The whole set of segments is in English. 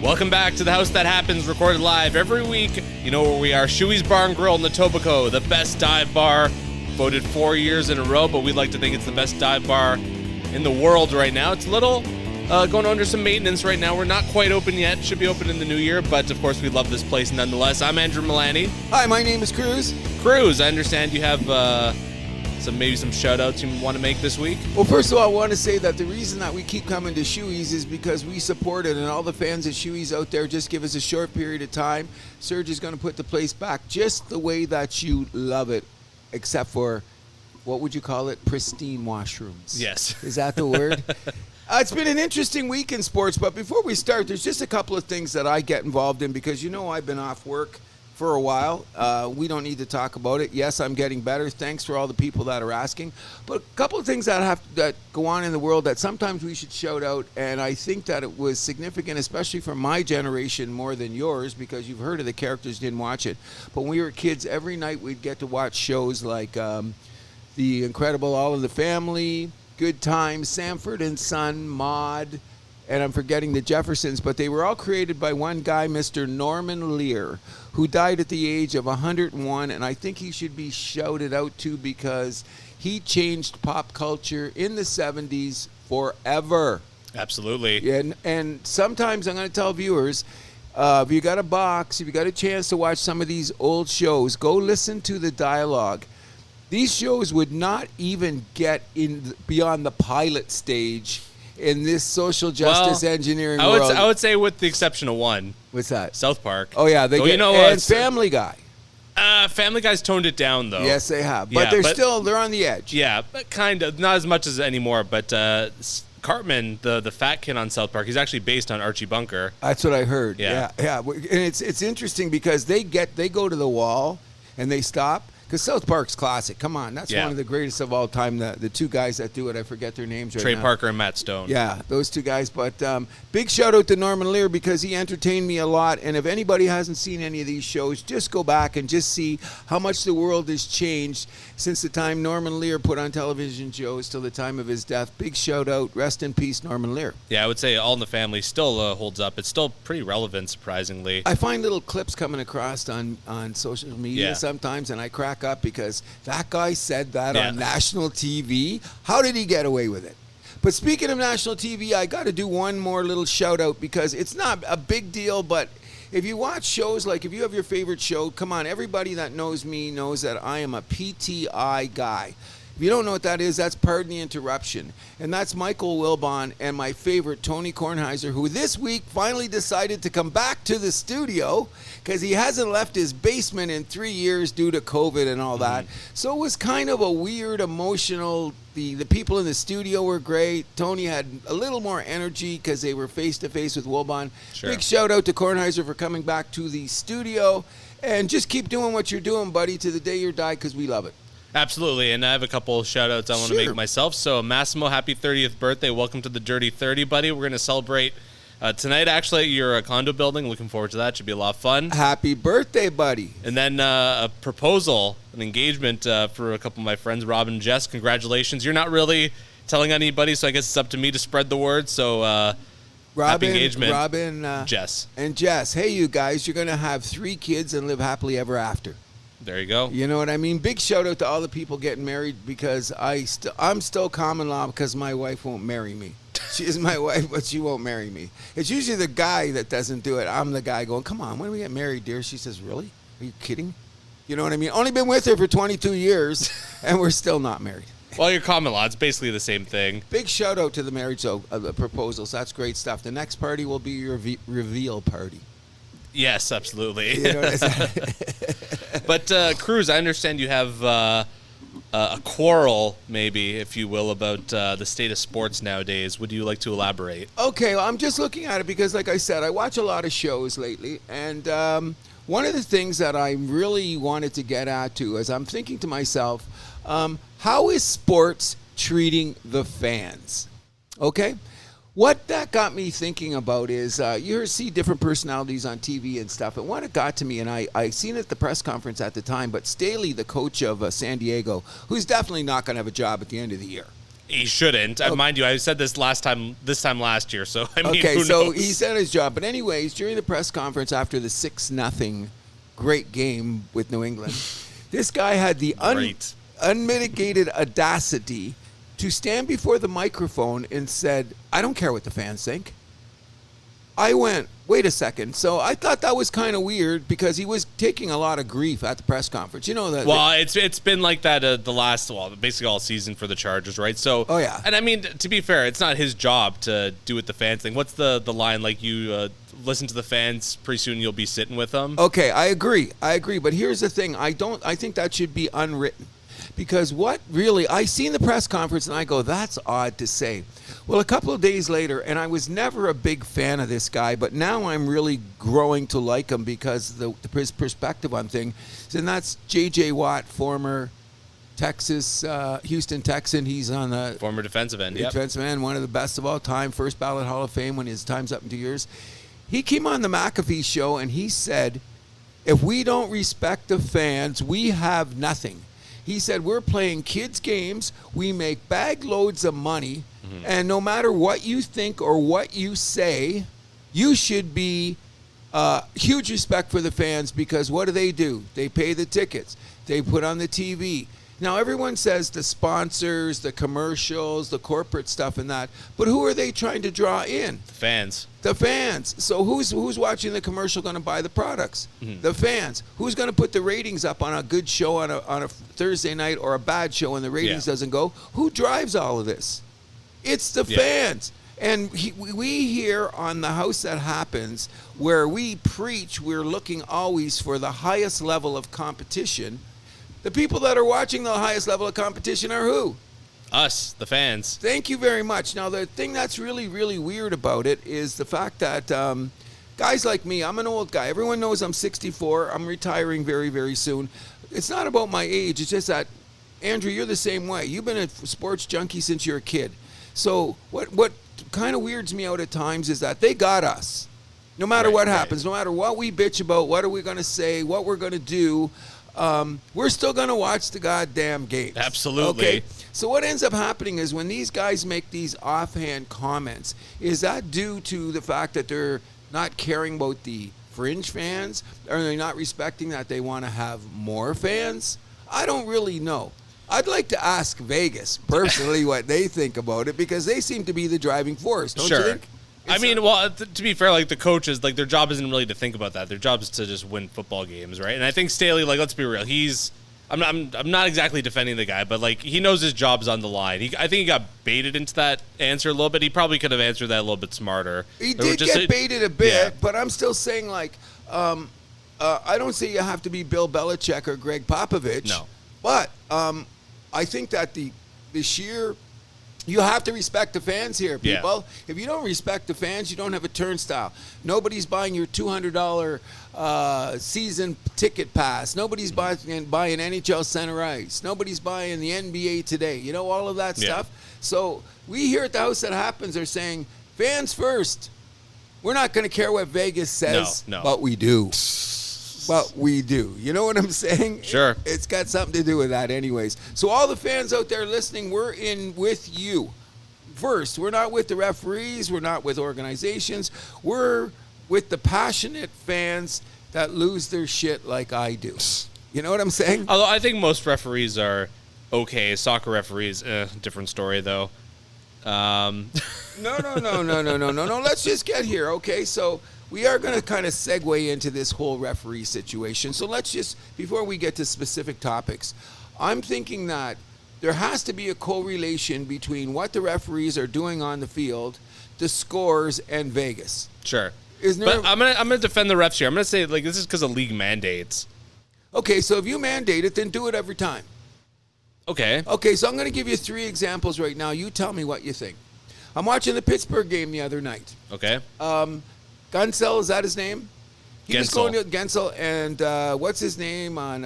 Welcome back to The House That Happens, recorded live every week. You know where we are, Shohei's Bar and Grill in the Etobicoke, the best dive bar, voted 4 years in a row, but we'd like to think it's the best dive bar in the world right now. It's a little going under some maintenance right now. We're not quite open yet. Should be open in the new year, but of course we love this place nonetheless. I'm Andrew Milani. Hi, my name is Cruz. Cruz, I understand you have maybe some shout-outs you want to make this week? Well, first of all, I want to say that the reason that we keep coming to Shohei's is because we support it, and all the fans of Shohei's out there, just give us a short period of time. Serge is going to put the place back just the way that you love it, except for, what would you call it, pristine washrooms. Yes. Is that the word? It's been an interesting week in sports, but before we start, there's just a couple of things that I get involved in because, you know, I've been off work for a while. We don't need to talk about it. Yes, I'm getting better. Thanks for all the people that are asking. But a couple of things that go on in the world that sometimes we should shout out, and I think that it was significant, especially for my generation more than yours, because you've heard of the characters, didn't watch it. But when we were kids, every night we'd get to watch shows like The Incredible All in the Family, Good Times, Sanford and Son, Maude, and I'm forgetting the Jeffersons, but they were all created by one guy, Mr. Norman Lear, who died at the age of 101, and I think he should be shouted out to because he changed pop culture in the 70s forever. Absolutely. And sometimes I'm going to tell viewers, if you got a box, if you got a chance to watch some of these old shows, go listen to the dialogue. These shows would not even get in beyond the pilot stage in this social justice engineering world. I would say with the exception of one. What's that? South Park. Oh, yeah. And Family Guy. Family Guy's toned it down, though. Yes, they have. But they're on the edge. Yeah, but kind of. Not as much as anymore. But Cartman, the fat kid on South Park, he's actually based on Archie Bunker. That's what I heard. Yeah. And it's interesting because they go to the wall and they stop. Because South Park's classic. Come on. That's one of the greatest of all time. The two guys that do it, I forget their names right now. Trey Parker and Matt Stone. Yeah, those two guys. But big shout out to Norman Lear because he entertained me a lot. And if anybody hasn't seen any of these shows, just go back and just see how much the world has changed since the time Norman Lear put on television shows till the time of his death. Big shout out. Rest in peace, Norman Lear. Yeah, I would say All in the Family still holds up. It's still pretty relevant, surprisingly. I find little clips coming across on social media sometimes, and I crack up because that guy said that on national TV. How did he get away with it? But speaking of national TV, I got to do one more little shout out because it's not a big deal, but if you watch shows, like if you have your favorite show, come on, everybody that knows me knows that I am a PTI guy. If you don't know what that is, that's Pardon the Interruption. And that's Michael Wilbon and my favorite, Tony Kornheiser, who this week finally decided to come back to the studio because he hasn't left his basement in 3 years due to COVID and all that. So it was kind of a weird, emotional, the people in the studio were great. Tony had a little more energy because they were face-to-face with Wilbon. Sure. Big shout-out to Kornheiser for coming back to the studio. And just keep doing what you're doing, buddy, to the day you die because we love it. Absolutely, and I have a couple of shout-outs I want to make myself. So, Massimo, happy 30th birthday. Welcome to the Dirty 30, buddy. We're going to celebrate tonight, actually, at your condo building. Looking forward to that. Should be a lot of fun. Happy birthday, buddy. And then a proposal, an engagement for a couple of my friends, Rob and Jess. Congratulations. You're not really telling anybody, so I guess it's up to me to spread the word. So, happy engagement. Robin, Jess. And Jess. Hey, you guys, you're going to have 3 kids and live happily ever after. There you go. You know what I mean? Big shout out to all the people getting married because I'm still common law because my wife won't marry me. She is my wife, but she won't marry me. It's usually the guy that doesn't do it. I'm the guy going, come on, when do we get married, dear? She says, really? Are you kidding? You know what I mean? Only been with her for 22 years, and we're still not married. Well, your common law, it's basically the same thing. Big shout out to the marriage the proposals. That's great stuff. The next party will be your reveal party. Yes, absolutely. You know But, Cruz, I understand you have a quarrel, maybe, if you will, about the state of sports nowadays. Would you like to elaborate? Okay, well, I'm just looking at it because, like I said, I watch a lot of shows lately. And one of the things that I really wanted to get at, too, is I'm thinking to myself, how is sports treating the fans? Okay? What that got me thinking about is you see different personalities on TV and stuff. And what it got to me, and I seen it at the press conference at the time, but Staley, the coach of San Diego, who's definitely not going to have a job at the end of the year. He shouldn't. Mind you, I said this time last year. So I mean, okay, who so knows? he's done his job. But anyways, during the press conference after the 6-0 great game with New England, this guy had the unmitigated audacity to stand before the microphone and said, "I don't care what the fans think." I went, wait a second. So I thought that was kind of weird because he was taking a lot of grief at the press conference. You know that. Well, it's been like that basically all season for the Chargers, right? So, oh yeah. And I mean, to be fair, it's not his job to do what the fans think. What's the line? Like you listen to the fans, pretty soon you'll be sitting with them. Okay, I agree. But here's the thing. I think that should be unwritten. Because I seen the press conference and I go, that's odd to say. Well, a couple of days later, and I was never a big fan of this guy, but now I'm really growing to like him because his perspective on things. And that's J.J. Watt, former Houston Texan. He's on the former defensive end. Defensive end, one of the best of all time, first ballot Hall of Fame when his time's up in 2 years. He came on the McAfee show and he said, if we don't respect the fans, we have nothing. He said, we're playing kids' games. We make bag loads of money. Mm-hmm. And no matter what you think or what you say, you should be huge respect for the fans because what do? They pay the tickets. They put on the TV. Now, everyone says the sponsors, the commercials, the corporate stuff and that. But who are they trying to draw in? The fans. The fans. So who's watching the commercial going to buy the products? Mm-hmm. The fans. Who's going to put the ratings up on a good show on a Thursday night or a bad show and the ratings doesn't go? Who drives all of this? It's the fans. And we here on The House That Happens, where we preach, we're looking always for the highest level of competition. The people that are watching the highest level of competition are who? Us, the fans. Thank you very much. Now, the thing that's really, really weird about it is the fact that guys like me, I'm an old guy. Everyone knows I'm 64. I'm retiring very, very soon. It's not about my age. It's just that, Andrew, you're the same way. You've been a sports junkie since you're a kid. So what kind of weirds me out at times is that they got us. No matter what happens, no matter what we bitch about, what are we going to say, what we're going to do, we're still going to watch the goddamn games. Absolutely. Okay? So what ends up happening is when these guys make these offhand comments, is that due to the fact that they're not caring about the fringe fans? Are they not respecting that they want to have more fans? I don't really know. I'd like to ask Vegas personally what they think about it because they seem to be the driving force, don't you think? I mean, to be fair, like the coaches, like their job isn't really to think about that. Their job is to just win football games, right? And I think Staley, like, let's be real, I'm not exactly defending the guy, but like he knows his job's on the line. I think he got baited into that answer a little bit. He probably could have answered that a little bit smarter. He did get baited a bit, but I'm still saying like, I don't say you have to be Bill Belichick or Greg Popovich. No, but I think that you have to respect the fans here, people. Yeah. If you don't respect the fans, you don't have a turnstile. Nobody's buying your $200 season ticket pass. Nobody's buying NHL Center Ice. Nobody's buying the NBA Today. You know, all of that stuff. So we here at The House That Happens are saying, fans first. We're not going to care what Vegas says, but we do. But we do. You know what I'm saying? Sure. It's got something to do with that anyways. So all the fans out there listening, we're in with you. First, we're not with the referees. We're not with organizations. We're with the passionate fans that lose their shit like I do. You know what I'm saying? Although I think most referees are okay. Soccer referees, different story though. No. Let's just get here, okay? So we are going to kind of segue into this whole referee situation. So let's just, before we get to specific topics, I'm thinking that there has to be a correlation between what the referees are doing on the field, the scores, and Vegas. Sure. But I'm gonna defend the refs here. I'm gonna say like this is because of league mandates. Okay, so if you mandate it, then do it every time. Okay. Okay, so I'm going to give you 3 examples right now. You tell me what you think. I'm watching the Pittsburgh game the other night. Okay. Gunsel, is that his name? He was Gensel. going to Gensel, and what's his name on,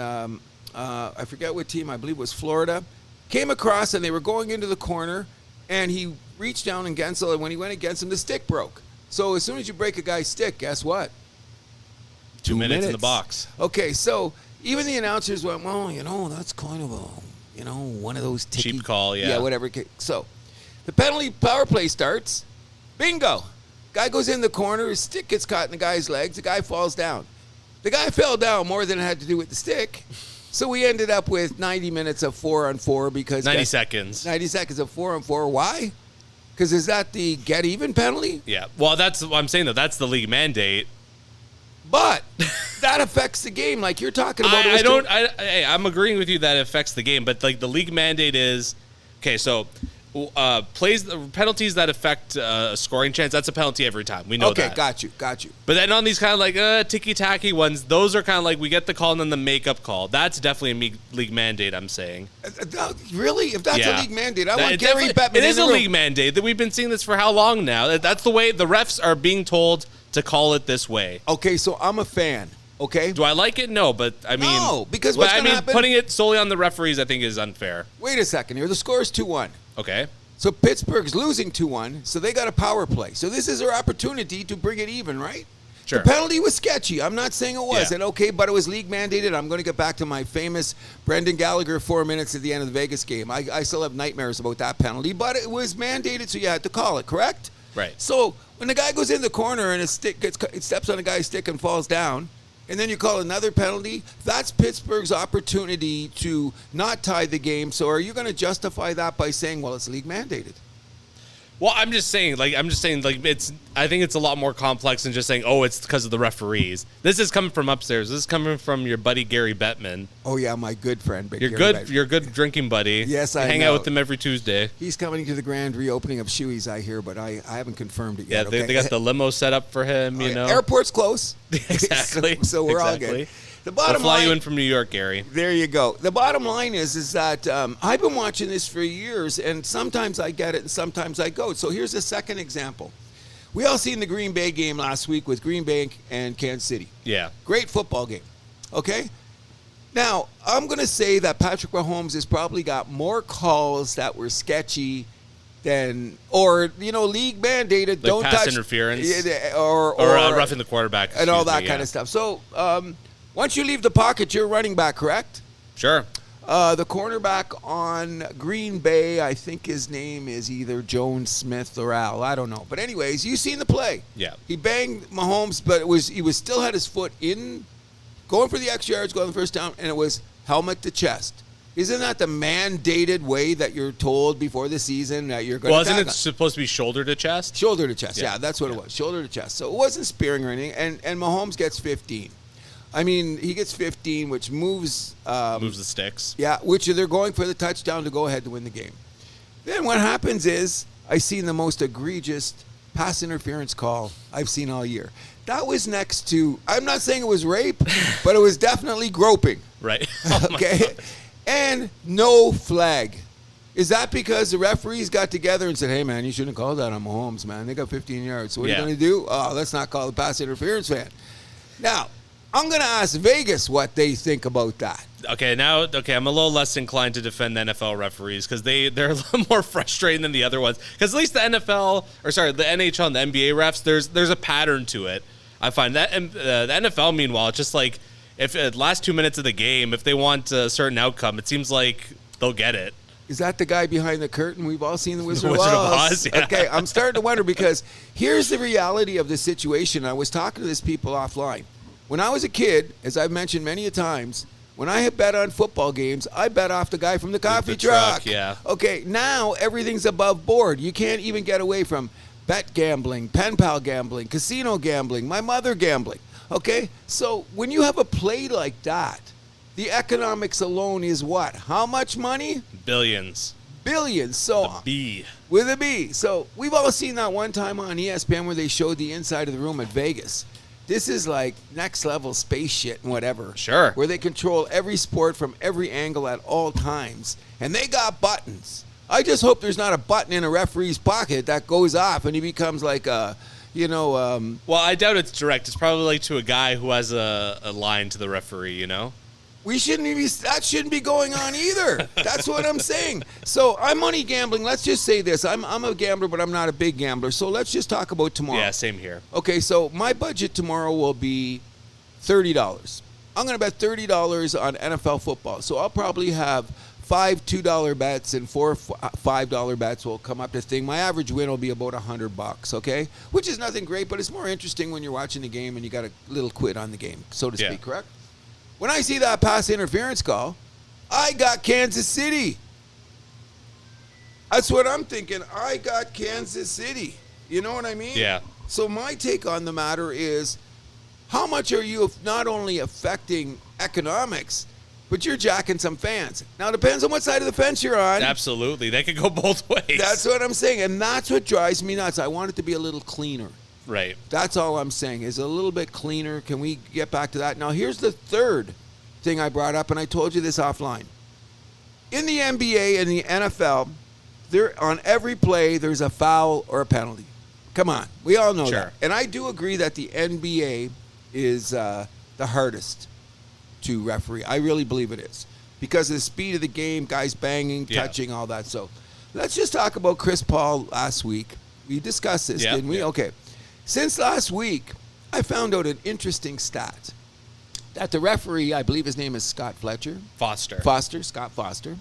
I forget what team, I believe it was Florida. Came across, and they were going into the corner, and he reached down in Gensel, and when he went against him, the stick broke. So as soon as you break a guy's stick, guess what? 2 minutes in the box. Okay, so even the announcers went, well, you know, that's kind of a one of those cheap call, yeah. Yeah, whatever. So the penalty power play starts. Bingo. Guy goes in the corner. His stick gets caught in the guy's legs. The guy falls down. The guy fell down more than it had to do with the stick. So we ended up with 90 minutes of 4-on-4 because 90 seconds. 90 seconds of 4-on-4. Why? Because is that the get even penalty? Yeah. Well, that's what I'm saying, though. That's the league mandate. But that affects the game, like you're talking about. I'm agreeing with you that it affects the game, but like the league mandate is okay. So penalties that affect a scoring chance, that's a penalty every time. We know that. Okay, got you. But then on these kind of like ticky-tacky ones, those are kind of like we get the call and then the make-up call. That's definitely a league mandate, I'm saying. Really? If that's a league mandate, I want Gary Bettman. It is a league mandate. That we've been seeing this for how long now? That's the way the refs are being told to call it this way. Okay, so I'm a fan. Okay. Do I like it? No, but I mean, no, because what's going to happen? Putting it solely on the referees, I think, is unfair. Wait a second here. The score is 2-1. Okay. So Pittsburgh's losing 2-1, so they got a power play. So this is their opportunity to bring it even, right? Sure. The penalty was sketchy. I'm not saying it wasn't. Yeah. Okay, but it was league mandated. I'm going to get back to my famous Brendan Gallagher 4 minutes at the end of the Vegas game. I still have nightmares about that penalty, but it was mandated, so you had to call it, correct? Right. So when the guy goes in the corner and his stick it steps on a guy's stick and falls down, and then you call another penalty, that's Pittsburgh's opportunity to not tie the game. So are you going to justify that by saying, well, it's league mandated? Well, I'm just saying, it's. I think it's a lot more complex than just saying, oh, it's because of the referees. This is coming from upstairs. This is coming from your buddy Gary Bettman. Oh yeah, my good friend. Your good drinking buddy. Yes, I hang out with him every Tuesday. He's coming to the grand reopening of Shohei's, I hear, but I haven't confirmed it yet. Yeah, they got the limo set up for him. You know, airport's close. Exactly. so we're all good. The bottom we'll fly line, you in from New York, Gary. There you go. The bottom line is that I've been watching this for years, and sometimes I get it, and sometimes I go. So here's a second example. We all seen the Green Bay game last week with Green Bay and Kansas City. Yeah. Great football game. Okay? Now, I'm going to say that Patrick Mahomes has probably got more calls that were sketchy than, league mandated, like don't pass interference, or roughing the quarterback, and all that kind of stuff. So, once you leave the pocket, you're running back, correct? Sure. The cornerback on Green Bay, I think his name is either Jones, Smith, or Al. I don't know. But anyways, you seen the play. Yeah. He banged Mahomes, but he still had his foot in, going for the extra yards, going for the first down, and it was helmet to chest. Isn't that the mandated way that you're told before the season that you're going to Wasn't it supposed to be shoulder to chest? Shoulder to chest, yeah that's what it was. Shoulder to chest. So it wasn't spearing or anything, and Mahomes gets 15. I mean, he gets 15, which moves the sticks. Yeah, which they're going for the touchdown to go ahead to win the game. Then what happens is I seen the most egregious pass interference call I've seen all year. That was next to, I'm not saying it was rape, but it was definitely groping. Right. Okay. And no flag. Is that because the referees got together and said, hey, man, you shouldn't call that on Mahomes, man. They got 15 yards. So what are you going to do? Oh, let's not call the pass interference fan. Now, I'm going to ask Vegas what they think about that. Okay, I'm a little less inclined to defend the NFL referees because they're a little more frustrating than the other ones. Because at least the NHL and the NBA refs, there's a pattern to it. I find that the NFL, meanwhile, it's just like if the last 2 minutes of the game, if they want a certain outcome, it seems like they'll get it. Is that the guy behind the curtain? We've all seen the Wizard of Oz. Yeah. Okay, I'm starting to wonder because here's the reality of the situation. I was talking to these people offline. When I was a kid, as I've mentioned many a times, when I had bet on football games, I bet off the guy from the coffee truck. Yeah. Okay, now everything's above board. You can't even get away from bet gambling, pen pal gambling, casino gambling, my mother gambling. Okay, so when you have a play like that, the economics alone is what? How much money? Billions. So a B. With a B. So we've all seen that one time on ESPN where they showed the inside of the room at Vegas. This is like next level space shit and whatever. Sure. Where they control every sport from every angle at all times. And they got buttons. I just hope there's not a button in a referee's pocket that goes off and he becomes like a, well, I doubt it's direct. It's probably like to a guy who has a line to the referee, you know? That shouldn't be going on either. That's what I'm saying. So I'm money gambling. Let's just say this. I'm a gambler, but I'm not a big gambler. So let's just talk about tomorrow. Yeah, same here. Okay, so my budget tomorrow will be $30. I'm going to bet $30 on NFL football. So I'll probably have 5 $2 bets and 4 $5 bets will come up to thing. My average win will be about $100, okay? Which is nothing great, but it's more interesting when you're watching the game and you got a little quid on the game, so to speak, correct? When I see that pass interference call, I got Kansas City. That's what I'm thinking. I got Kansas City. You know what I mean? Yeah. So my take on the matter is, how much are you not only affecting economics, but you're jacking some fans? Now, it depends on what side of the fence you're on. Absolutely. They could go both ways. That's what I'm saying, and that's what drives me nuts. I want it to be a little cleaner. Right. That's all I'm saying, is a little bit cleaner. Can we get back to that? Now, here's the third thing I brought up, and I told you this offline. In the NBA and the NFL, on every play, there's a foul or a penalty. Come on. We all know that. And I do agree that the NBA is the hardest to referee. I really believe it is. Because of the speed of the game, guys banging, touching, all that. So let's just talk about Chris Paul last week. We discussed this, didn't we? Okay. Since last week, I found out an interesting stat. That the referee, I believe his name is Scott Scott Foster.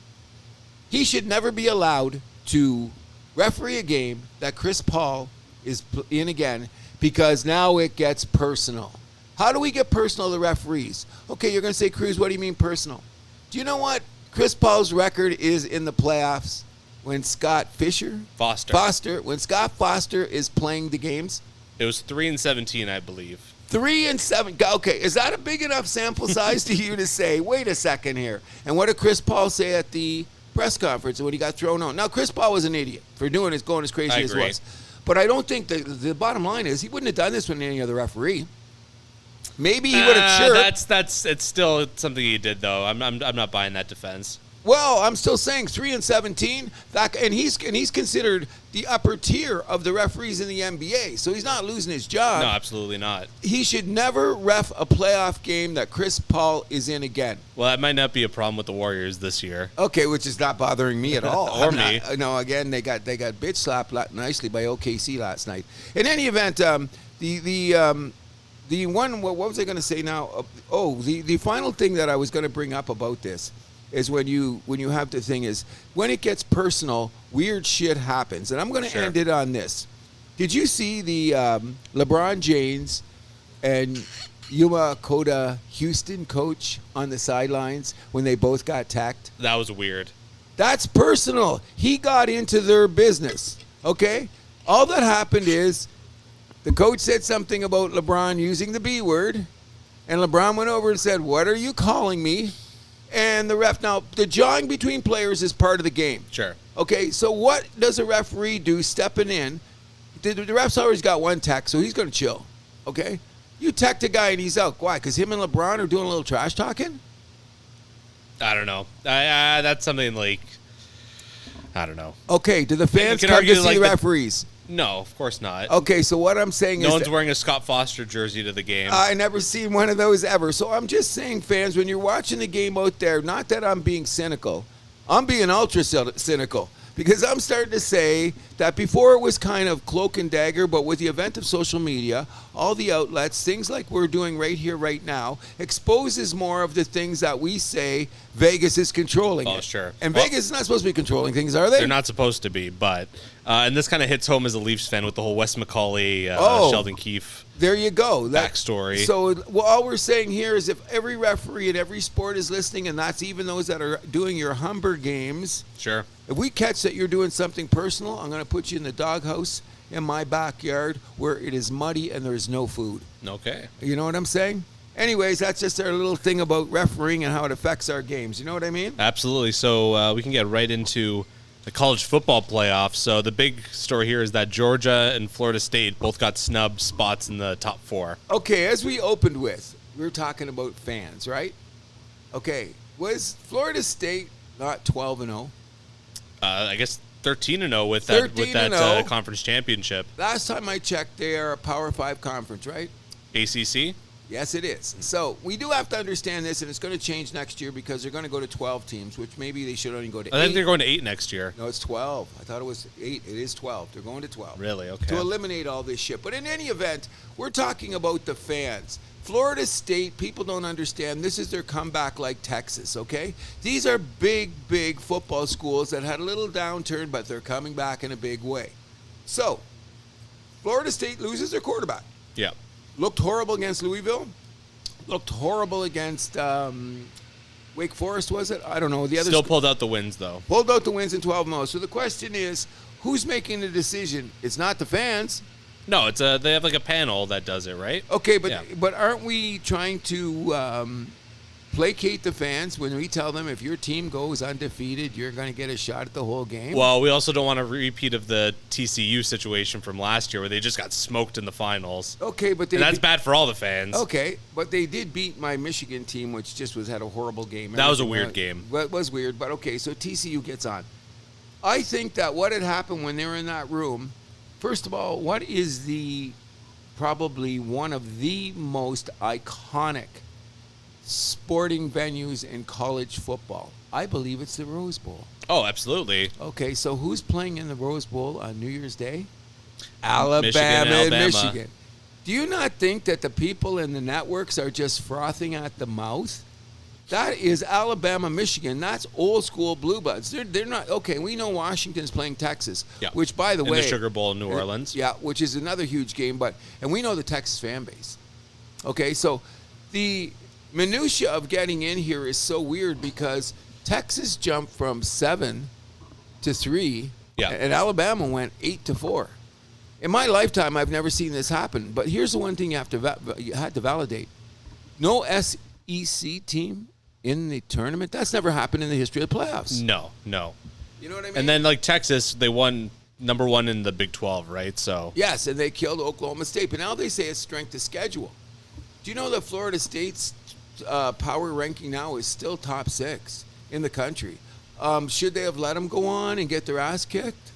He should never be allowed to referee a game that Chris Paul is in again, because now it gets personal. How do we get personal to referees? Okay, you're going to say, Cruz, what do you mean personal? Do you know what Chris Paul's record is in the playoffs when Scott when Scott Foster is playing the games? It was 3-17, I believe. 3-7. Okay, is that a big enough sample size to you to say, wait a second here? And what did Chris Paul say at the press conference when he got thrown out? Now, Chris Paul was an idiot for going as crazy as he was. But I don't think the bottom line is he wouldn't have done this with any other referee. Maybe he would have chirped. It's still something he did, though. I'm not buying that defense. Well, I'm still saying 3-17, and he's considered the upper tier of the referees in the NBA, so he's not losing his job. No, absolutely not. He should never ref a playoff game that Chris Paul is in again. Well, that might not be a problem with the Warriors this year. Okay, which is not bothering me at all. Or me. No, again, they got bitch slapped nicely by OKC last night. In any event, the one, what was I going to say now? The final thing that I was going to bring up about this is when you have the thing is, when it gets personal, weird shit happens. And I'm going to end it on this. Did you see the LeBron James and Yuma Koda Houston coach on the sidelines when they both got tacked? That was weird. That's personal. He got into their business, okay? All that happened is the coach said something about LeBron using the B word, and LeBron went over and said, "What are you calling me?" And the ref, now, the jawing between players is part of the game. Sure. Okay, so what does a referee do stepping in? The ref's always got one tech, so he's going to chill, okay? You tech the guy and he's out. Why? Because him and LeBron are doing a little trash talking? I don't know. That's something like, I don't know. Okay, do the fans come to see referees? No, of course not. Okay, so what I'm saying is no one's wearing a Scott Foster jersey to the game. I never seen one of those ever. So I'm just saying, fans, when you're watching the game out there, not that I'm being cynical. I'm being ultra cynical. Because I'm starting to say that before it was kind of cloak and dagger, but with the event of social media, all the outlets, things like we're doing right here, right now, exposes more of the things that we say Vegas is controlling. Oh, sure. And Vegas is not supposed to be controlling things, are they? They're not supposed to be, but... and this kind of hits home as a Leafs fan with the whole Wes McCauley, Sheldon Keefe there you go. Backstory. So all we're saying here is if every referee in every sport is listening, and that's even those that are doing your Humber games. Sure. If we catch that you're doing something personal, I'm going to put you in the doghouse in my backyard where it is muddy and there's no food. Okay. You know what I'm saying? Anyways, that's just our little thing about refereeing and how it affects our games. You know what I mean? Absolutely. So we can get right into the college football playoffs. So the big story here is that Georgia and Florida State both got snubbed spots in the top 4. Okay, as we opened with, we were talking about fans, right? Okay, was Florida State not 12-0? I guess 13-0 with that conference championship. Last time I checked, they are a Power 5 conference, right? ACC? Yes, it is. So we do have to understand this, and it's going to change next year because they're going to go to 12 teams, which maybe they should only go to 8. I think they're going to 8 next year. No, it's 12. I thought it was 8. It is 12. They're going to 12. Really? Okay. To eliminate all this shit. But in any event, we're talking about the fans. Florida State, people don't understand, this is their comeback like Texas, okay? These are big, big football schools that had a little downturn, but they're coming back in a big way. So, Florida State loses their quarterback. Yeah. Looked horrible against Louisville. Looked horrible against Wake Forest, was it? I don't know. The other Still pulled out the wins, though. Pulled out the wins in 12-0. So the question is, who's making the decision? It's not the fans. No, it's they have like a panel that does it, right? Okay, but aren't we trying to placate the fans when we tell them if your team goes undefeated, you're going to get a shot at the whole game? Well, we also don't want a repeat of the TCU situation from last year where they just got smoked in the finals. Okay, but that's bad for all the fans. Okay, but they did beat my Michigan team, which just had a horrible game. That was a weird game. Well, it was weird, but okay, so TCU gets on. I think that what had happened when they were in that room, first of all, what is probably one of the most iconic sporting venues in college football? I believe it's the Rose Bowl. Oh, absolutely. Okay, so who's playing in the Rose Bowl on New Year's Day? Alabama and Michigan. Do you not think that the people in the networks are just frothing at the mouth? That is Alabama, Michigan. That's old school Blue Bloods. They're not okay. We know Washington's playing Texas, which, by the way, in the Sugar Bowl in New Orleans. Yeah, which is another huge game. And we know the Texas fan base. Okay, so the minutia of getting in here is so weird because Texas jumped from 7 to 3, and Alabama went 8 to 4. In my lifetime, I've never seen this happen. But here's the one thing you had to validate: no SEC team in the tournament. That's never happened in the history of the playoffs. No. You know what I mean? And then, like Texas, they won number 1 in the Big 12, right? So yes, and they killed Oklahoma State. But now they say it's strength of schedule. Do you know that Florida State's power ranking now is still top 6 in the country? Should they have let them go on and get their ass kicked?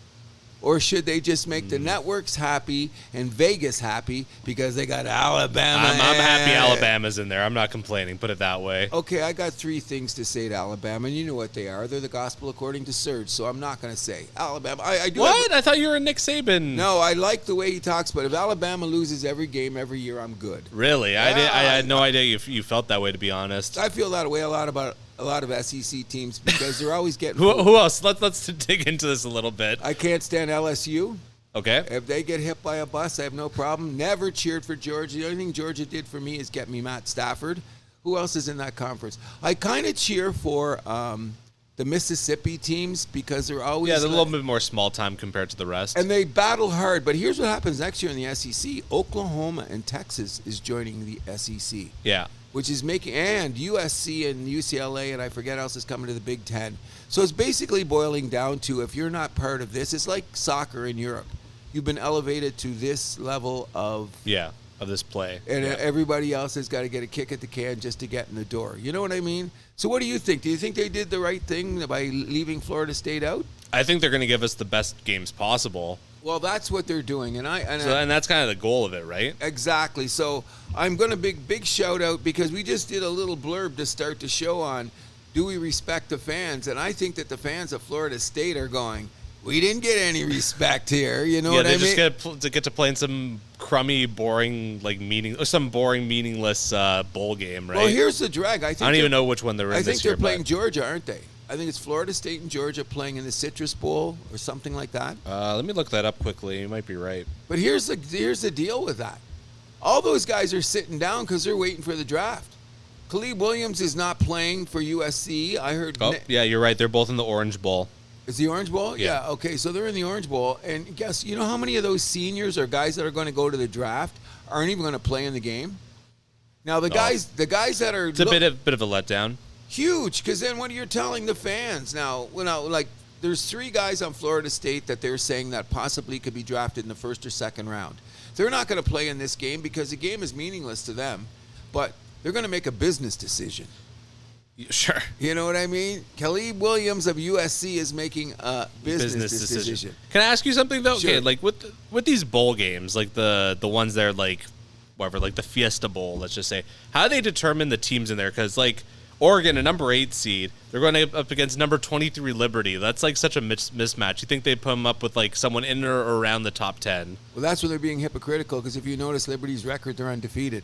Or should they just make the networks happy and Vegas happy because they got Alabama? I'm happy Alabama's in there. I'm not complaining. Put it that way. Okay, I got 3 things to say to Alabama, and you know what they are. They're the gospel according to Serge, so I'm not going to say Alabama. I do. What? I thought you were a Nick Saban. No, I like the way he talks, but if Alabama loses every game every year, I'm good. Really? I had no idea you felt that way, to be honest. I feel that way about a lot of SEC teams because they're always getting who else? Let's dig into this a little bit. I can't stand LSU. Okay. If they get hit by a bus, I have no problem. Never cheered for Georgia. The only thing Georgia did for me is get me Matt Stafford. Who else is in that conference? I kind of cheer for the Mississippi teams because they're always they're a little bit more small time compared to the rest. And they battle hard. But here's what happens next year in the SEC. Oklahoma and Texas is joining the SEC. Yeah. Which is and USC and UCLA, and I forget else is coming to the Big Ten. So it's basically boiling down to, if you're not part of this, it's like soccer in Europe. You've been elevated to this level of this play. And everybody else has got to get a kick at the can just to get in the door. You know what I mean? So what do you think? Do you think they did the right thing by leaving Florida State out? I think they're going to give us the best games possible. Well, that's what they're doing, and that's kind of the goal of it, right? Exactly. So I'm going to big shout out because we just did a little blurb to start the show on, do we respect the fans? And I think that the fans of Florida State are going, we didn't get any respect here. You know what I mean? Yeah, they just get to play in some crummy, boring, meaningless bowl game, right? Well, here's the drag. I don't even know which one they're in this year. I think they're playing Georgia, aren't they? I think it's Florida State and Georgia playing in the Citrus Bowl or something like that. Let me look that up quickly. You might be right. But here's the deal with that. All those guys are sitting down because they're waiting for the draft. Caleb Williams is not playing for USC. I heard. Oh, yeah, you're right. They're both in the Orange Bowl. Is the Orange Bowl? Yeah. Okay, so they're in the Orange Bowl. And guess, you know how many of those seniors or guys that are going to go to the draft aren't even going to play in the game? Now, the guys that are... It's a bit of a letdown. Huge, because then what you're telling the fans now, like there's 3 guys on Florida State that they're saying that possibly could be drafted in the first or second round. They're not going to play in this game because the game is meaningless to them, but they're going to make a business decision. Sure. You know what I mean? Caleb Williams of USC is making a business decision. Can I ask you something though? Sure. Okay, like with these bowl games, like the ones that are like whatever, like the Fiesta Bowl, let's just say, how do they determine the teams in there? Because like Oregon, a number 8 seed, they're going up against number 23 Liberty. That's like such a mismatch. You think they'd put them up with like someone in or around the top 10? Well, that's when they're being hypocritical, because if you notice Liberty's record, they're undefeated.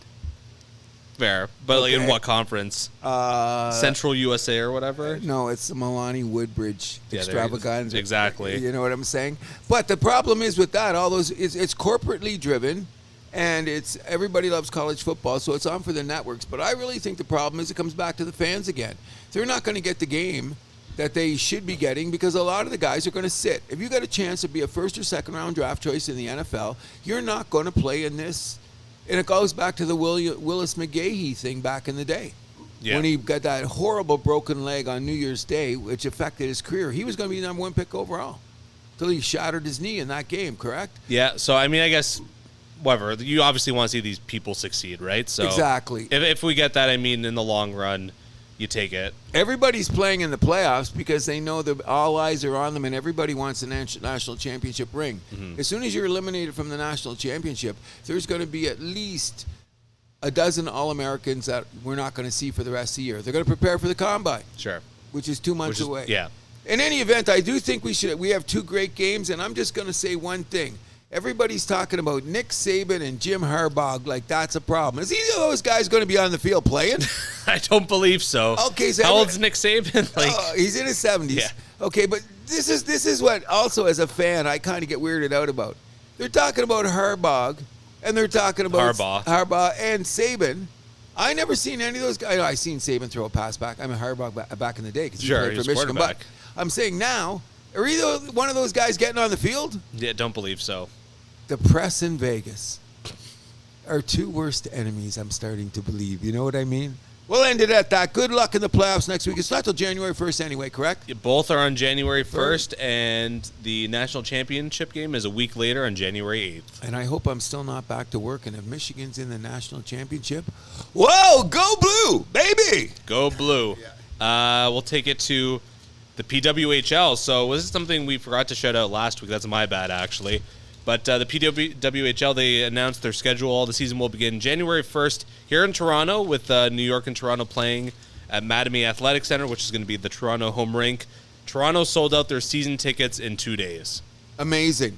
Fair. But like in what conference? Central USA or whatever? No, it's the Milani Woodbridge extravaganza. Exactly. You know what I'm saying? But the problem is with that, all those it's corporately driven, and it's everybody loves college football, so it's on for the networks. But I really think the problem is it comes back to the fans again. They're not going to get the game that they should be getting because a lot of the guys are going to sit. If you got a chance to be a first or second round draft choice in the NFL, you're not going to play in this. And it goes back to the Willis McGahee thing back in the day. Yeah. When he got that horrible broken leg on New Year's Day, which affected his career. He was going to be the number 1 pick overall until he shattered his knee in that game, correct? Yeah, so I mean, I guess, whatever. You obviously want to see these people succeed, right? So exactly. If we get that, I mean, in the long run, you take it. Everybody's playing in the playoffs because they know that all eyes are on them and everybody wants a national championship ring. Mm-hmm. As soon as you're eliminated from the national championship, there's going to be at least a dozen All-Americans that we're not going to see for the rest of the year. They're going to prepare for the Combine. Sure. Which is 2 months away. Yeah. In any event, I do think we have 2 great games, and I'm just going to say one thing. Everybody's talking about Nick Saban and Jim Harbaugh like that's a problem. Is either of those guys going to be on the field playing? I don't believe so. Okay, so how old's Nick Saban? Like, he's in his 70s. Yeah. Okay, but this is what also as a fan I kind of get weirded out about. They're talking about Harbaugh, and they're talking about Harbaugh and Saban. I never seen any of those guys. I seen Saban throw a pass back. I mean Harbaugh back in the day because he played for Michigan. But I'm saying now, are either one of those guys getting on the field? Yeah, don't believe so. The press in Vegas are 2 worst enemies, I'm starting to believe. You know what I mean? We'll end it at that. Good luck in the playoffs next week. It's not till January 1st anyway, correct? Yeah, both are on January 1st, and the national championship game is a week later on January 8th. And I hope I'm still not back to work, and if Michigan's in the national championship, whoa, go blue, baby! Go blue. Yeah. We'll take it to the PWHL. So this is something we forgot to shout out last week. That's my bad, actually. But the PWHL, they announced their schedule. The season will begin January 1st here in Toronto with New York and Toronto playing at Mattamy Athletic Center, which is going to be the Toronto home rink. Toronto sold out their season tickets in 2 days. Amazing.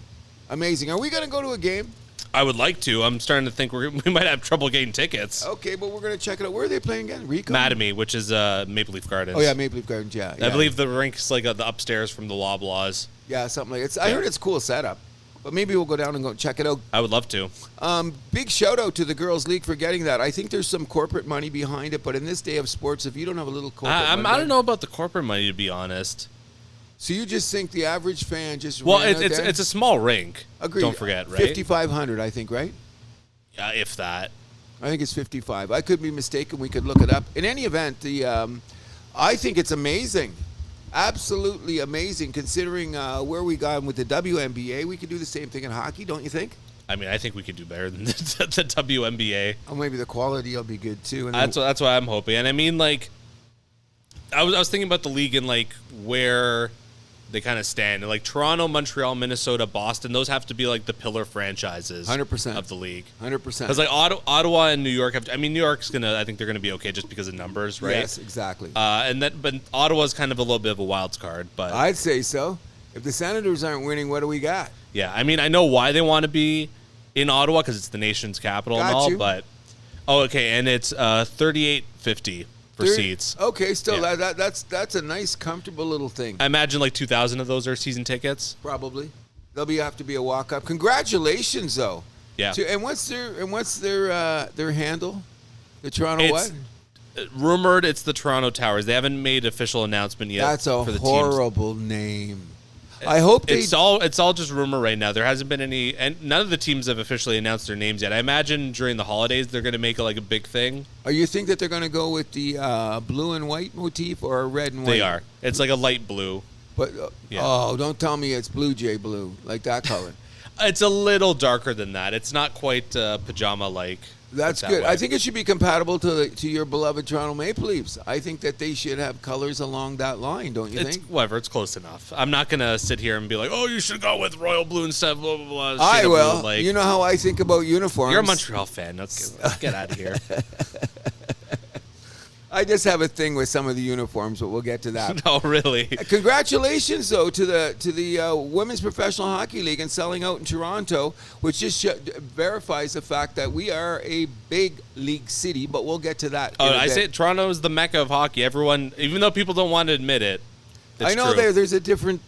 Amazing. Are we going to go to a game? I would like to. I'm starting to think we might have trouble getting tickets. Okay, but we're going to check it out. Where are they playing again? Rico? Mattamy, which is Maple Leaf Gardens. Oh, yeah, Maple Leaf Gardens, yeah. I believe the rink's like the upstairs from the Loblaws. Yeah, something like it. I heard it's a cool setup. But maybe we'll go down and go check it out. I would love to. Big shout out to the Girls League for getting that. I think there's some corporate money behind it, but in this day of sports, if you don't have a little corporate money... I don't know about the corporate money, to be honest. So you just think the average fan just... Well, it's a small rink. Agreed. Don't forget, right? 5,500, I think, right? Yeah, if that. I think it's 55. I could be mistaken. We could look it up. In any event, I think it's amazing. Absolutely amazing, considering where we got with the WNBA. We could do the same thing in hockey, don't you think? I mean, I think we could do better than the WNBA. Or maybe the quality will be good too. And that's what I'm hoping. And I mean, like, I was thinking about the league and like where they kind of stand. And like Toronto, Montreal, Minnesota, Boston, those have to be like the pillar franchises 100% of the league. 100%. Because like Ottawa and New York have to, I mean, New York's I think they're gonna be okay just because of numbers, right? Yes, exactly. But Ottawa's kind of a little bit of a wild card. But I'd say so. If the Senators aren't winning, what do we got? Yeah, I mean, I know why they want to be in Ottawa because it's the nation's capital and all, but and it's $38.50 for seats. Okay, still that's a nice, comfortable little thing. I imagine like 2,000 of those are season tickets. Probably. They'll have to be a walk up. Congratulations, though. Yeah. And what's their handle? The Toronto what? Rumored it's the Toronto Towers. They haven't made official announcement yet. That's a for the horrible name. I hope it's all just rumor right now. There hasn't been any, and none of the teams have officially announced their names yet. I imagine during the holidays they're going to make a big thing. Or you think that they're going to go with the blue and white motif or red and white? They are. It's like a light blue. But don't tell me it's Blue Jay blue like that color. It's a little darker than that. It's not quite pajama-like. That's that good. way. I think it should be compatible to your beloved Toronto Maple Leafs. I think that they should have colors along that line, don't you think? Whatever, it's close enough. I'm not going to sit here and be like, oh, you should go with royal blue instead, blah, blah, blah. I will. Blue, like, you know how I think about uniforms. You're a Montreal fan. Let's get out of here. I just have a thing with some of the uniforms, but we'll get to that. No, really. Congratulations, though, to the Women's Professional Hockey League and selling out in Toronto, which just verifies the fact that we are a big league city. But we'll get to that. Oh, I say Toronto is the mecca of hockey. Everyone, even though people don't want to admit it, I know true. there's a different.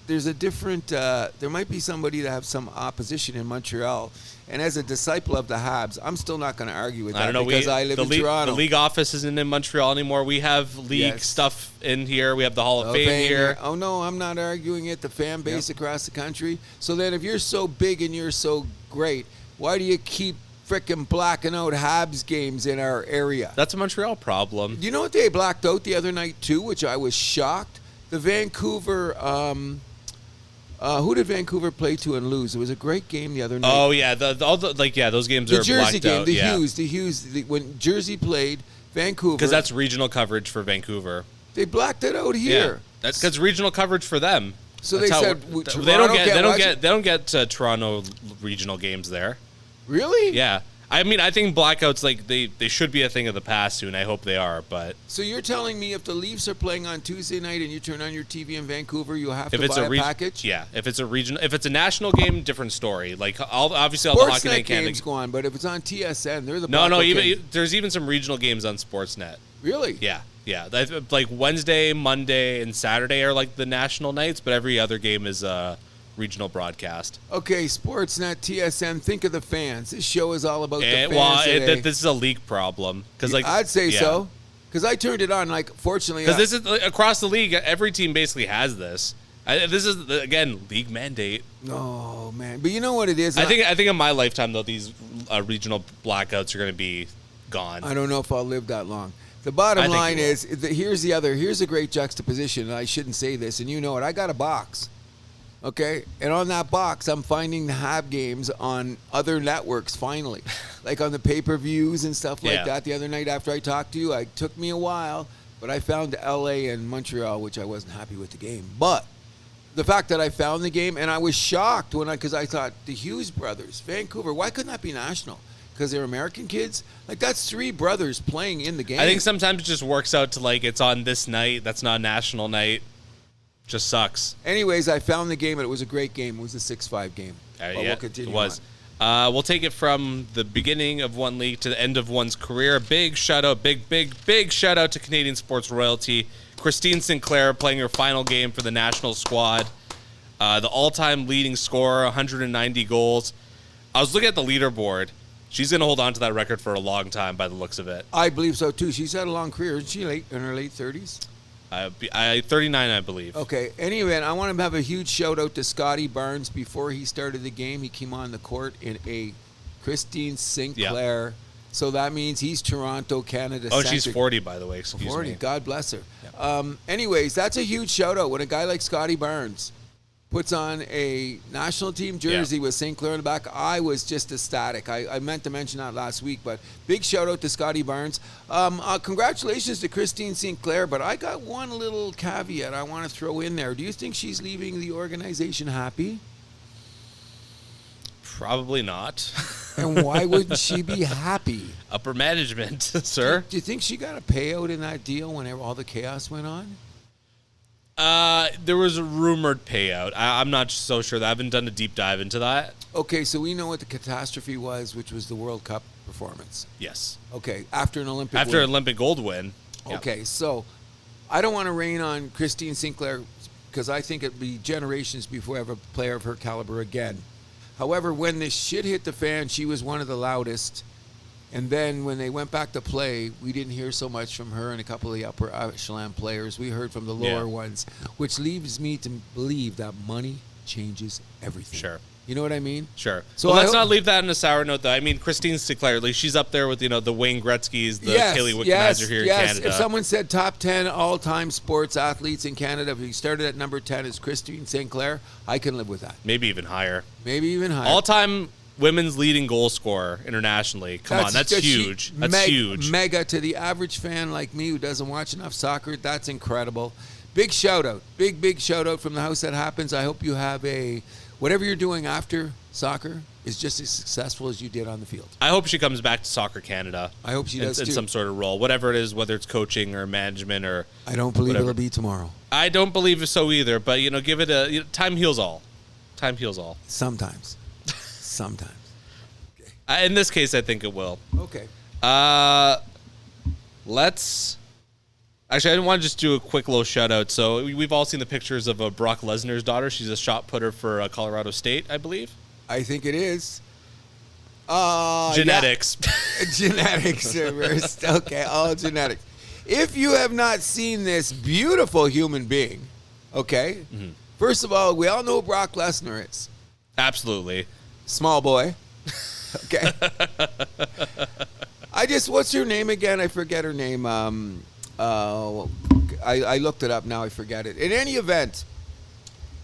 There might be somebody that have some opposition in Montreal. And as a disciple of the Habs, I'm still not going to argue with that. I don't know, because I live in Toronto. The league office isn't in Montreal anymore. We have league stuff in here. We have the Hall of Fame here. Oh, no, I'm not arguing it. The fan base across the country. So then if you're so big and you're so great, why do you keep frickin' blacking out Habs games in our area? That's a Montreal problem. You know what they blacked out the other night, too, which I was shocked? The Vancouver... who did Vancouver play to and lose? It was a great game the other night. Oh yeah, those games are Jersey blacked game, out. The Hughes, when Jersey played Vancouver, because that's regional coverage for Vancouver. They blacked it out here. Yeah, that's because regional coverage for them. So that's they said they don't get Toronto regional games there. Really? Yeah. I mean, I think blackouts, like, they should be a thing of the past soon. I hope they are, but... So you're telling me if the Leafs are playing on Tuesday night and you turn on your TV in Vancouver, you have to buy a package? Yeah. If it's a national game, different story. Like, obviously all the Hockey Night games go on, but if it's on TSN, they're the there's even some regional games on Sportsnet. Really? Yeah. Yeah. Like, Wednesday, Monday, and Saturday are, like, the national nights, but every other game is... regional broadcast. Okay, Sportsnet, TSN. Think of the fans. This show is all about the fans today. This is a league problem because, like, I'd say so. Because I turned it on. Like, fortunately, because this is across the league. Every team basically has this. This is again league mandate. Oh man, but you know what it is. I think in my lifetime though, these regional blackouts are going to be gone. I don't know if I'll live that long. The bottom line is here's a great juxtaposition. And I shouldn't say this, and you know it. I got a box. Okay, and on that box, I'm finding the Hab games on other networks, finally. Like on the pay-per-views and stuff like that. The other night after I talked to you, it took me a while, but I found L.A. and Montreal, which I wasn't happy with the game. But the fact that I found the game, and I was shocked because I thought, the Hughes brothers, Vancouver, why couldn't that be national? Because they're American kids? Like, that's three brothers playing in the game. I think sometimes it just works out to, like, it's on this night, that's not a national night. Just sucks. Anyways, I found the game, and it was a great game. It was a 6-5 game. We'll continue. It was. We'll take it from the beginning of one league to the end of one's career. Big shout out, big shout out to Canadian sports royalty. Christine Sinclair playing her final game for the national squad. The all-time leading scorer, 190 goals. I was looking at the leaderboard. She's going to hold on to that record for a long time by the looks of it. I believe so, too. She's had a long career. Isn't she in her late 30s? 39, I believe. Okay. Anyway, I want to have a huge shout out to Scotty Barnes. Before he started the game, he came on the court in a Christine Sinclair. Yep. So that means he's Toronto, Canada. Oh, she's 40, by the way. Excuse 40. me. God bless her. Yep. Anyways, that's a huge shout out when a guy like Scotty Barnes puts on a national team jersey with Sinclair in the back. I was just ecstatic. I meant to mention that last week, but big shout out to Scotty Barnes. Congratulations to Christine Sinclair, but I got one little caveat I want to throw in there. Do you think she's leaving the organization happy? Probably not. And why wouldn't she be happy? Upper management, sir. Do you think she got a payout in that deal whenever all the chaos went on? There was a rumored payout. I'm not so sure. I haven't done a deep dive into that. Okay, so we know what the catastrophe was, which was the World Cup performance. Yes. Okay, after an Olympic After an Olympic gold win. Okay, so I don't want to rain on Christine Sinclair because I think it'll be generations before I have a player of her caliber again. However, when this shit hit the fan, she was one of the loudest. And then when they went back to play, we didn't hear so much from her and a couple of the upper echelon players. We heard from the lower ones, which leaves me to believe that money changes everything. Sure. You know what I mean? Sure. So Let's not leave that in a sour note, though. I mean, Christine Sinclair, like, she's up there with, the Wayne Gretzky's, the Kaylee Wickenheiser here in Canada. If someone said top 10 all-time sports athletes in Canada, if you started at number 10 as Christine Sinclair, I can live with that. Maybe even higher. All-time women's leading goal scorer internationally. Come on, that's huge. That's huge. Mega to the average fan like me who doesn't watch enough soccer. That's incredible. Big shout-out. Big shout-out from the House That Happens. I hope you have whatever you're doing after soccer is just as successful as you did on the field. I hope she comes back to Soccer Canada. I hope she does, in too. some sort of role, whatever it is, whether it's coaching or management or I don't believe whatever. it'll be tomorrow. I don't believe so either, but, give it time heals all. Time heals all. Sometimes. In this case, I think it will. Okay. Actually, I want to just do a quick little shout-out. So we've all seen the pictures of Brock Lesnar's daughter. She's a shot putter for Colorado State, I believe. I think it is. Genetics. Yeah. Genetics. Okay, all genetics. If you have not seen this beautiful human being, okay, first of all, we all know who Brock Lesnar is. Absolutely. Small boy. Okay. What's her name again? I forget her name. I looked it up now. I forget it. In any event,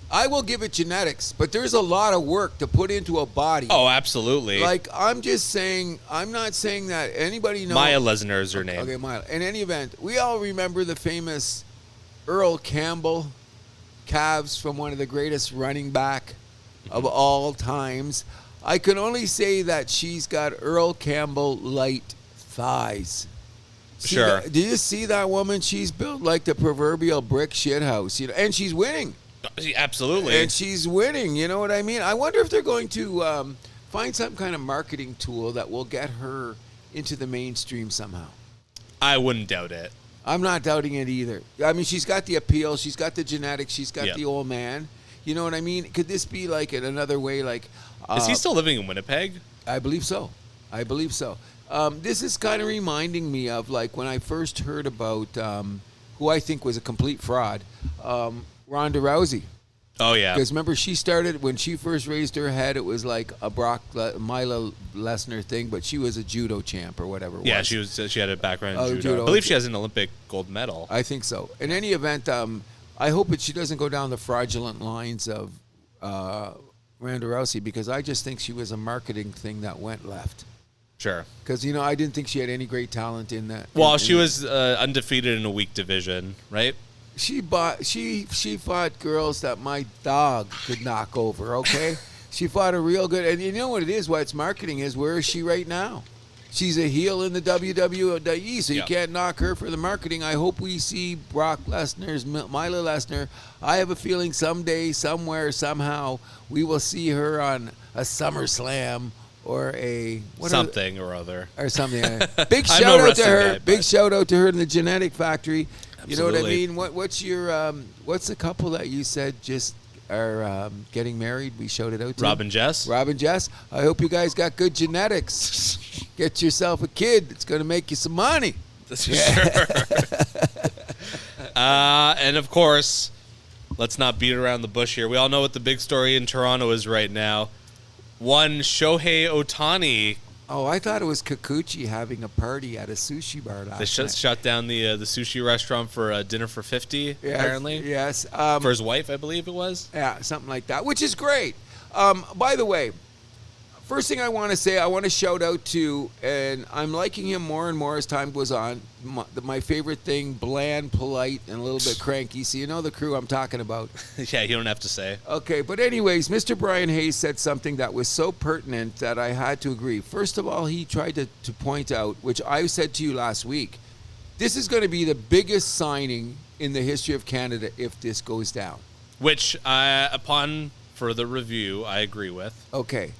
I will give it genetics, but there's a lot of work to put into a body. Oh, absolutely. Like, I'm just saying, I'm not saying that anybody knows. Maya Lesnar is her name. Okay, Maya. In any event, we all remember the famous Earl Campbell calves from one of the greatest running back of all times. I can only say that she's got Earl Campbell light thighs. Sure. Do you see that woman? She's built like the proverbial brick shithouse, and she's winning. Absolutely. And she's winning, you know what I mean? I wonder if they're going to find some kind of marketing tool that will get her into the mainstream somehow. I wouldn't doubt it. I'm not doubting it either. I mean, she's got the appeal. She's got the genetics. She's got the old man. You know what I mean? Could this be like in another way? Like, is he still living in Winnipeg? I believe so. This is kind of reminding me of like when I first heard about who I think was a complete fraud, Ronda Rousey. Oh, yeah. Because remember, she started, when she first raised her head, it was like a Mila Lesnar thing, but she was a judo champ or whatever it was. Yeah, she had a background in judo. I believe she has an Olympic gold medal. I think so. In any event, I hope that she doesn't go down the fraudulent lines of Ronda Rousey, because I just think she was a marketing thing that went left. Sure. Because, I didn't think she had any great talent in that. Well, she was undefeated in a weak division, right? She fought girls that my dog could knock over, okay? She fought a real good, and you know what it is, what its marketing is, where is she right now? She's a heel in the WWE, so you can't knock her for the marketing. I hope we see Brock Lesnar's Mila Lesnar. I have a feeling someday, somewhere, somehow, we will see her on a SummerSlam or a something or other. Or something. Big shout out to her. Big shout out to her in the Genetic Factory. Absolutely. You know what I mean? What's your what's the couple that you said just are getting married? We showed it out to Rob and Jess. I hope you guys got good genetics. Get yourself a kid. It's going to make you some money. That's for sure. And of course, let's not beat around the bush here. We all know what the big story in Toronto is right now. One Shohei Ohtani. Oh, I thought it was Kikuchi having a party at a sushi bar last They night. shut down the sushi restaurant for dinner for 50, apparently. Yes. For his wife, I believe it was. Yeah, something like that, which is great. By the way, first thing I want to say, I want to shout out to, and I'm liking him more and more as time goes on, my favorite thing, bland, polite, and a little bit cranky. So you know the crew I'm talking about. Yeah, you don't have to say. Okay, but anyways, Mr. Brian Hayes said something that was so pertinent that I had to agree. First of all, he tried to point out, which I said to you last week, this is going to be the biggest signing in the history of Canada if this goes down. Which, upon further review, I agree with. Okay.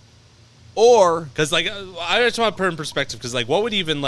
Or... Because, I just want to put it in perspective, because, what would even,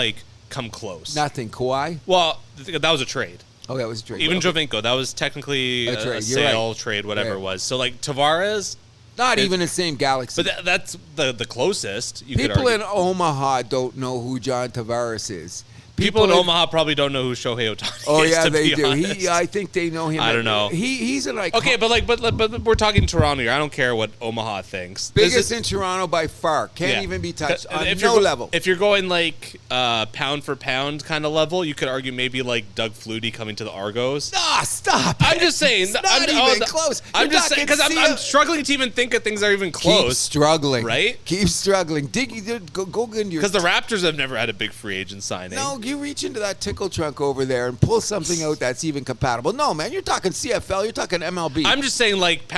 come close? Nothing. Kawhi? Well, that was a trade. Oh, that was a trade. Even Jovinko, that was technically a sale, trade, whatever it was. So, Tavares... Not even the same galaxy. But that's the closest, you could argue. People in argue. Omaha don't know who John Tavares is. People in Omaha probably don't know who Shohei Ohtani is. Oh yeah, they do. Honest. I think they know him. I don't know. He's an icon. Okay, but we're talking Toronto here. I don't care what Omaha thinks. Biggest in Toronto by far. Can't even be touched on no level. If you're going like pound for pound kind of level, you could argue maybe like Doug Flutie coming to the Argos. Ah, stop! I'm just saying. It's not even close. I'm just saying because I'm struggling to even think of things that are even close. Keep struggling, right? Keep struggling. Go into your. Because the Raptors have never had a big free agent signing. No, you reach into that tickle trunk over there and pull something out that's even compatible. No, man, you're talking CFL, you're talking MLB. I'm just saying like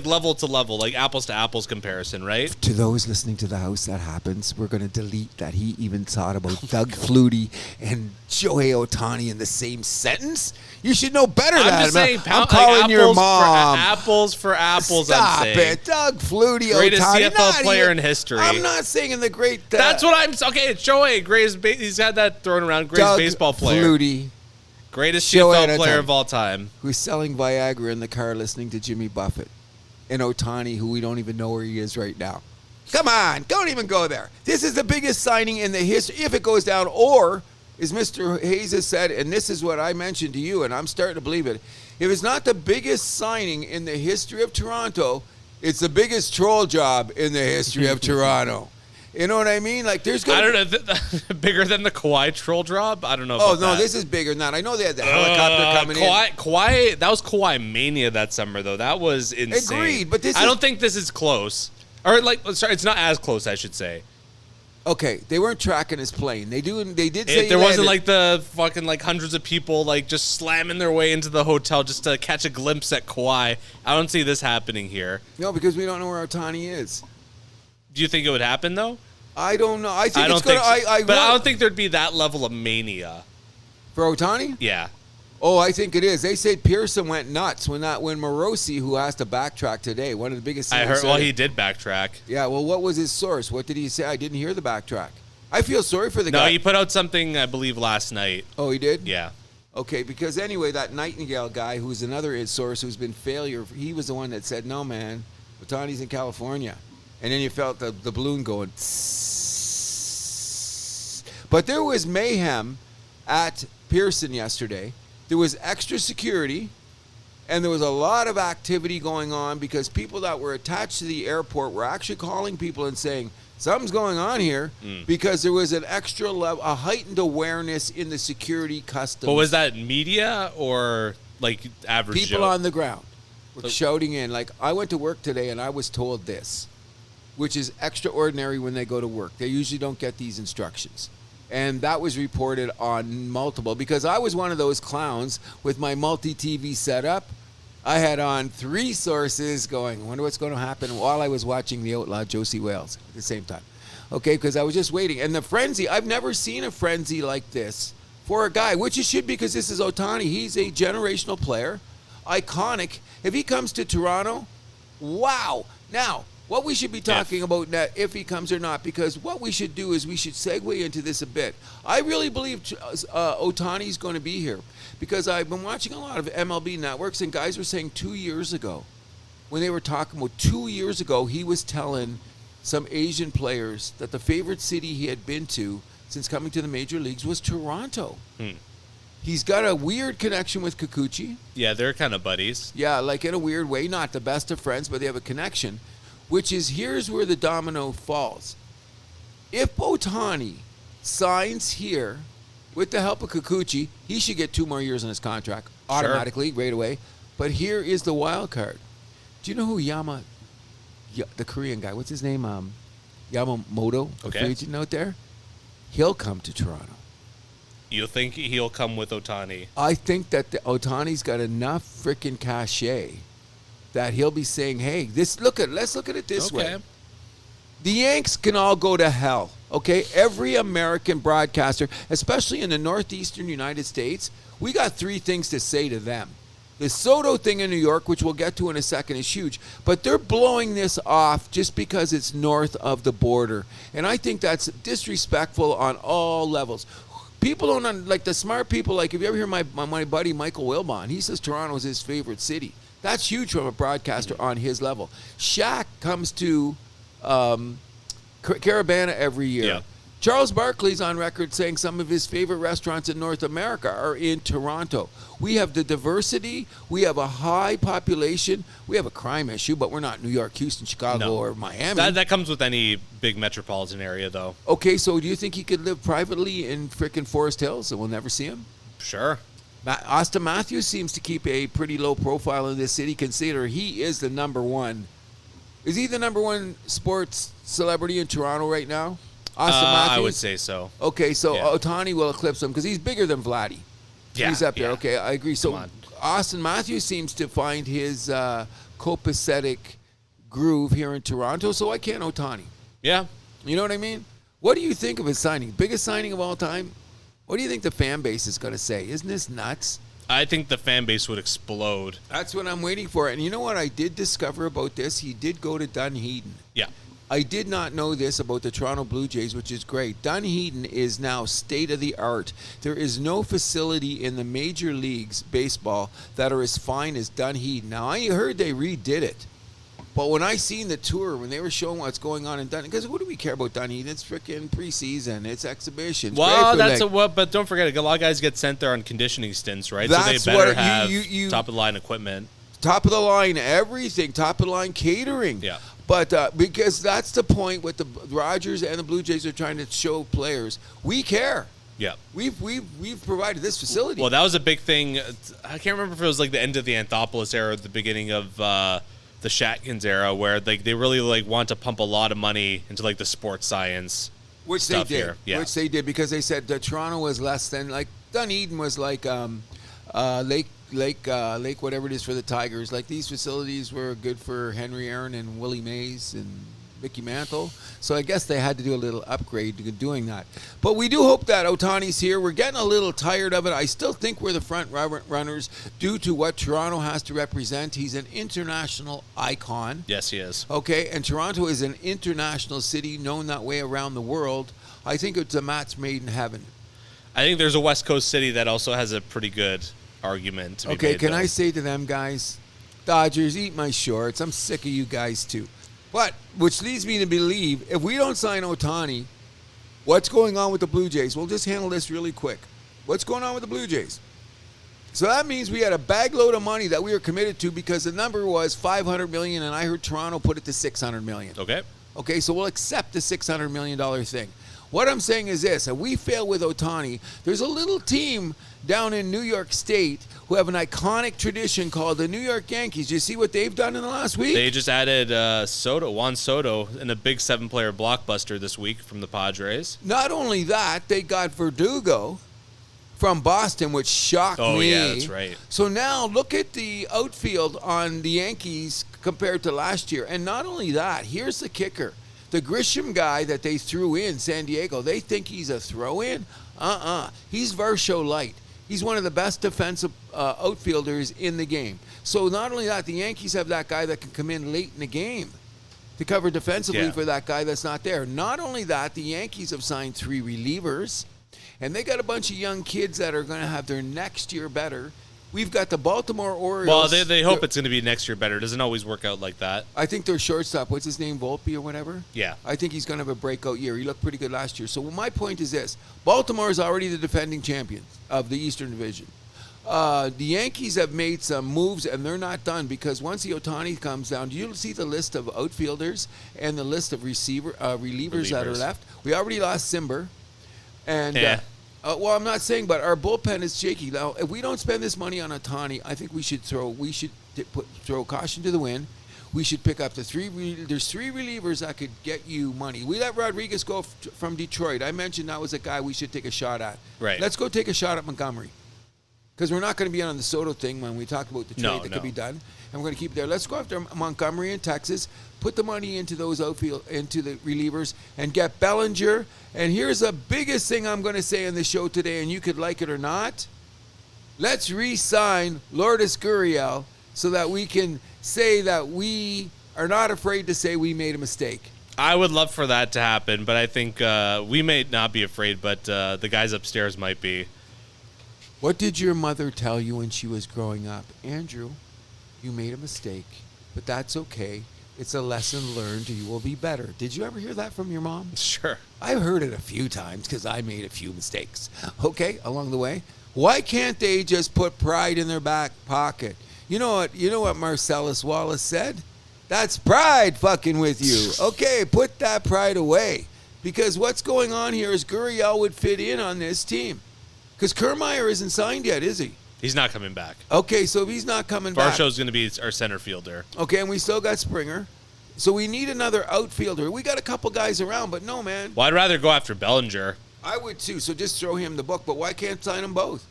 level to level, like apples to apples comparison, right? To those listening to the house, that happens. We're going to delete that he even thought about Doug Flutie and Shohei Ohtani in the same sentence. You should know better than that. I'm just saying, I'm calling like your mom. Apples for apples. Stop I'm saying. it, Doug Flutie, greatest Ohtani, CFL player in history. I'm not saying in the great. That's what I'm. Okay, it's Shohei, greatest. He's had that thrown around. Greatest Doug baseball player. Flutie, greatest CFL player of all time. Who's selling Viagra in the car, listening to Jimmy Buffett, and Ohtani, who we don't even know where he is right now. Come on, don't even go there. This is the biggest signing in the history, if it goes down, or, as Mr. Hayes has said, and this is what I mentioned to you, and I'm starting to believe it, if it's not the biggest signing in the history of Toronto, it's the biggest troll job in the history of Toronto. You know what I mean? Like, there's going I don't know, bigger than the Kawhi troll job? I don't know Oh, about no, that. this is bigger than that. I know they had the helicopter coming in. Kawhi, that was Kawhi mania that summer, though. That was insane. Agreed, but I don't think this is close. Or, like, sorry, it's not as close, I should say. Okay, they weren't tracking his plane. They did say there wasn't like the fucking like hundreds of people like just slamming their way into the hotel just to catch a glimpse at Kawhi. I don't see this happening here. No, because we don't know where Ohtani is. Do you think it would happen though? I don't know. I think I don't it's going think to. But I don't think there'd be that level of mania for Ohtani. Yeah. Oh, I think it is. They say Pearson went nuts when Morosi, who has to backtrack today, one of the biggest. I heard. Well, he did backtrack. Yeah. Well, what was his source? What did he say? I didn't hear the backtrack. I feel sorry for the guy. No, he put out something I believe last night. Oh, he did? Yeah. Okay, because anyway, that Nightingale guy, who's another source who's been failure, he was the one that said, "No, man, Ohtani's in California," and then you felt the balloon going. But there was mayhem at Pearson yesterday. There was extra security, and there was a lot of activity going on because people that were attached to the airport were actually calling people and saying, something's going on here, because there was an extra level, a heightened awareness in the security customs. But was that media or like average people Joe? on the ground were shouting in? Like, I went to work today and I was told this, which is extraordinary when they go to work. They usually don't get these instructions. And that was reported on multiple, because I was one of those clowns with my multi-TV setup. I had on 3 sources going, I wonder what's going to happen, while I was watching the outlaw Josie Wales at the same time. Okay, because I was just waiting. And the frenzy, I've never seen a frenzy like this for a guy, which it should be, because this is Ohtani. He's a generational player, iconic. If he comes to Toronto, wow. Now, what we should be talking about now, if he comes or not, because what we should do is we should segue into this a bit. I really believe Ohtani's going to be here, because I've been watching a lot of MLB networks, and guys were saying 2 years ago, when they were talking about 2 years ago, he was telling some Asian players that the favorite city he had been to since coming to the major leagues was Toronto. He's got a weird connection with Kikuchi. Yeah, they're kind of buddies. Yeah, like in a weird way, not the best of friends, but they have a connection. Which is, here's where the domino falls. If Ohtani signs here with the help of Kikuchi, he should get 2 more years on his contract automatically, right away. But here is the wild card. Do you know who the Korean guy, what's his name? Yamamoto, the free agent out there? He'll come to Toronto. You think he'll come with Ohtani? I think that Ohtani's got enough freaking cachet that he'll be saying, hey, let's look at it this way. The Yanks can all go to hell, okay? Every American broadcaster, especially in the northeastern United States, we got 3 things to say to them. The Soto thing in New York, which we'll get to in a second, is huge. But they're blowing this off just because it's north of the border. And I think that's disrespectful on all levels. People don't, like the smart people, like if you ever hear my buddy Michael Wilbon, he says Toronto is his favorite city. That's huge from a broadcaster on his level. Shaq comes to Carabana every year. Charles Barkley's on record saying some of his favorite restaurants in North America are in Toronto. We have the diversity. We have a high population. We have a crime issue, but we're not New York, Houston, Chicago, or Miami. That comes with any big metropolitan area, though. Okay, so do you think he could live privately in frickin' Forest Hills and we'll never see him? Sure. Austin Matthews seems to keep a pretty low profile in this city, considering he is the number one. Is he the number one sports celebrity in Toronto right now? Austin Matthews? I would say so. Okay, so Ohtani will eclipse him because he's bigger than Vladdy. Yeah, he's up there. Okay, I agree. So on. Austin Matthews seems to find his copacetic groove here in Toronto, so why can't Ohtani? Yeah. You know what I mean? What do you think of his signing? Biggest signing of all time? What do you think the fan base is going to say? Isn't this nuts? I think the fan base would explode. That's what I'm waiting for. And you know what I did discover about this? He did go to Dunedin. Yeah. I did not know this about the Toronto Blue Jays, which is great. Dunedin is now state-of-the-art. There is no facility in the major leagues baseball that are as fine as Dunedin. Now, I heard they redid it. But when I seen the tour, when they were showing what's going on in Dunedin, because what do we care about Dunedin? It's freaking preseason. It's exhibitions. Well, but don't forget, a lot of guys get sent there on conditioning stints, right? So they better have top-of-the-line equipment. Top-of-the-line everything. Top-of-the-line catering. Yeah. But because that's the point what the Rogers and the Blue Jays are trying to show players. We care. Yeah. We've provided this facility. Well, that was a big thing. I can't remember if it was like the end of the Anthopoulos era or the beginning of the Shatkins era, where like they really want to pump a lot of money into like the sports science. Which stuff they did. Here. Yeah. Which they did because they said that Toronto was less than like Dunedin was like Lake, whatever it is for the Tigers. Like these facilities were good for Henry Aaron and Willie Mays and Mickey Mantle. So I guess they had to do a little upgrade to doing that. But we do hope that Ohtani's here. We're getting a little tired of it. I still think we're the front runners due to what Toronto has to represent. He's an international icon. Yes, he is. Okay, and Toronto is an international city known that way around the world. I think it's a match made in heaven. I think there's a West Coast city that also has a pretty good argument to be made, can though. I say to them, guys, Dodgers, eat my shorts. I'm sick of you guys too. But, which leads me to believe, if we don't sign Ohtani, what's going on with the Blue Jays? We'll just handle this really quick. What's going on with the Blue Jays? So that means we had a bag load of money that we were committed to because the number was $500 million, and I heard Toronto put it to $600 million. Okay, so we'll accept the $600 million thing. What I'm saying is this: if we fail with Ohtani, there's a little team down in New York State who have an iconic tradition called the New York Yankees. Do you see what they've done in the last week? They just added Juan Soto in a big 7-player blockbuster this week from the Padres. Not only that, they got Verdugo from Boston, which shocked me. Oh, yeah, that's right. So now look at the outfield on the Yankees compared to last year. And not only that, here's the kicker. The Grisham guy that they threw in San Diego, they think he's a throw-in? He's Varsho light. He's one of the best defensive outfielders in the game. So not only that, the Yankees have that guy that can come in late in the game to cover defensively for that guy that's not there. Not only that, the Yankees have signed 3 relievers, and they got a bunch of young kids that are going to have their next year better. We've got the Baltimore Orioles. Well, they hope it's going to be next year better. It doesn't always work out like that. I think their shortstop, what's his name, Volpe or whatever? Yeah. I think he's going to have a breakout year. He looked pretty good last year. So my point is this. Baltimore is already the defending champion of the Eastern Division. The Yankees have made some moves, and they're not done because once the Ohtani comes down, do you see the list of outfielders and the list of relievers that are left? We already lost Simber. And well, I'm not saying, but our bullpen is shaky. Now, if we don't spend this money on Ohtani, I think we should throw caution to the wind. We should pick up there's 3 relievers that could get you money. We let Rodriguez go from Detroit. I mentioned that was a guy we should take a shot at. Right. Let's go take a shot at Montgomery. Because we're not going to be on the Soto thing when we talked about the trade that could be done. And we're going to keep it there. Let's go after Montgomery in Texas, put the money into those into the relievers, and get Bellinger. And here's the biggest thing I'm going to say on the show today, and you could like it or not. Let's re-sign Lourdes Gurriel so that we can say that we are not afraid to say we made a mistake. I would love for that to happen, but I think we may not be afraid, but the guys upstairs might be. What did your mother tell you when she was growing up? Andrew, you made a mistake, but that's okay. It's a lesson learned. You will be better. Did you ever hear that from your mom? Sure. I've heard it a few times because I made a few mistakes, okay, along the way. Why can't they just put pride in their back pocket? You know what Marcellus Wallace said? That's pride fucking with you. Okay, put that pride away. Because what's going on here is Gurriel would fit in on this team. Because Kiermaier isn't signed yet, is he? He's not coming back. Okay, so if he's not coming back. Varshow's going to be our center fielder. Okay, and we still got Springer. So we need another outfielder. We got a couple guys around, but no, man. Well, I'd rather go after Bellinger. I would too, so just throw him the book. But why can't sign them both?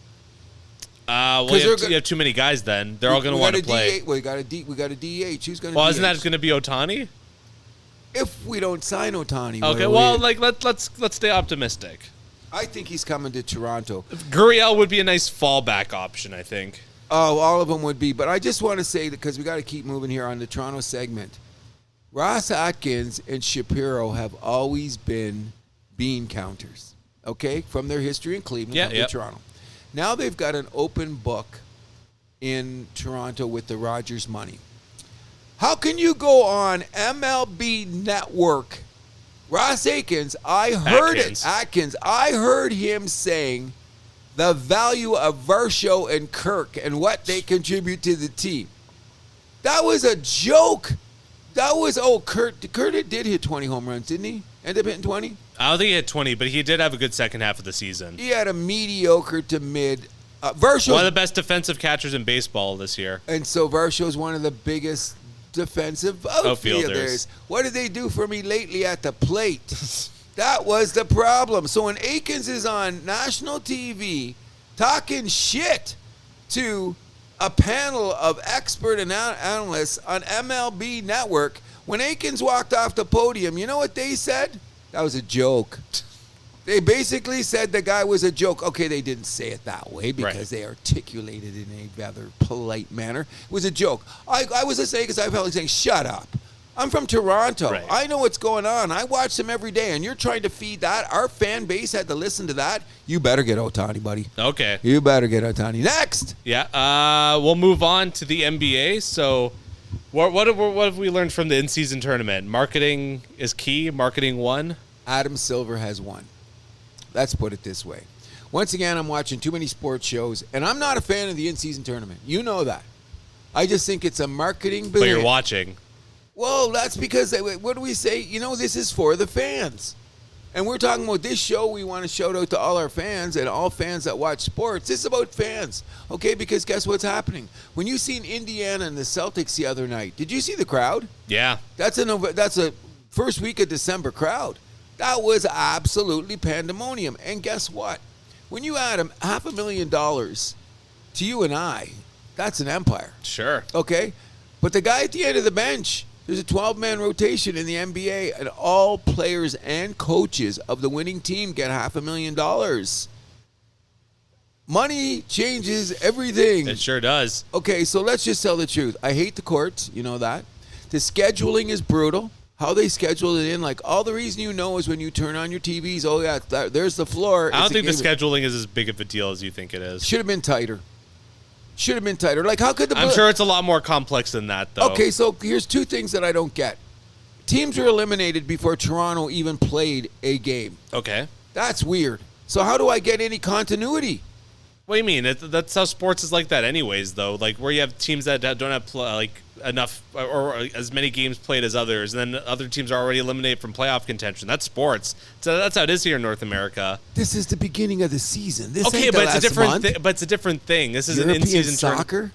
Well, you have too many guys then. They're all going to want to play. We got a DH. Who's going to Well, DH? isn't that going to be Ohtani? If we don't sign Ohtani. Okay, well, let's stay optimistic. I think he's coming to Toronto. Gurriel would be a nice fallback option, I think. Oh, all of them would be. But I just want to say that because we got to keep moving here on the Toronto segment. Ross Atkins and Shapiro have always been bean counters, okay, from their history in Cleveland to Toronto. Now they've got an open book in Toronto with the Rogers money. How can you go on MLB Network? Ross Atkins, I heard him saying the value of Varsho and Kirk and what they contribute to the team. That was a joke. Kurt did hit 20 home runs, didn't he? End up hitting 20? I don't think he hit 20, but he did have a good second half of the season. He had a mediocre to mid. Varsho, one of the best defensive catchers in baseball this year. And so Varsho's one of the biggest defensive outfielders. What did they do for me lately at the plate? That was the problem. So when Akins is on national TV talking shit to a panel of expert analysts on MLB Network, when Akins walked off the podium, you know what they said? That was a joke. They basically said the guy was a joke. Okay, they didn't say it that way because they articulated it in a rather polite manner. It was a joke. I was just saying because I felt like saying, shut up. I'm from Toronto. Right. I know what's going on. I watch them every day, and you're trying to feed that. Our fan base had to listen to that. You better get Ohtani, buddy. Okay. You better get Ohtani. Next. Yeah. We'll move on to the NBA. So what have we learned from the in-season tournament? Marketing is key. Marketing won. Adam Silver has won. Let's put it this way. Once again, I'm watching too many sports shows, and I'm not a fan of the in-season tournament. You know that. I just think it's a marketing But you're watching. Well, that's because, what do we say? You know, this is for the fans. And we're talking about this show. We want to shout out to all our fans and all fans that watch sports. This is about fans, okay? Because guess what's happening? When you seen Indiana and the Celtics the other night, did you see the crowd? Yeah. That's a first week of December crowd. That was absolutely pandemonium. And guess what? When you add $500,000 to you and I, that's an empire. Sure. Okay? But the guy at the end of the bench, there's a 12-man rotation in the NBA, and all players and coaches of the winning team get $500,000. Money changes everything. It sure does. Okay, so let's just tell the truth. I hate the courts. You know that. The scheduling is brutal. How they schedule it in, like all the reason you know is when you turn on your TVs. Oh yeah, there's the floor. I don't think the scheduling is as big of a deal as you think it is. Should have been tighter. Like how could the? I'm sure it's a lot more complex than that, though. Okay, so here's two things that I don't get. Teams were eliminated before Toronto even played a game. Okay. That's weird. So how do I get any continuity? What do you mean? That's how sports is like that anyways, though. Like where you have teams that don't have enough or as many games played as others, and then other teams are already eliminated from playoff contention. That's sports. So that's how it is here in North America. This is the beginning of the season. This okay, ain't but the it's a last different. month. But it's a different thing. This is European an in-season soccer.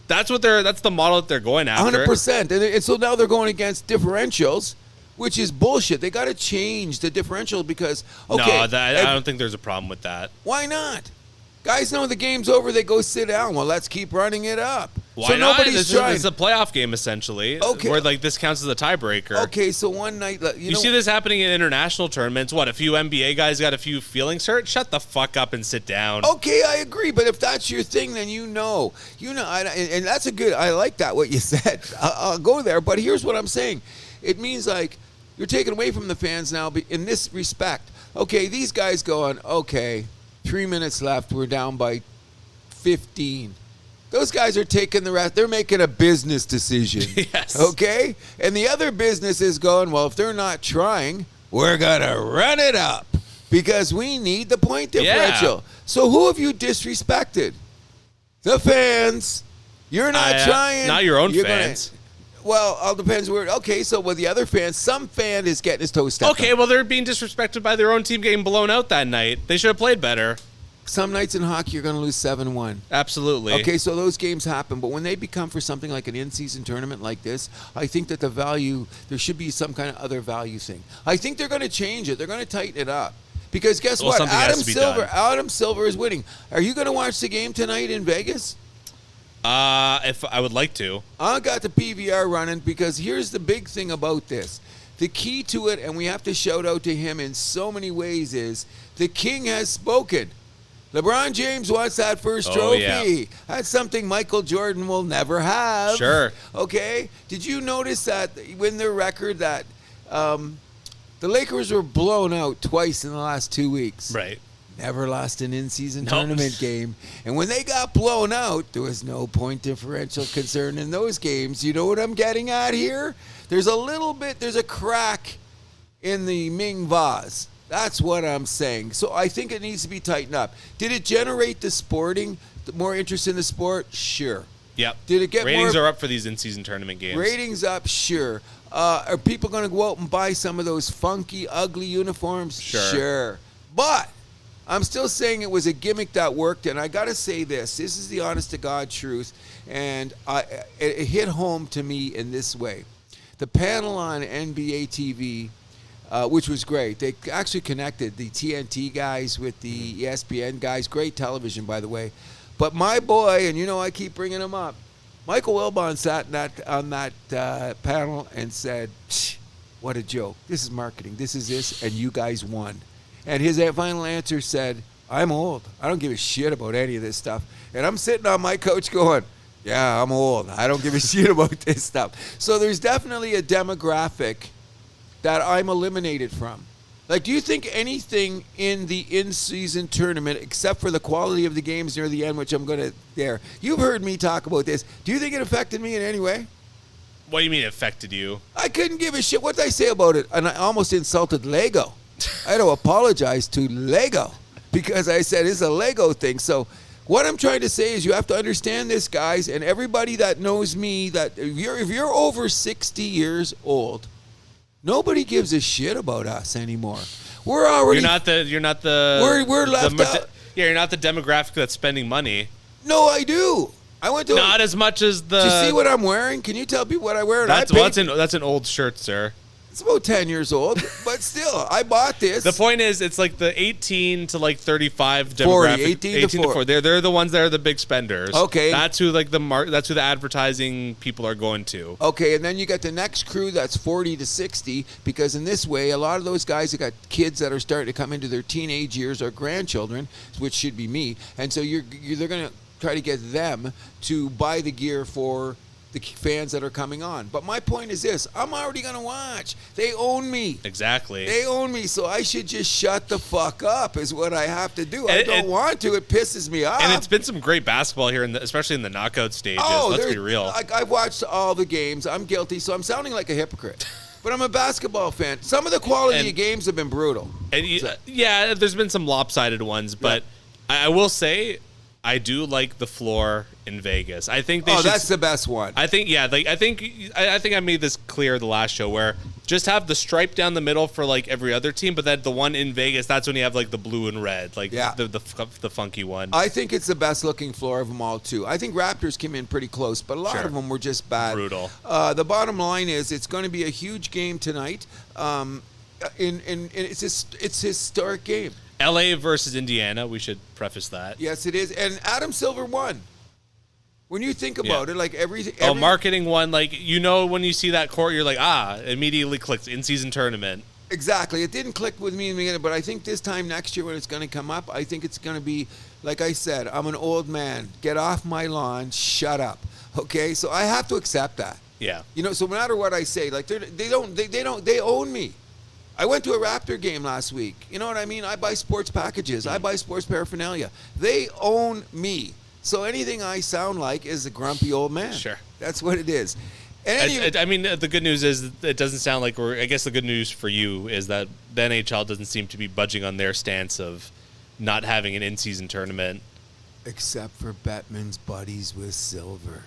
That's the model that they're going after. 100%. And so now they're going against differentials, which is bullshit. They got to change the differential because I don't think there's a problem with that. Why not? Guys know the game's over, they go sit down. Well, let's keep running it up. Why so not? Nobody's trying. It's a playoff game, essentially, where this counts as a tiebreaker. Okay, so one night... You see this happening in international tournaments. What, a few NBA guys got a few feelings hurt? Shut the fuck up and sit down. Okay, I agree, but if that's your thing, then you know. And that's a good... I like that, what you said. I'll go there, but here's what I'm saying. It means, like, you're taking away from the fans now in this respect. Okay, these guys going, okay... 3 minutes left. We're down by 15. Those guys are taking the rest. They're making a business decision. Yes. Okay? And the other business is going, well, if they're not trying, we're going to run it up because we need the point differential. Yeah. So who have you disrespected? The fans. You're not trying. Not your own fans. Well, all depends where. Okay, so with the other fans, some fan is getting his toes stepped Okay, on. well, they're being disrespected by their own team getting blown out that night. They should have played better. Some nights in hockey, you're going to lose 7-1. Absolutely. Okay, so those games happen, but when they become for something like an in-season tournament like this, I think that there should be some kind of other value thing. I think they're going to change it. They're going to tighten it up. Because guess what? Adam Silver is winning. Are you going to watch the game tonight in Vegas? If I would like to. I got the PVR running because here's the big thing about this. The key to it, and we have to shout out to him in so many ways, is the king has spoken. LeBron James wants that first trophy. Yeah. That's something Michael Jordan will never have. Sure. Okay? Did you notice that when their record that the Lakers were blown out twice in the last 2 weeks? Right. Never lost an in-season tournament game. And when they got blown out, there was no point differential concern in those games. You know what I'm getting at here? There's a crack in the Ming vase. That's what I'm saying. So I think it needs to be tightened up. Did it generate more interest in the sport? Sure. Yep. Did it get ratings are up for these in-season tournament games? Ratings up? Sure. Are people going to go out and buy some of those funky, ugly uniforms? Sure. But I'm still saying it was a gimmick that worked, and I got to say this. This is the honest-to-God truth, and it hit home to me in this way. The panel on NBA TV, which was great. They actually connected the TNT guys with the ESPN guys. Great television, by the way. But my boy, and I keep bringing him up, Michael Wilbon sat on that panel and said, what a joke. This is marketing. This is this, and you guys won. And his final answer said, I'm old. I don't give a shit about any of this stuff. And I'm sitting on my couch going, yeah, I'm old. I don't give a shit about this stuff. So there's definitely a demographic that I'm eliminated from. Like, do you think anything in the in-season tournament, except for the quality of the games near the end, which I'm going to there, you've heard me talk about this. Do you think it affected me in any way? What do you mean it affected you? I couldn't give a shit. What did I say about it? And I almost insulted Lego. I had to apologize to Lego because I said it's a Lego thing. So what I'm trying to say is you have to understand this, guys, and everybody that knows me, that if you're over 60 years old, nobody gives a shit about us anymore. We're already You're not the we're left out. Yeah, you're not the demographic that's spending money. No, I do. I went to not as much as the. Do you see what I'm wearing? Can you tell people what I wear? That's an old shirt, sir. It's about 10 years old, but still, I bought this. The point is, it's like the 18 to like 35 demographic. 40, 18 to 40. They're the ones that are the big spenders. Okay. That's who that's who the advertising people are going to. Okay, and then you got the next crew that's 40 to 60, because in this way, a lot of those guys have got kids that are starting to come into their teenage years or grandchildren, which should be me, and so they're going to try to get them to buy the gear for the fans that are coming on. But my point is this: I'm already going to watch. They own me. Exactly. They own me, so I should just shut the fuck up is what I have to do. I don't want to. It pisses me off. And it's been some great basketball here, especially in the knockout stages. Let's be real. I've watched all the games. I'm guilty, so I'm sounding like a hypocrite. But I'm a basketball fan. Some of the quality of games have been brutal. Yeah, there's been some lopsided ones, but I will say I do like the floor in Vegas. I think that's the best one. I think I made this clear the last show where just have the stripe down the middle for like every other team, but then the one in Vegas, that's when you have like the blue and red, like the funky one. I think it's the best looking floor of them all too. I think Raptors came in pretty close, but a lot of them were just bad. Brutal. The bottom line is it's going to be a huge game tonight. It's a historic game. LA versus Indiana, we should preface that. Yes, it is. And Adam Silver won. When you think about it, like every marketing one, like, when you see that court, you're like, immediately clicks in-season tournament. Exactly. It didn't click with me in the beginning, but I think this time next year when it's going to come up, I think it's going to be, like I said, I'm an old man. Get off my lawn. Shut up. Okay? So I have to accept that. Yeah. So no matter what I say, like they own me. I went to a Raptor game last week. You know what I mean? I buy sports packages. I buy sports paraphernalia. They own me. So anything I sound like is a grumpy old man. Sure. That's what it is. I mean, the good news is it doesn't sound like I guess the good news for you is that the NHL doesn't seem to be budging on their stance of not having an in-season tournament. Except for Bettman's buddies with Silver.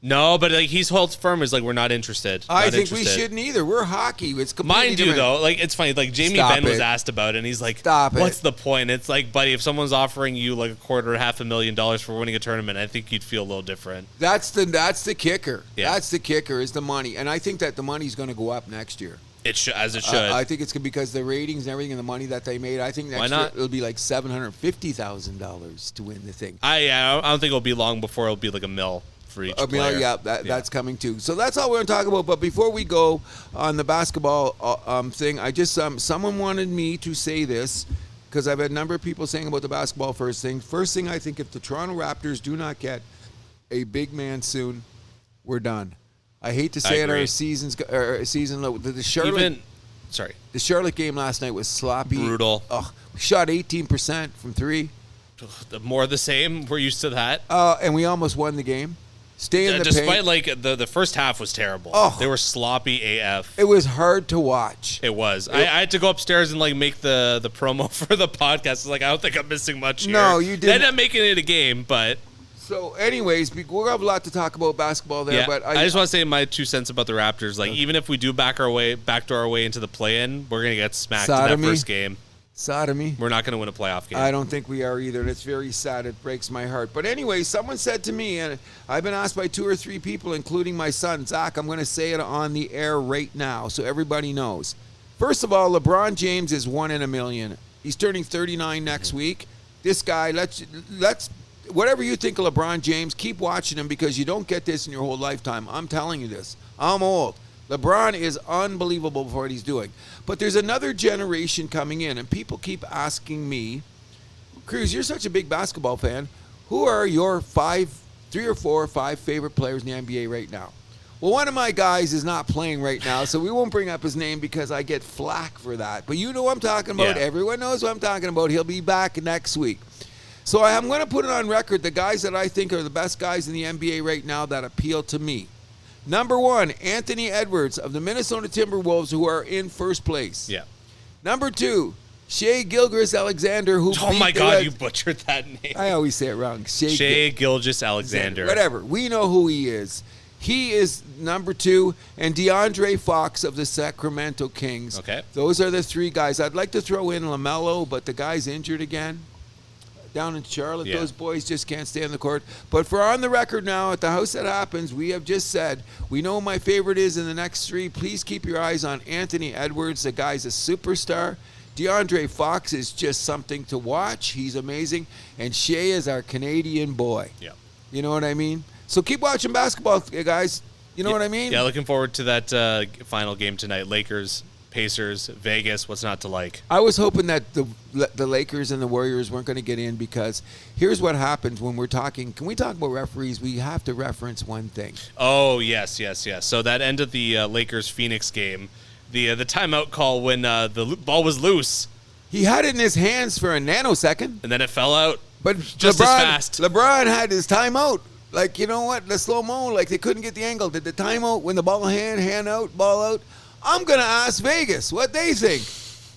No, but like he's holds firm is like we're not interested. I think we shouldn't either. We're hockey. It's completely Mind you, different. though, like it's funny. Like Jamie Stop Benn was it. asked about it, and he's like, Stop it. "What's the point?" It's like, buddy, if someone's offering you like $250,000 for winning a tournament, I think you'd feel a little different. That's the kicker. Yeah. That's the kicker is the money, and I think that the money's going to go up next year. It should, as it should. I think it's because the ratings and everything and the money that they made. I think next year it'll be like $750,000 to win the thing. I don't think it'll be long before it'll be like $1 million for each player. Yeah, that's coming too. So that's all we're going to talk about. But before we go on the basketball thing, I just someone wanted me to say this because I've had a number of people saying about the basketball first thing. First thing, I think if the Toronto Raptors do not get a big man soon, we're done. I hate to say it, our season low. The Charlotte game last night was sloppy, brutal. We shot 18% from three. More of the same. We're used to that. And we almost won the game. Despite paint. Like the first half was terrible. They were sloppy AF. It was hard to watch. It was. I had to go upstairs and like make the promo for the podcast. It's like I don't think I'm missing much here. No, you didn't. They ended up making it a game, but. So, anyways, we're going to have a lot to talk about basketball there. Yeah, but I just want to say my 2 cents about the Raptors. Like, even if we do backdoor our way into the play-in, we're going to get smacked in that first game. Sodomy. We're not going to win a playoff game. I don't think we are either, and it's very sad. It breaks my heart. But anyway, someone said to me, and I've been asked by 2 or 3 people, including my son, Zach, I'm going to say it on the air right now so everybody knows. First of all, LeBron James is 1 in a million. He's turning 39 next week. This guy, let's whatever you think of LeBron James, keep watching him because you don't get this in your whole lifetime. I'm telling you this. I'm old. LeBron is unbelievable for what he's doing. But there's another generation coming in, and people keep asking me, Cruz, you're such a big basketball fan. Who are your 3 or 4 or 5 favorite players in the NBA right now? Well, one of my guys is not playing right now, so we won't bring up his name because I get flack for that. But you know what I'm talking about. Yeah. Everyone knows what I'm talking about. He'll be back next week. So I'm going to put it on record, the guys that I think are the best guys in the NBA right now that appeal to me. Number 1, Anthony Edwards of the Minnesota Timberwolves, who are in first place. Yeah. Number 2, Shai Gilgeous-Alexander, who Oh my God, you butchered that name. I always say it wrong. Shai Gilgeous-Alexander. Whatever. We know who he is. He is number 2, and DeAndre Fox of the Sacramento Kings. Okay. Those are the 3 guys. I'd like to throw in LaMelo, but the guy's injured again. Down in Charlotte, those boys just can't stay on the court. But for on the record now, at the House That Happens, we have just said, we know my favorite is in the next 3. Please keep your eyes on Anthony Edwards. The guy's a superstar. DeAndre Fox is just something to watch. He's amazing. And Shai is our Canadian boy. Yeah. You know what I mean? So keep watching basketball, guys. You know what I mean? Yeah, looking forward to that final game tonight. Lakers, Pacers, Vegas, what's not to like? I was hoping that the Lakers and the Warriors weren't going to get in because here's what happens when we're talking. Can we talk about referees? We have to reference one thing. Oh, yes. So that end of the Lakers-Phoenix game, the timeout call when the ball was loose. He had it in his hands for a nanosecond. And then it fell out but just as fast. LeBron had his timeout. Like, you know what? The slow-mo, like they couldn't get the angle. Did the timeout when the ball hand out, ball out? I'm going to ask Vegas what they think.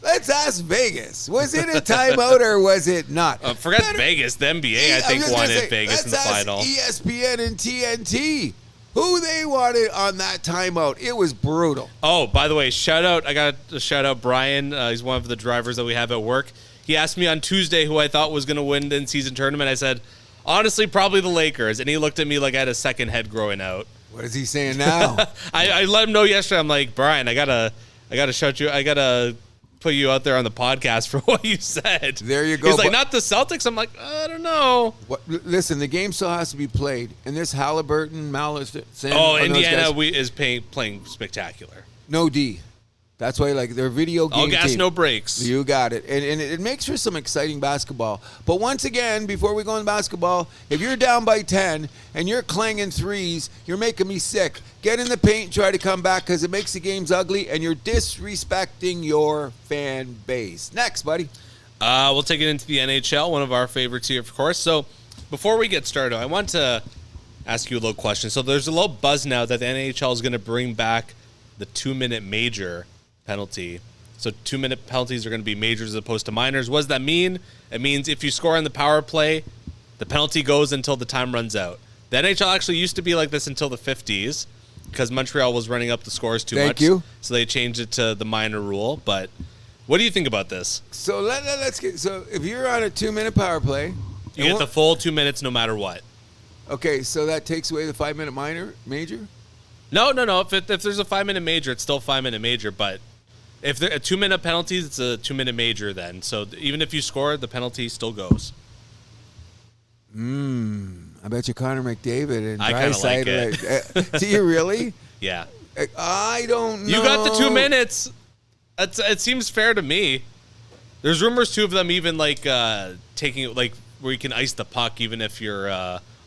Let's ask Vegas. Was it a timeout or was it not? Forget Vegas. The NBA, I think, wanted Vegas in the final. ESPN and TNT. Who they wanted on that timeout. It was brutal. Oh, by the way, shout out. I got to shout out Brian. He's one of the drivers that we have at work. He asked me on Tuesday who I thought was going to win the in-season tournament. I said, honestly, probably the Lakers. And he looked at me like I had a second head growing out. What is he saying now? I let him know yesterday. I'm like, Brian, I gotta shout you. I gotta put you out there on the podcast for what you said. There you go. He's like, not the Celtics. I'm like, I don't know. Listen, the game still has to be played, and this Halliburton, Mallison. Indiana is playing spectacular. No D. That's why, like, their video game all gas, team. no breaks. You got it. And it makes for some exciting basketball. But once again, before we go into basketball, if you're down by 10 and you're clanging threes, you're making me sick. Get in the paint and try to come back because it makes the games ugly, and you're disrespecting your fan base. Next, buddy. We'll take it into the NHL, one of our favorites here, of course. So before we get started, I want to ask you a little question. So there's a little buzz now that the NHL is going to bring back the 2-minute major penalty. So 2-minute penalties are going to be majors as opposed to minors. What does that mean? It means if you score on the power play, the penalty goes until the time runs out. The NHL actually used to be like this until the 50s because Montreal was running up the scores too much. Thank you. So they changed it to the minor rule. But what do you think about this? So let's get. So if you're on a 2-minute power play, You get the full 2 minutes no matter what. Okay, so that takes away the 5-minute major? No. If there's a 5-minute major, it's still a 5-minute major. But if there are 2-minute penalties, it's a 2-minute major then. So even if you score, the penalty still goes. I bet you Connor McDavid and I kind of like it. Do you really? Yeah. I don't know. You got the 2 minutes. It seems fair to me. There's rumors too of them even like taking like where you can ice the puck even if you're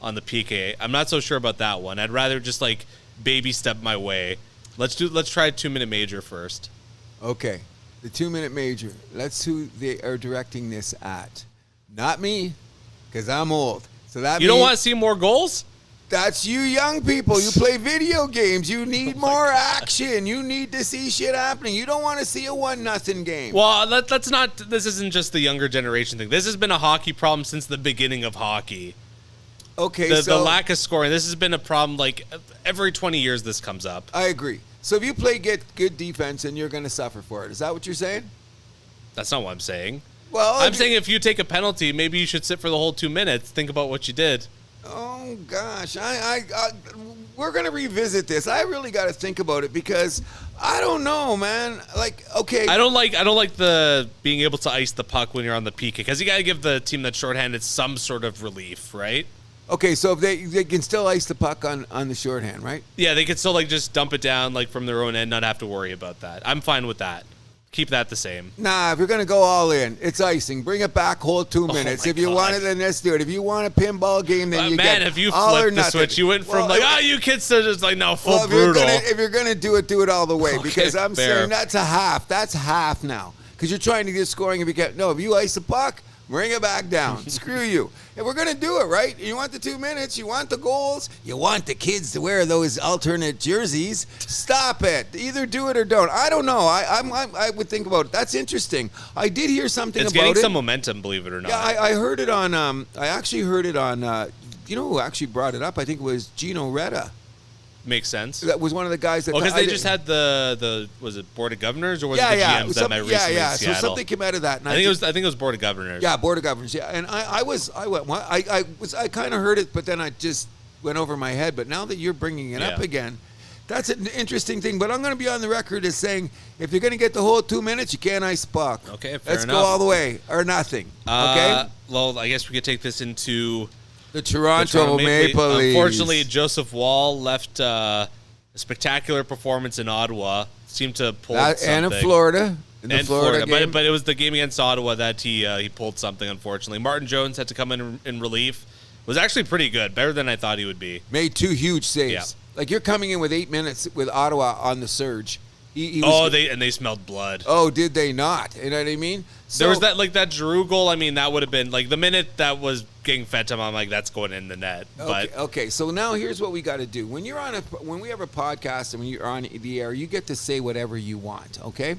on the PK. I'm not so sure about that one. I'd rather just like baby step my way. Let's try a 2-minute major first. Okay, the 2-minute major. That's who they are directing this at. Not me, because I'm old. So that you don't want to see more goals? That's you young people. You play video games. You need more action. You need to see shit happening. You don't want to see a 1-0 game. Well, that's not. This isn't just the younger generation thing. This has been a hockey problem since the beginning of hockey. Okay, the lack of scoring. This has been a problem like every 20 years this comes up. I agree. So if you play good defense, and you're going to suffer for it. Is that what you're saying? That's not what I'm saying. Well, I'm saying if you take a penalty, maybe you should sit for the whole 2 minutes. Think about what you did. Oh gosh, we're gonna revisit this. I really got to think about it because I don't know, man. Like, okay, I don't like the being able to ice the puck when you're on the PK because you got to give the team that's shorthanded some sort of relief, right? Okay, so if they can still ice the puck on the shorthand, right? Yeah, they could still like just dump it down like from their own end, not have to worry about that. I'm fine with that. Keep that the same. Nah, if you're going to go all in, it's icing. Bring it back, hold 2 minutes. If you want it, then let's do it. If you want a pinball game, then you get if you all or flipped the nothing. switch, you went from you kids to just like, no, full brutal. If you're going to do it all the way. Okay, because I'm fair. saying that's a half. That's half now. Because you're trying to get scoring. If you ice the puck, bring it back down. Screw you. If we're going to do it, right? You want the 2 minutes. You want the goals. You want the kids to wear those alternate jerseys. Stop it. Either do it or don't. I don't know. I would think about it. That's interesting. I did hear something about it. It's getting some momentum, believe it or not. Yeah, I heard it on, I actually heard it on, you know who actually brought it up? I think it was Gino Retta. Makes sense. That was one of the guys that... because they just had the was it Board of Governors or was it the GMs that met recently in Seattle? So something came out of that. And I think it was Board of Governors. Yeah, Board of Governors. Yeah, and I kind of heard it, but then I just went over my head. But now that you're bringing it up again, that's an interesting thing. But I'm going to be on the record as saying if you're going to get the whole 2 minutes, you can't ice puck. Okay, fair Let's enough. go all the way or nothing. Okay. Well, I guess we could take this into the Toronto Maple Leafs. Unfortunately, Joseph Woll left a spectacular performance in Ottawa. Seemed to pull something. And in Florida. Florida game. But it was the game against Ottawa that he pulled something, unfortunately. Martin Jones had to come in relief. Was actually pretty good. Better than I thought he would be. Made 2 huge saves. Yeah. Like, you're coming in with 8 minutes with Ottawa on the surge. They smelled blood. Oh, did they not? You know what I mean? So, there was that Giroux goal. I mean, that would have been like the minute that was getting fed to him. I'm like, that's going in the net. Okay. So now here's what we got to do. When we have a podcast and when you're on the air, you get to say whatever you want. Okay.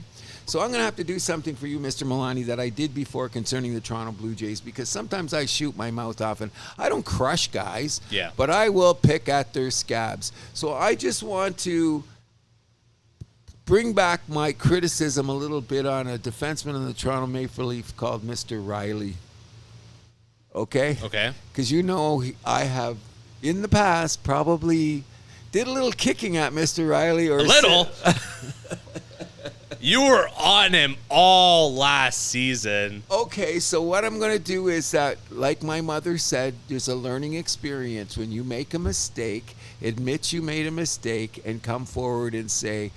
So I'm going to have to do something for you, Mr. Milani, that I did before concerning the Toronto Blue Jays, because sometimes I shoot my mouth off and I don't crush guys. Yeah. But I will pick at their scabs. So I just want to bring back my criticism a little bit on a defenseman in the Toronto Maple Leafs called Mr. Riley. Okay? Okay. Because I have, in the past, probably did a little kicking at Mr. Riley. Or a little? You were on him all last season. Okay, so what I'm going to do is that, like my mother said, there's a learning experience. When you make a mistake, admit you made a mistake and come forward and say,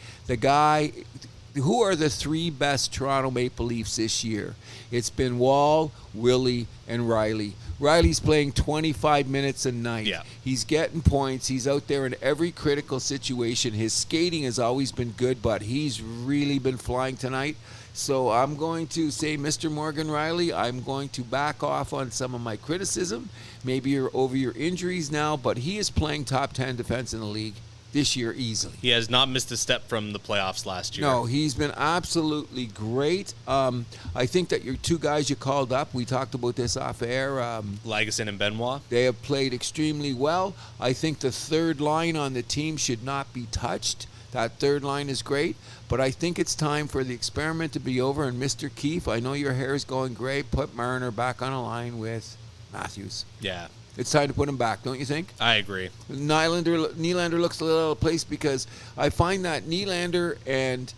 who are the 3 best Toronto Maple Leafs this year? It's been Woll, Willie, and Riley. Riley's playing 25 minutes a night. Yeah. He's getting points. He's out there in every critical situation. His skating has always been good, but he's really been flying tonight. So I'm going to say, Mr. Morgan Riley, I'm going to back off on some of my criticism. Maybe you're over your injuries now, but he is playing top 10 defense in the league this year easily. He has not missed a step from the playoffs last year. No, he's been absolutely great. I think that your two guys you called up, we talked about this off air. Lagesson and Benoit. They have played extremely well. I think the third line on the team should not be touched. That third line is great, but I think it's time for the experiment to be over. And Mr. Keefe, I know your hair is going gray. Put Marner back on a line with Matthews. Yeah. It's time to put him back, don't you think? I agree. Nylander looks a little out of place because I find that Nylander and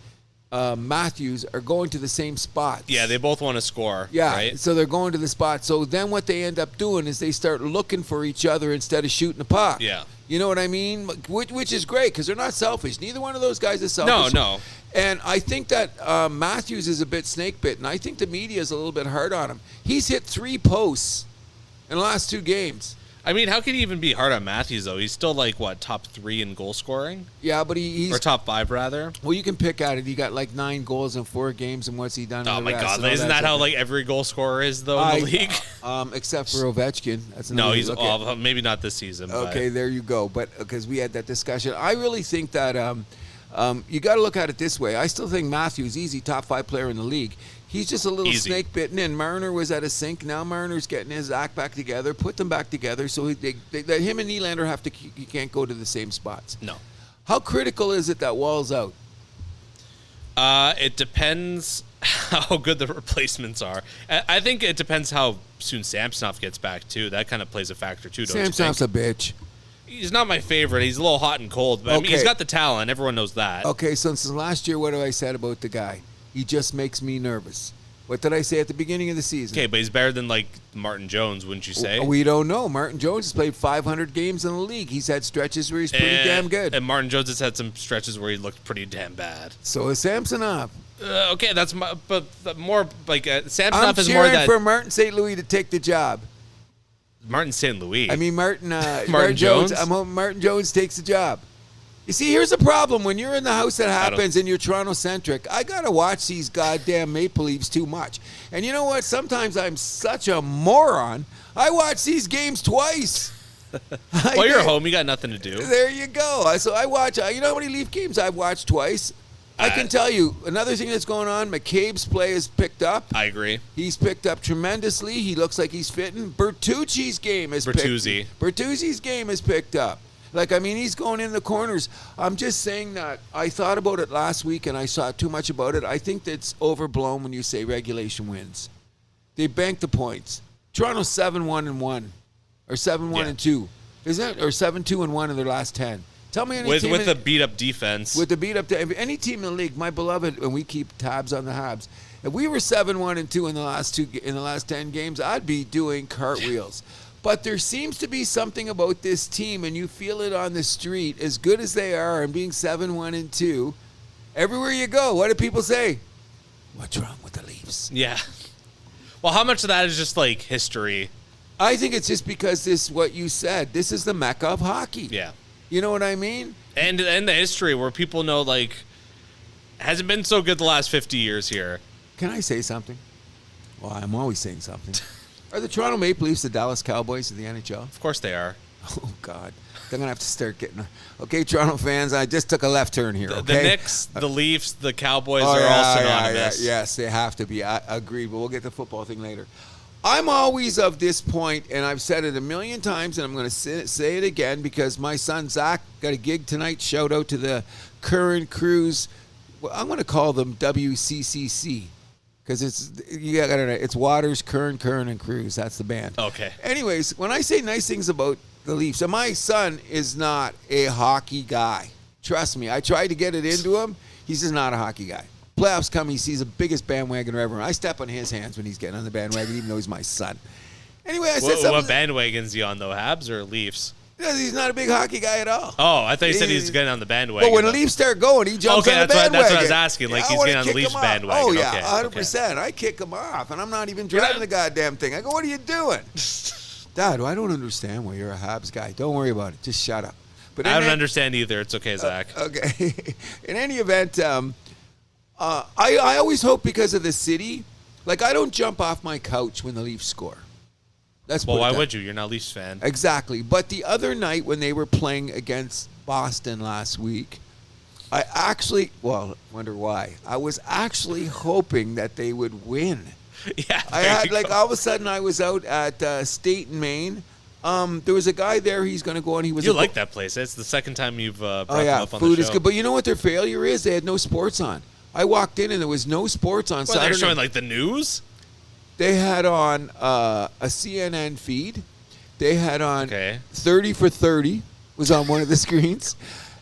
Matthews are going to the same spots. Yeah, they both want to score. Yeah, right? So they're going to the spot. So then what they end up doing is they start looking for each other instead of shooting the puck. Yeah. You know what I mean? Which is great because they're not selfish. Neither one of those guys is selfish. No. And I think that Matthews is a bit snake bitten. I think the media is a little bit hard on him. He's hit 3 posts in the last 2 games. I mean, how can he even be hard on Matthews, though? He's still, like, what, top 3 in goal scoring? Yeah, but he's... Or top 5, rather? Well, you can pick at it. He got, like, 9 goals in 4 games, and what's he done? Oh, my God. Isn't that how, like, every goal scorer is, though, in the league? Except for Ovechkin. That's no, he's maybe not this season. Okay, there you go. But because we had that discussion. I really think that you got to look at it this way. I still think Matthews, easy top 5 player in the league. He's just a little snake bitten in. Marner was at a sink. Now Marner's getting his act back together. Put them back together. So him and Nylander you can't go to the same spots. No. How critical is it that Woll's out? It depends how good the replacements are. I think it depends how soon Samsonov gets back, too. That kind of plays a factor, too, don't you think? Samsonov's a bitch. He's not my favorite. He's a little hot and cold. But I mean, he's got the talent. Everyone knows that. Okay, so since last year, what have I said about the guy? He just makes me nervous. What did I say at the beginning of the season? Okay, but he's better than, like, Martin Jones, wouldn't you say? We don't know. Martin Jones has played 500 games in the league. He's had stretches where he's pretty damn good. And Martin Jones has had some stretches where he looked pretty damn bad. So is Samsonov. Okay, that's but more like Samsonov is more that. I'm cheering for Martin St. Louis to take the job. Martin St. Louis. I mean Martin Jones. I'm hoping Martin Jones takes the job. You see, here's the problem. When you're in the house that happens and you're Toronto-centric, I got to watch these goddamn Maple Leafs too much. And you know what? Sometimes I'm such a moron. I watch these games twice. Well, you're home. You got nothing to do. There you go. So I watch, you know how many Leaf games I've watched twice? I can tell you, another thing that's going on, McCabe's play is picked up. I agree. He's picked up tremendously. He looks like he's fitting. Bertucci's game is Bertuzzi's game is picked up. Like, I mean, he's going in the corners. I'm just saying that I thought about it last week and I saw too much about it. I think that's overblown when you say regulation wins. They bank the points. Toronto's 7-1-1 or 7-1-2. Is that or 7-2-1 in their last 10? Tell me any team with the beat up defense. With the beat up, any team in the league, my beloved, and we keep tabs on the Habs. If we were 7-1-2 in the last 10 games, I'd be doing cartwheels. But there seems to be something about this team, and you feel it on the street, as good as they are, and being 7-1-2. Everywhere you go, what do people say? What's wrong with the Leafs? Yeah. Well, how much of that is just like history? I think it's just because this, what you said, this is the mecca of hockey. Yeah. You know what I mean? And the history where people know, like, hasn't been so good the last 50 years here. Can I say something? Well, I'm always saying something. Are the Toronto Maple Leafs the Dallas Cowboys of the NHL? Of course they are. Oh, God. They're going to have to start getting... Okay, Toronto fans, I just took a left turn here, okay? The Knicks, the Leafs, the Cowboys are all synonymous. Yes, they have to be. I agree, but we'll get the football thing later. I'm always of this point, and I've said it a million times, and I'm going to say it again because my son, Zach, got a gig tonight. Shout out to the current Cruz. Well, I'm going to call them WCCC. Because it's Waters, Curran, and Cruz. That's the band. Okay. Anyways, when I say nice things about the Leafs, and my son is not a hockey guy. Trust me. I tried to get it into him. He's just not a hockey guy. Playoffs come, he sees the biggest bandwagoner ever. I step on his hands when he's getting on the bandwagon, even though he's my son. Anyway, I said something. What bandwagon's he on, though? Habs or Leafs? He's not a big hockey guy at all. Oh, I thought you said he's getting on the bandwagon. Well, when the Leafs start going, he jumps on the bandwagon. That's what I was asking. Like, he's getting on the Leafs bandwagon. Oh, yeah, 100%. I kick him off, and I'm not even driving the goddamn thing. I go, what are you doing? Dad, I don't understand why you're a Habs guy. Don't worry about it. Just shut up. But I don't understand either. It's okay, Zach. Okay. In any event, I always hope because of the city. Like, I don't jump off my couch when the Leafs score. Well, why would you? You're not a Leafs fan. Exactly. But the other night when they were playing against Boston last week, I actually, wonder why. I was actually hoping that they would win. Yeah. I had, like, all of a sudden I was out at State and Maine. There was a guy there. He's going to go on. He was. You like that place? It's the second time you've brought him up on food the show. is good. But you know what their failure is? They had no sports on. I walked in and there was no sports on Saturday. They're showing like the news. They had on a CNN feed. They had on 30 for 30 was on one of the screens.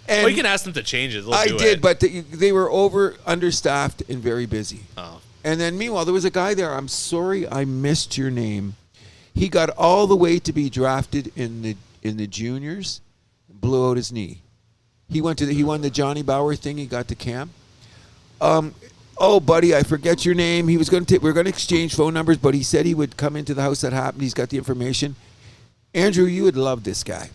And you can ask them to change it. I did, but they were understaffed and very busy. Oh. And then meanwhile, there was a guy there. I'm sorry I missed your name. He got all the way to be drafted in the juniors, blew out his knee. He won the Johnny Bauer thing. He got to camp. Oh, buddy, I forget your name. He was going to we're going to exchange phone numbers, but he said he would come into the house that happened. He's got the information. Andrew, you would love this guy.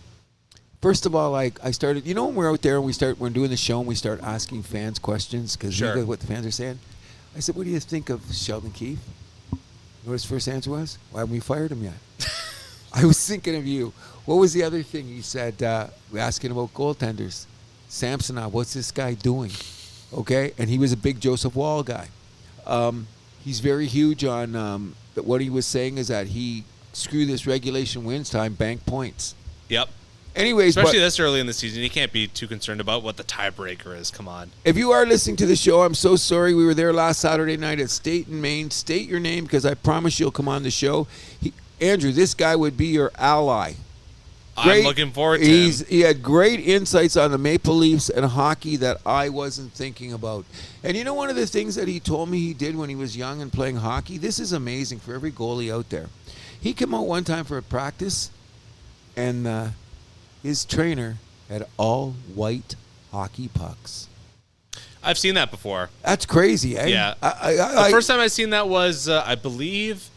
First of all, I started, when we're out there and we're doing the show and we start asking fans questions because we know what the fans are saying. I said, what do you think of Sheldon Keefe? You know what his first answer was? Why haven't we fired him yet? I was thinking of you. What was the other thing he said? We're asking about goaltenders. Samsonov, what's this guy doing? Okay, and he was a big Joseph Woll guy. He's very huge on what he was saying is that screw this regulation wins time, bank points. Yep. Anyways, especially this early in the season, you can't be too concerned about what the tiebreaker is. Come on. If you are listening to the show, I'm so sorry. We were there last Saturday night at State and Maine. State your name because I promise you'll come on the show. Andrew, this guy would be your ally. I'm looking forward to him. He had great insights on the Maple Leafs and hockey that I wasn't thinking about. And one of the things that he told me he did when he was young and playing hockey, this is amazing for every goalie out there. He came out one time for a practice, and his trainer had all white hockey pucks. I've seen that before. That's crazy, eh? Yeah. The first time I seen that was, I believe,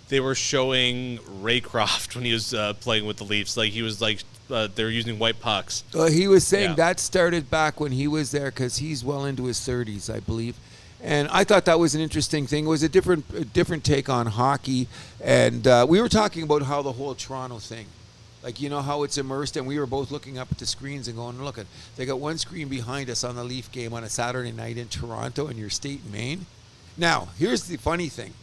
they were showing Raycroft when he was playing with the Leafs. Like he was they were using white pucks. He was saying that started back when he was there because he's well into his 30s, I believe. And I thought that was an interesting thing. It was a different take on hockey. And we were talking about how the whole Toronto thing, like, how it's immersed. And we were both looking up at the screens and going, look, they got one screen behind us on the Leaf game on a Saturday night in Toronto in your state in Maine. Now, here's the funny thing.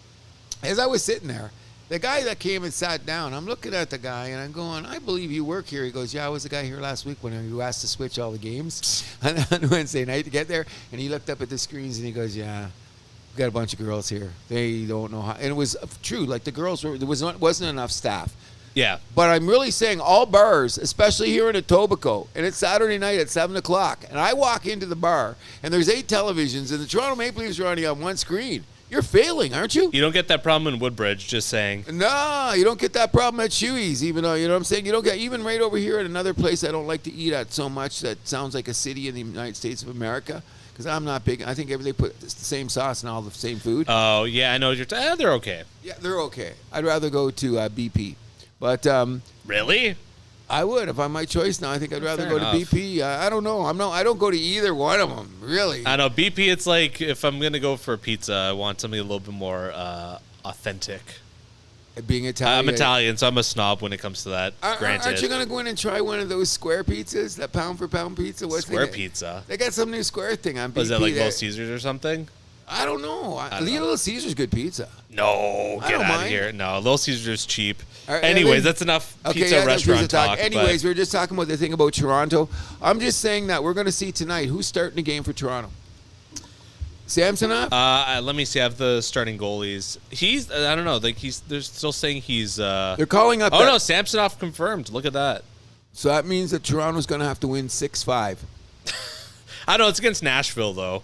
As I was sitting there, the guy that came and sat down, I'm looking at the guy and I'm going, I believe you work here. He goes, yeah, I was the guy here last week when you asked to switch all the games on Wednesday night to get there. And he looked up at the screens and he goes, yeah, we got a bunch of girls here. They don't know how. And it was true. Like the girls wasn't enough staff. Yeah. But I'm really saying all bars, especially here in Etobicoke, and it's Saturday night at 7 o'clock, and I walk into the bar and there's 8 televisions and the Toronto Maple Leafs are only on one screen. You're failing, aren't you? You don't get that problem in Woodbridge, just saying. No, you don't get that problem at Shohei's, even though, you know what I'm saying? You don't get, even right over here at another place I don't like to eat at so much that sounds like a city in the United States of America, because I'm not big. I think they put the same sauce and all the same food. Oh, yeah, I know what you're they're okay. Yeah, they're okay. I'd rather go to BP. But really? I would if I'm my choice now. I think I'd rather Fair go enough. to BP. I don't know. I don't go to either one of them, really. I know BP. It's like if I'm gonna go for a pizza, I want something a little bit more authentic. Being Italian, I'm Italian, so I'm a snob when it comes to that. Granted, aren't you gonna go in and try one of those square pizzas? That pound for pound pizza. What's square pizza? They got some new square thing on BP. Was that like Little Caesars or something? I don't know. Little Caesars good pizza. No, get out of mind. here. No, Little Caesars cheap. Right, anyways, that's enough pizza restaurant talk. Anyways, we were just talking about the thing about Toronto. I'm just saying that we're going to see tonight who's starting the game for Toronto. Samsonov? Let me see. I have the starting goalies. I don't know. Like they're still saying he's. They're calling up. Oh no, Samsonov confirmed. Look at that. So that means that Toronto's going to have to win 6-5. I don't know. It's against Nashville though.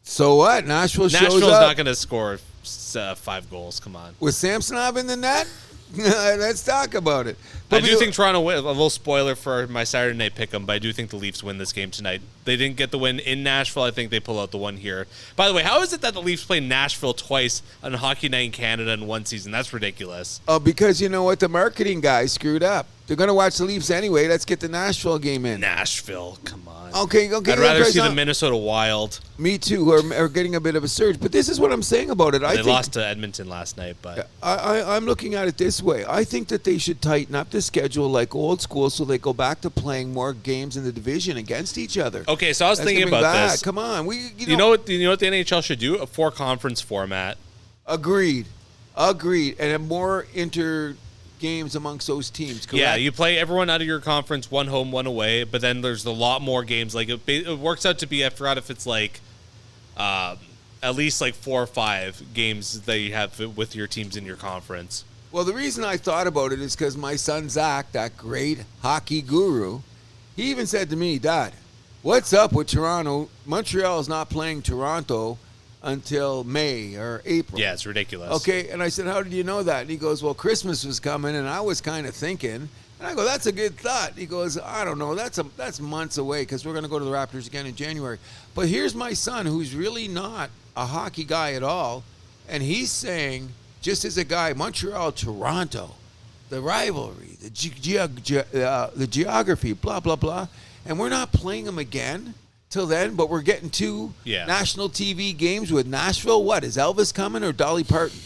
So what? Nashville's not going to score 5 goals. Come on. With Samsonov in the net? Let's talk about it. I do think Toronto win. A little spoiler for my Saturday night pick'em, but I do think the Leafs win this game tonight. They didn't get the win in Nashville. I think they pull out the one here. By the way, how is it that the Leafs play Nashville twice on Hockey Night in Canada in one season? That's ridiculous. Oh, because you know what? The marketing guy screwed up. They're going to watch the Leafs anyway. Let's get the Nashville game in. Nashville, come on. Okay. I'd rather see the Minnesota Wild. Me too, who are getting a bit of a surge. But this is what I'm saying about it. They lost to Edmonton last night, but I'm looking at it this way. I think that they should tighten up the schedule like old school, so they go back to playing more games in the division against each other. Okay, so I was thinking about this. Come on, you know what the NHL should do? A 4-conference format. Agreed, and have more games amongst those teams, correct? Yeah, you play everyone out of your conference, one home, one away, but then there's a lot more games. Like it works out to be, I forgot if it's like at least like 4 or 5 games that you have with your teams in your conference. Well, the reason I thought about it is because my son Zach, that great hockey guru, he even said to me, Dad, what's up with Toronto? Montreal is not playing Toronto until May or April. Yeah, it's ridiculous. Okay, and I said, how did you know that? And he goes, well, Christmas was coming, and I was kind of thinking. And I go, that's a good thought. He goes, I don't know, that's months away because we're going to go to the Raptors again in January. But here's my son, who's really not a hockey guy at all, and he's saying, just as a guy, Montreal, Toronto, the rivalry, the geography, blah, blah, blah, and we're not playing them again till then, but we're getting 2 national TV games with Nashville. What, is Elvis coming or Dolly Parton?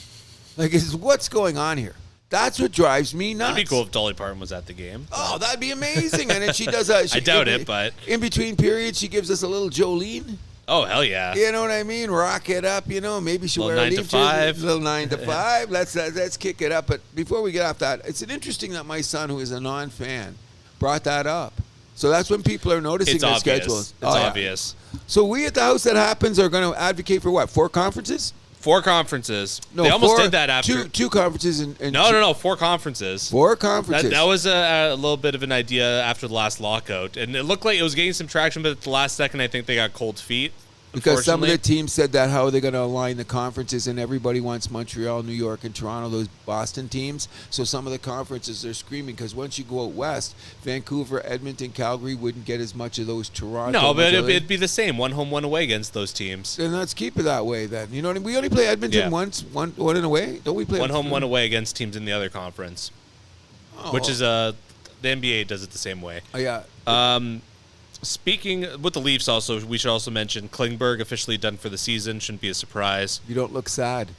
Like, what's going on here? That's what drives me nuts. It'd be cool if Dolly Parton was at the game. Oh, that'd be amazing. And then she does I doubt it, but in between periods, she gives us a little Jolene. Oh, hell yeah. You know what I mean? Rock it up, Maybe she'll wear a 9 to 5. Little 9 to 5. Let's kick it up. But before we get off that, it's interesting that my son, who is a non-fan, brought that up. So that's when people are noticing their schedules. It's obvious. So we at the House That Happens are going to advocate for what? 4 conferences? 4 conferences. No, they almost did that after. Two conferences. No, 4 conferences. 4 conferences. That was a little bit of an idea after the last lockout. And it looked like it was getting some traction, but at the last second, I think they got cold feet. Because some of the teams said that how are they going to align the conferences, and everybody wants Montreal, New York, and Toronto, those Boston teams. So some of the conferences are screaming because once you go out west, Vancouver, Edmonton, Calgary wouldn't get as much of those Toronto. No, but it'd be the same. 1 home, 1 away against those teams. Then let's keep it that way then. You know what I mean? We only play Edmonton once, one in away. Don't we play 1 home, 1 away against teams in the other conference? Which is the NBA does it the same way. Oh, yeah. Speaking with the Leafs, also we should also mention Klingberg officially done for the season. Shouldn't be a surprise. You don't look sad.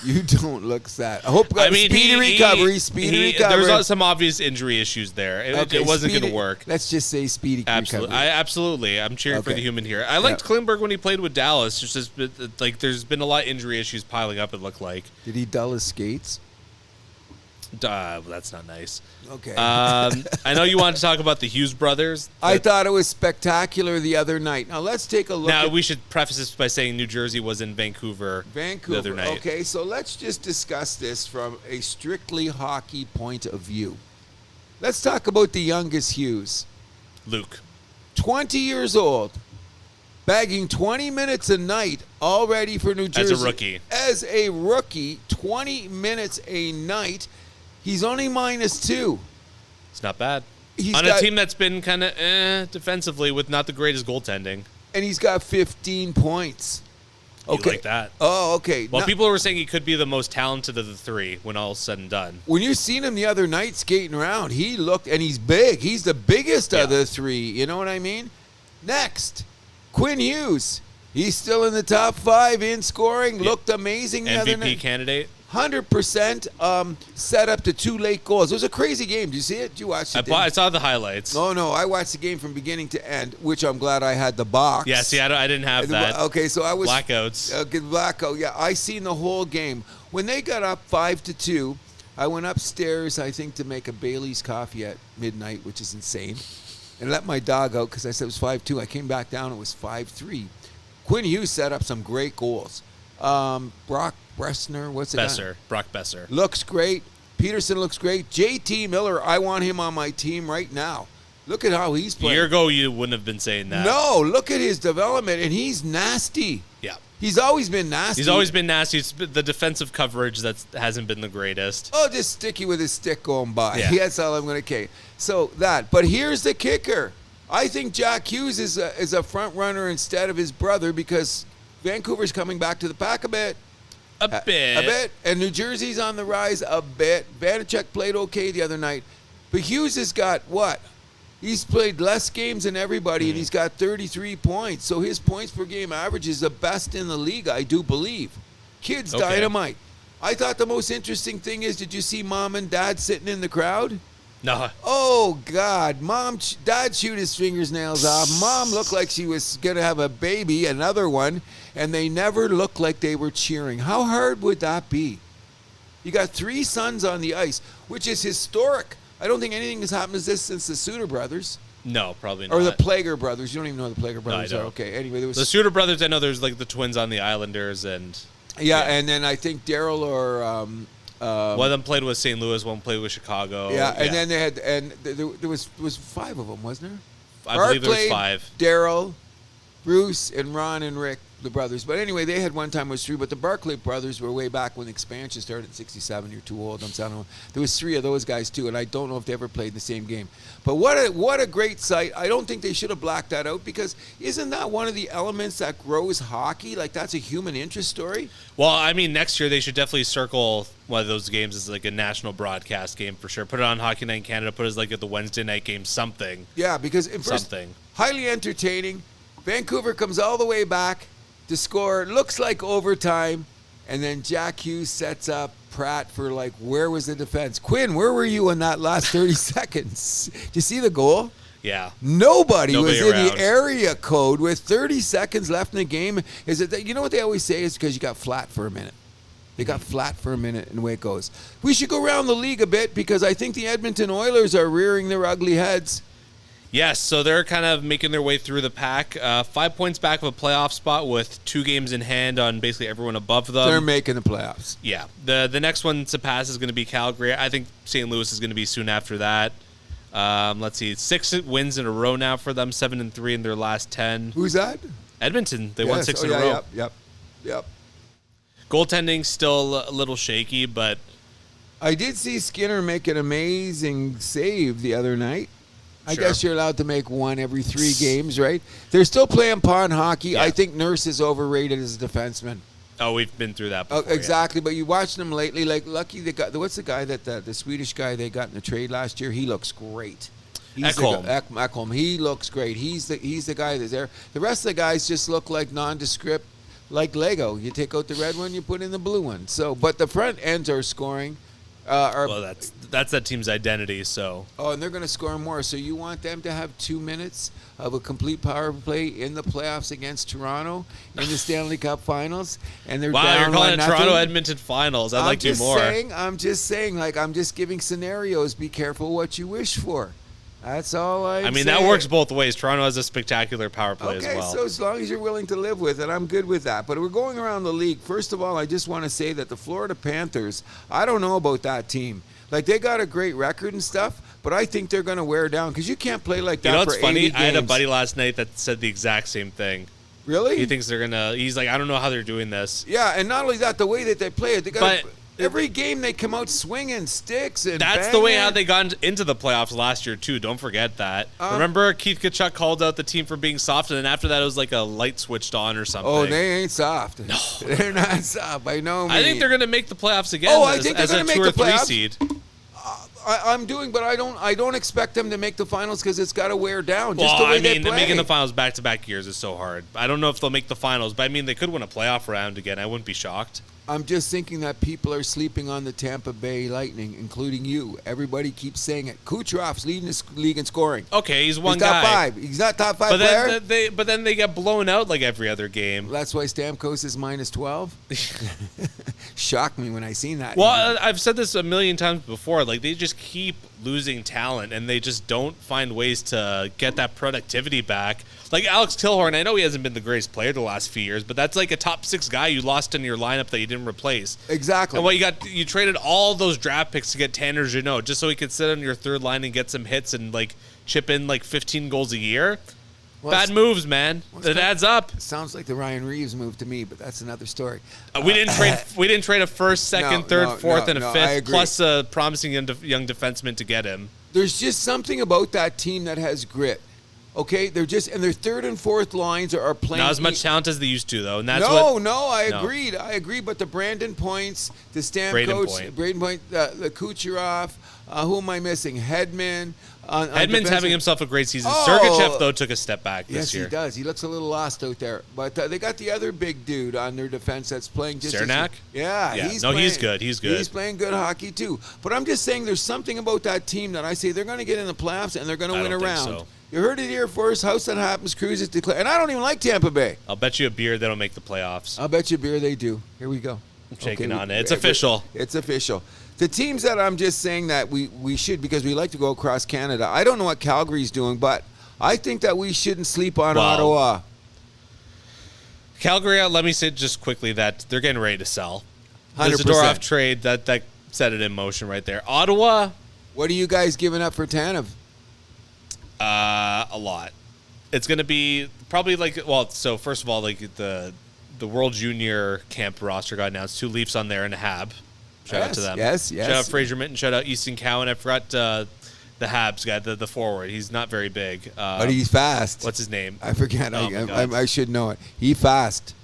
You don't look sad. I hope. Speedy recovery. There's some obvious injury issues there. It wasn't going to work. Let's just say speedy recovery. Absolutely. I'm cheering for the human here. I liked Klingberg when he played with Dallas. It's just like there's been a lot of injury issues piling up. It looked like. Did he dull his skates? That's not nice. Okay. I know you wanted to talk about the Hughes brothers. I thought it was spectacular the other night. Now, let's take a look. Now, we should preface this by saying New Jersey was in Vancouver the other night. Okay, so let's just discuss this from a strictly hockey point of view. Let's talk about the youngest Hughes. Luke. 20 years old. Bagging 20 minutes a night already for New Jersey. As a rookie, 20 minutes a night. He's only -2. It's not bad. On a team that's been kind of defensively with not the greatest goaltending. And he's got 15 points. Okay. Like that. Oh, okay. Well, people were saying he could be the most talented of the 3 when all's said and done. When you seen him the other night skating around, he looked, and he's big. He's the biggest of the 3. You know what I mean? Next, Quinn Hughes. He's still in the top 5 in scoring. Looked amazing the other night. MVP candidate. 100% set up to 2 late goals. It was a crazy game. Did you see it? Did you watch it? I saw the highlights. No. I watched the game from beginning to end, which I'm glad I had the box. Yeah, see, I didn't have that. Okay, so I was... Blackouts. Blackout, yeah. I seen the whole game. When they got up 5-2, I went upstairs, I think, to make a Bailey's coffee at midnight, which is insane, and let my dog out because I said it was 5-2. I came back down. It was 5-3. Quinn Hughes set up some great goals. Brock Besser, Brock Besser. Looks great. Peterson looks great. JT Miller, I want him on my team right now. Look at how he's playing. A year ago, you wouldn't have been saying that. No, look at his development, and he's nasty. Yeah. He's always been nasty. It's the defensive coverage that hasn't been the greatest. Oh, just sticky with his stick going by. Yeah. That's all I'm going to say. So that. But here's the kicker. I think Jack Hughes is a front runner instead of his brother because Vancouver's coming back to the pack a bit. A bit. And New Jersey's on the rise a bit. Vanacek played okay the other night. But Hughes has got what? He's played less games than everybody, and he's got 33 points. So his points per game average is the best in the league, I do believe. Kid's dynamite. I thought the most interesting thing is, did you see Mom and Dad sitting in the crowd? No. Oh, God. Dad chewed his fingernails off. Mom looked like she was going to have a baby, another one, and they never looked like they were cheering. How hard would that be? You got 3 sons on the ice, which is historic. I don't think anything has happened to this since the Suter brothers. No, probably not. Or the Plager brothers. You don't even know who the Plager brothers are. Okay, anyway. There was the Suter brothers, I know there's like the twins on the Islanders. And and then I think Daryl or... one of them played with St. Louis, one played with Chicago. And then they had... And there was 5 of them, wasn't there? I believe there was 5. Daryl, Bruce, and Ron and Rick, the brothers. But anyway, they had one time was 3, but the Barclay brothers were way back when the expansion started in 67. You're too old. I'm telling you. There was 3 of those guys too, and I don't know if they ever played the same game. But what a great sight. I don't think they should have blacked that out, because isn't that one of the elements that grows hockey? Like, that's a human interest story. Well, I mean, next year they should definitely circle one of those games as like a national broadcast game for sure. Put it on Hockey Night in Canada. Put it as like at the Wednesday night game, something. Yeah, because highly entertaining. Vancouver comes all the way back to score. Looks like overtime, and then Jack Hughes sets up Pratt for like, where was the defense? Quinn, where were you in that last 30 seconds? Did you see the goal? Yeah. Nobody was around. in the area code with 30 seconds left in the game. Is it that, you know what they always say is because you got flat for a minute. They got flat for a minute, and away it goes. We should go around the league a bit, because I think the Edmonton Oilers are rearing their ugly heads. Yes, so they're kind of making their way through the pack. 5 points back of a playoff spot with 2 games in hand on basically everyone above them. They're making the playoffs. Yeah. The next one to pass is going to be Calgary. I think St. Louis is going to be soon after that. Let's see. 6 wins in a row now for them, 7-3 in their last 10. Who's that? Edmonton. They won 6 in a row. Yep. Goaltending still a little shaky, but... I did see Skinner make an amazing save the other night. I Sure. guess you're allowed to make one every 3 games, right? They're still playing pond hockey. Yeah. I think Nurse is overrated as a defenseman. Oh, we've been through that before. Exactly, but you watched them lately. Like, lucky they got, what's the guy that the Swedish guy they got in the trade last year? He looks great. Ekholm. He looks great. He's the guy that's there. The rest of the guys just look like nondescript, like Lego. You take out the red one, you put in the blue one. So, but the front ends are scoring. Well, that's that team's identity. So. Oh, and they're going to score more. So you want them to have 2 minutes of a complete power play in the playoffs against Toronto in the Stanley Cup Finals, and they're wow, down you're calling it 1-0? Toronto Edmonton Finals. I'd like to do more. I'm just saying, like, I'm just giving scenarios. Be careful what you wish for. That's all I mean, that works both ways. Toronto has a spectacular power play as well. Okay, so as long as you're willing to live with it, I'm good with that. But we're going around the league. First of all, I just want to say that the Florida Panthers, I don't know about that team. Like, they got a great record and stuff, but I think they're going to wear down, because you can't play like that for 80 games. You know what's funny? I had a buddy last night that said the exact same thing. Really? He thinks they're going to – he's like, I don't know how they're doing this. Yeah, and not only that, the way that they play it, they got every game they come out swinging sticks and that's banging. the way how they got into the playoffs last year too. Don't forget that. Remember Keith Tkachuk called out the team for being soft, and then after that it was like a light switched on or something. Oh, they ain't soft. No, they're not soft by no means. I think they're going to make the playoffs again. Oh, I think they're going to make the playoffs. 2 or 3 seed. But I don't expect them to make the finals, because it's got to wear down. Just the way they play. Making the finals back-to-back years is so hard. I don't know if they'll make the finals, but I mean, they could win a playoff round again. I wouldn't be shocked. I'm just thinking that people are sleeping on the Tampa Bay Lightning, including you. Everybody keeps saying it. Kucherov's leading this league in scoring. Okay, he's one he's guy. Top 5. He's not top 5 player. But then they get blown out like every other game. That's why Stamkos is minus 12. Shocked me when I seen that. Well, I've said this a million times before. Like, they just keep losing talent, and they just don't find ways to get that productivity back. Like Alex Tillhorn, I know he hasn't been the greatest player the last few years, but that's like a top 6 guy you lost in your lineup that you didn't replace. Exactly. And you traded all those draft picks to get Tanner Jeannot just so he could sit on your third line and get some hits and like chip in like 15 goals a year. Well, bad moves, man. It adds up. Sounds like the Ryan Reeves move to me, but that's another story. We didn't trade a first, second, third, fourth, and a fifth, plus a promising young defenseman to get him. There's just something about that team that has grit. Okay, they're just and their third and fourth lines are playing not as much talent as they used to, though, and that's I agree. But the Brandon Points, the Stamkos, Braden Point, the Kucherov, who am I missing? Hedman. Hedman's having himself a great season. Sergachev, though, took a step back this year. Yes, he does. He looks a little lost out there. But they got the other big dude on their defense that's playing just Cernak? He's good. He's good. He's playing good hockey, too. But I'm just saying there's something about that team that I say they're going to get in the playoffs and they're going to win a round. So. You heard it here first. House that happens. Cruz is declared. And I don't even like Tampa Bay. I'll bet you a beer they don't make the playoffs. I'll bet you a beer they do. Here we go. I'm shaking on it. It's official. It's official. The teams that I'm just saying that we should, because we like to go across Canada. I don't know what Calgary's doing, but I think that we shouldn't sleep on Ottawa. Calgary, let me say just quickly that they're getting ready to sell. 100%. The Zadorov trade, that set it in motion right there. Ottawa. What are you guys giving up for Tanev? A lot. It's going to be probably so first of all, the World Junior camp roster got announced. 2 Leafs on there and a Hab. Shout out to them. Yes. Shout out Fraser Minton. Shout out Easton Cowan. I forgot the Habs guy, the forward. He's not very big. But he's fast. What's his name? I forget. I should know it. He's fast.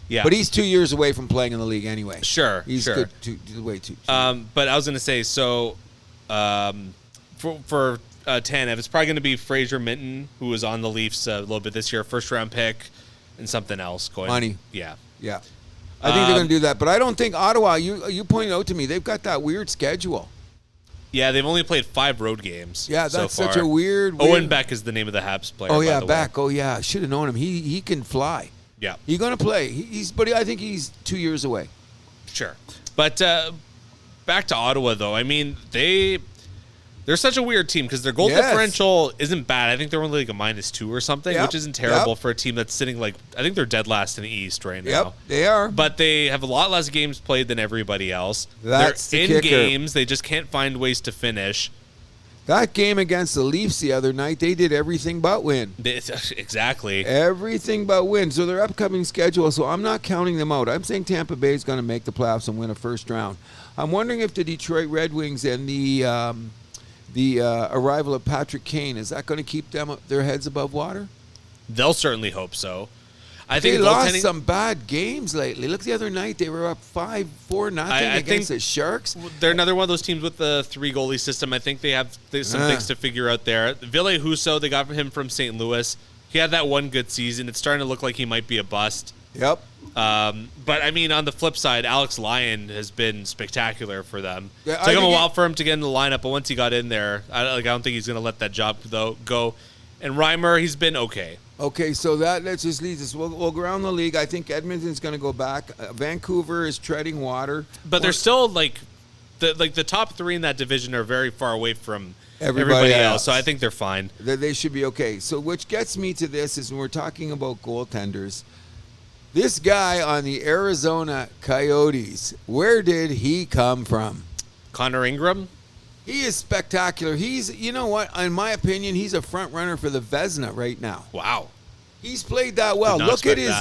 Yeah. But he's 2 years away from playing in the league anyway. Sure. He's good. Way too. But I was going to say, so for Tanev, it's probably going to be Fraser Minton, who was on the Leafs a little bit this year, first-round pick, and something else going. Money. Yeah. I think they're going to do that. But I don't think Ottawa, you pointed out to me, they've got that weird schedule. Yeah, they've only played 5 road games. Yeah, that's so far. such a weird. Owen Beck is the name of the Habs player. Oh, yeah, by the Beck. way. Oh, yeah. I should have known him. He can fly. Yeah. He's going to play. But I think he's 2 years away. Sure. But back to Ottawa, though. I mean, they're such a weird team because their goal differential isn't bad. I think they're only like a -2 or something, which isn't terrible for a team that's sitting I think they're dead last in the East right now. Yep, they are. But they have a lot less games played than everybody else. That's they're the in kicker. games. They just can't find ways to finish. That game against the Leafs the other night, they did everything but win. Exactly. Everything but win. So their upcoming schedule, so I'm not counting them out. I'm saying Tampa Bay is going to make the playoffs and win a first round. I'm wondering if the Detroit Red Wings and the arrival of Patrick Kane, is that going to keep their heads above water? They'll certainly hope so. I think they lost some bad games lately. Look, the other night they were up 5-4 against the Sharks. They're another one of those teams with the 3 goalie system. I think there's some things to figure out there. Ville Husso, they got him from St. Louis. He had that one good season. It's starting to look like he might be a bust. Yep. But I mean, on the flip side, Alex Lyon has been spectacular for them. Yeah, Took him a while for him to get in the lineup, but once he got in there, I don't think he's going to let that job go. And Reimer, he's been okay. Okay, so let's just leave this. We'll go around the league. I think Edmonton's going to go back. Vancouver is treading water, but they're still the top 3 in that division are very far away from everybody else. So I think they're fine. They should be okay. So which gets me to this is when we're talking about goaltenders. This guy on the Arizona Coyotes, where did he come from? Connor Ingram? He is spectacular. You know what? In my opinion, he's a front runner for the Vezina right now. Wow. He's played that well. Look at his.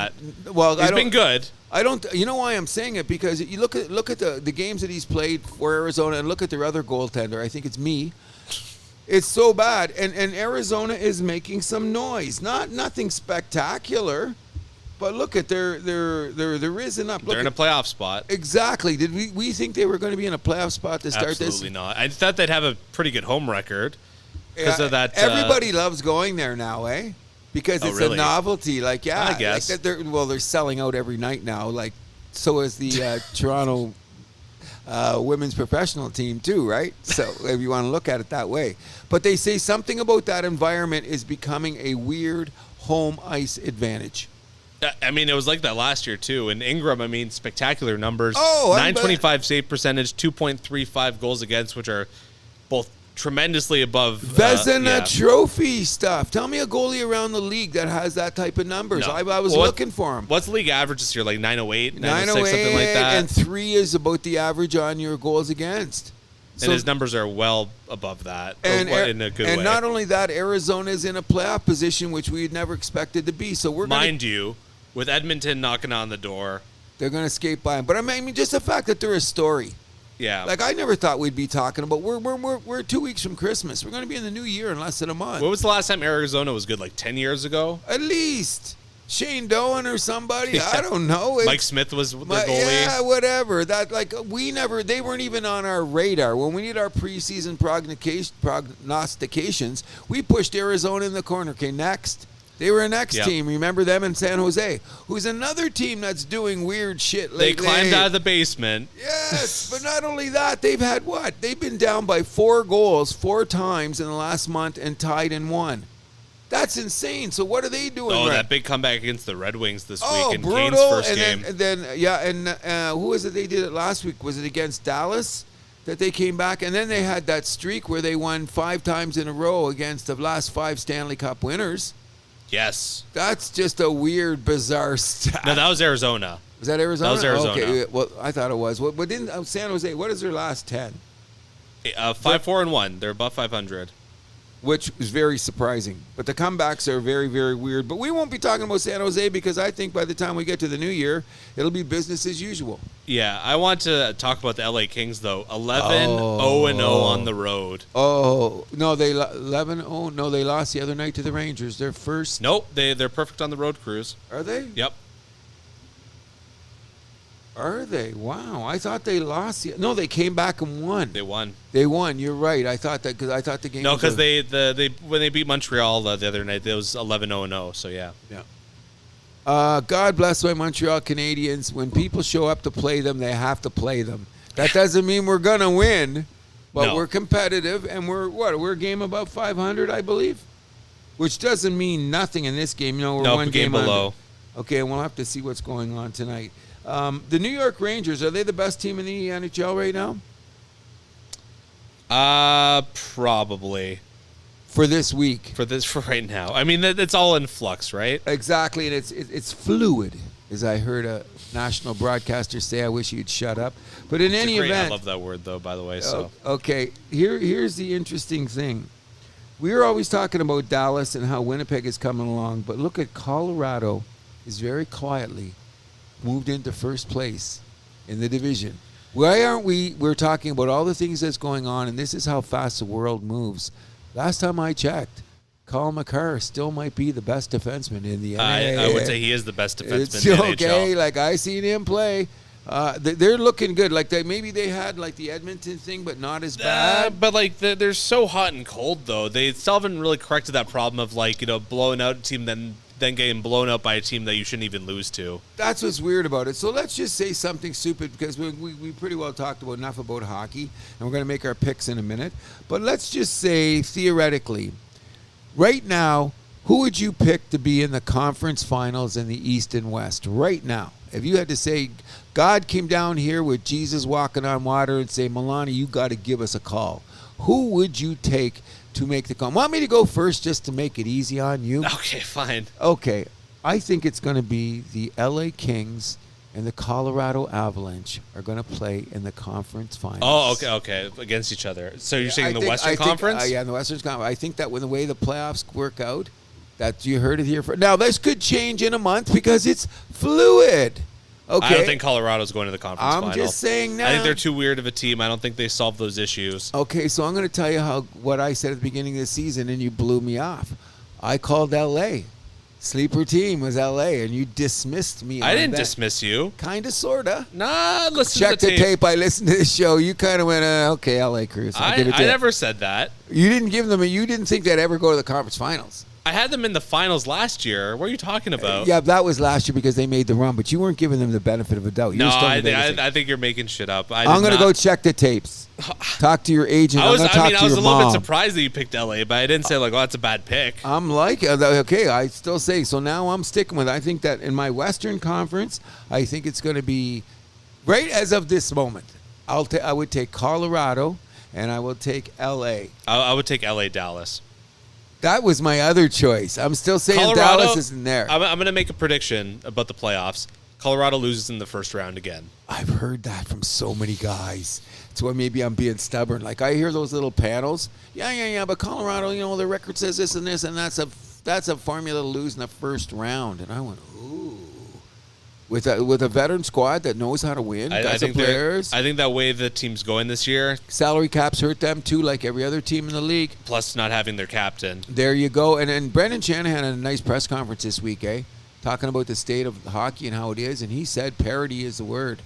Well, he's been good. I don't. You know why I'm saying it? Because you look at the games that he's played for Arizona and look at their other goaltender. I think it's me. It's so bad, and Arizona is making some noise. Nothing spectacular. But look at they're risen up. They're in a playoff spot. Exactly. Did we think they were going to be in a playoff spot to start this? Absolutely not. I thought they'd have a pretty good home record because of that. Everybody loves going there now, eh? Because it's a novelty. I guess. They're selling out every night now. So is the Toronto women's professional team too, right? So if you want to look at it that way. But they say something about that environment is becoming a weird home ice advantage. I mean, it was like that last year, too. And Ingram, I mean, spectacular numbers. Oh, .925 save percentage, 2.35 goals against, which are both tremendously above. Vezina trophy stuff. Tell me a goalie around the league that has that type of numbers. No. I was looking for him. What's the league average this year? Like 908, 906, something like that? And 3 is about the average on your goals against. And his numbers are well above that in a good way. And not only that, Arizona is in a playoff position, which we had never expected to be. So we're Mind you, with Edmonton knocking on the door. They're going to skate by him. But I mean, just the fact that they're a story. Yeah. Like, I never thought we'd be talking about, we're 2 weeks from Christmas. We're going to be in the new year in less than a month. When was the last time Arizona was good? Like 10 years ago? At least. Shane Doan or somebody. Yeah. I don't know. Mike Smith was their goalie. Yeah, whatever. That, like, they weren't even on our radar. When we did our preseason prognostications, we pushed Arizona in the corner. Okay, next. They were a next team. Remember them in San Jose, who's another team that's doing weird shit lately. They climbed out of the basement. Yes, but not only that, they've had what? They've been down by 4 goals 4 times in the last month and tied in 1. That's insane. So what are they doing? Oh, right? that big comeback against the Red Wings this week in brutal. Kane's first and game. Then who was it they did it last week? Was it against Dallas that they came back? And then they had that streak where they won 5 times in a row against the last 5 Stanley Cup winners. Yes. That's just a weird, bizarre stat. No, that was Arizona. Was that Arizona? That was Arizona. Okay, well, I thought it was. But didn't San Jose, what is their last 10? 5-4-1. They're above 500. Which is very surprising. But the comebacks are very, very weird. But we won't be talking about San Jose because I think by the time we get to the new year, it'll be business as usual. Yeah, I want to talk about the LA Kings, though. 11-0-0 on the road. Oh, no, they 11-0. No, they lost the other night to the Rangers. Their first. Nope, they're perfect on the road, Cruz. Are they? Yep. Are they? Wow. I thought they lost. No, they came back and won. They won. They won. You're right. I thought that because I thought the game. No, because they when they beat Montreal the other night, it was 11-0-0. So yeah. Yeah. God bless my Montreal Canadiens. When people show up to play them, they have to play them. That doesn't mean we're gonna win, but we're competitive, and we're a game above 500, I believe, which doesn't mean nothing in this game. You know, we're one game below. Under. Okay, and we'll have to see what's going on tonight. The New York Rangers, are they the best team in the NHL right now? Probably. For this week. For right now. I mean, it's all in flux, right? Exactly, and it's fluid, as I heard a national broadcaster say. I wish you'd shut up. But in any event, I love that word, though, by the way. So okay, here's the interesting thing. We're always talking about Dallas and how Winnipeg is coming along, but look at Colorado is very quietly moved into first place in the division. Why aren't we? We're talking about all the things that's going on, and this is how fast the world moves. Last time I checked, Colin McCarr still might be the best defenseman in the NHL. I would say he is the best defenseman it's in the okay. NHL. Like, I seen him play. They're looking good. Like, maybe they had like the Edmonton thing, but not as bad. But like they're so hot and cold, though. They still haven't really corrected that problem of like blowing out a team then getting blown out by a team that you shouldn't even lose to. That's what's weird about it. So let's just say something stupid because we pretty well talked about enough about hockey, and we're going to make our picks in a minute. But let's just say, theoretically, right now, who would you pick to be in the conference finals in the East and West right now? If you had to say, God came down here with Jesus walking on water and say, Milani, you got to give us a call. Who would you take to make the call? Want me to go first just to make it easy on you? Okay, fine. Okay. I think it's going to be the LA Kings and the Colorado Avalanche are going to play in the conference finals. Oh, okay. Against each other. So you're saying the Western Conference? Yeah, in the Western Conference. I think that with the way the playoffs work out, that you heard it here. Now, this could change in a month because it's fluid. Okay. I don't think Colorado's going to the conference final. I'm just saying now. I think they're too weird of a team. I don't think they solve those issues. Okay, so I'm going to tell you what I said at the beginning of the season, and you blew me off. I called L.A. Sleeper team was L.A., and you dismissed me. I didn't dismiss you. Kind of, sort of. Nah, listen Check to the tape. I listened to the show. You kind of went, okay, L.A. Cruz. I never said that. You didn't give them. You didn't think they'd ever go to the conference finals. I had them in the finals last year. What are you talking about? Yeah, that was last year because they made the run, but you weren't giving them the benefit of a doubt. I think you're making shit up. I'm going to go check the tapes. Talk to your agent. I was a little bit surprised that you picked LA, but I didn't say that's a bad pick. I'm okay, I still say, so now I'm sticking with it. I think that in my Western Conference, I think it's going to be, right as of this moment, I would take Colorado, and I will take LA. I would take LA, Dallas. That was my other choice. I'm still saying Colorado, Dallas isn't there. I'm going to make a prediction about the playoffs. Colorado loses in the first round again. I've heard that from so many guys. It's why maybe I'm being stubborn. Like, I hear those little panels. Yeah, but Colorado, the record says this and this, and that's a formula to lose in the first round. And I went, ooh. with a veteran squad that knows how to win. I think players. I think that way the team's going this year. Salary caps hurt them too, like every other team in the league. Plus, not having their captain. There you go. And Brendan Shanahan had a nice press conference this week, talking about the state of hockey and how it is, and he said parity is the word.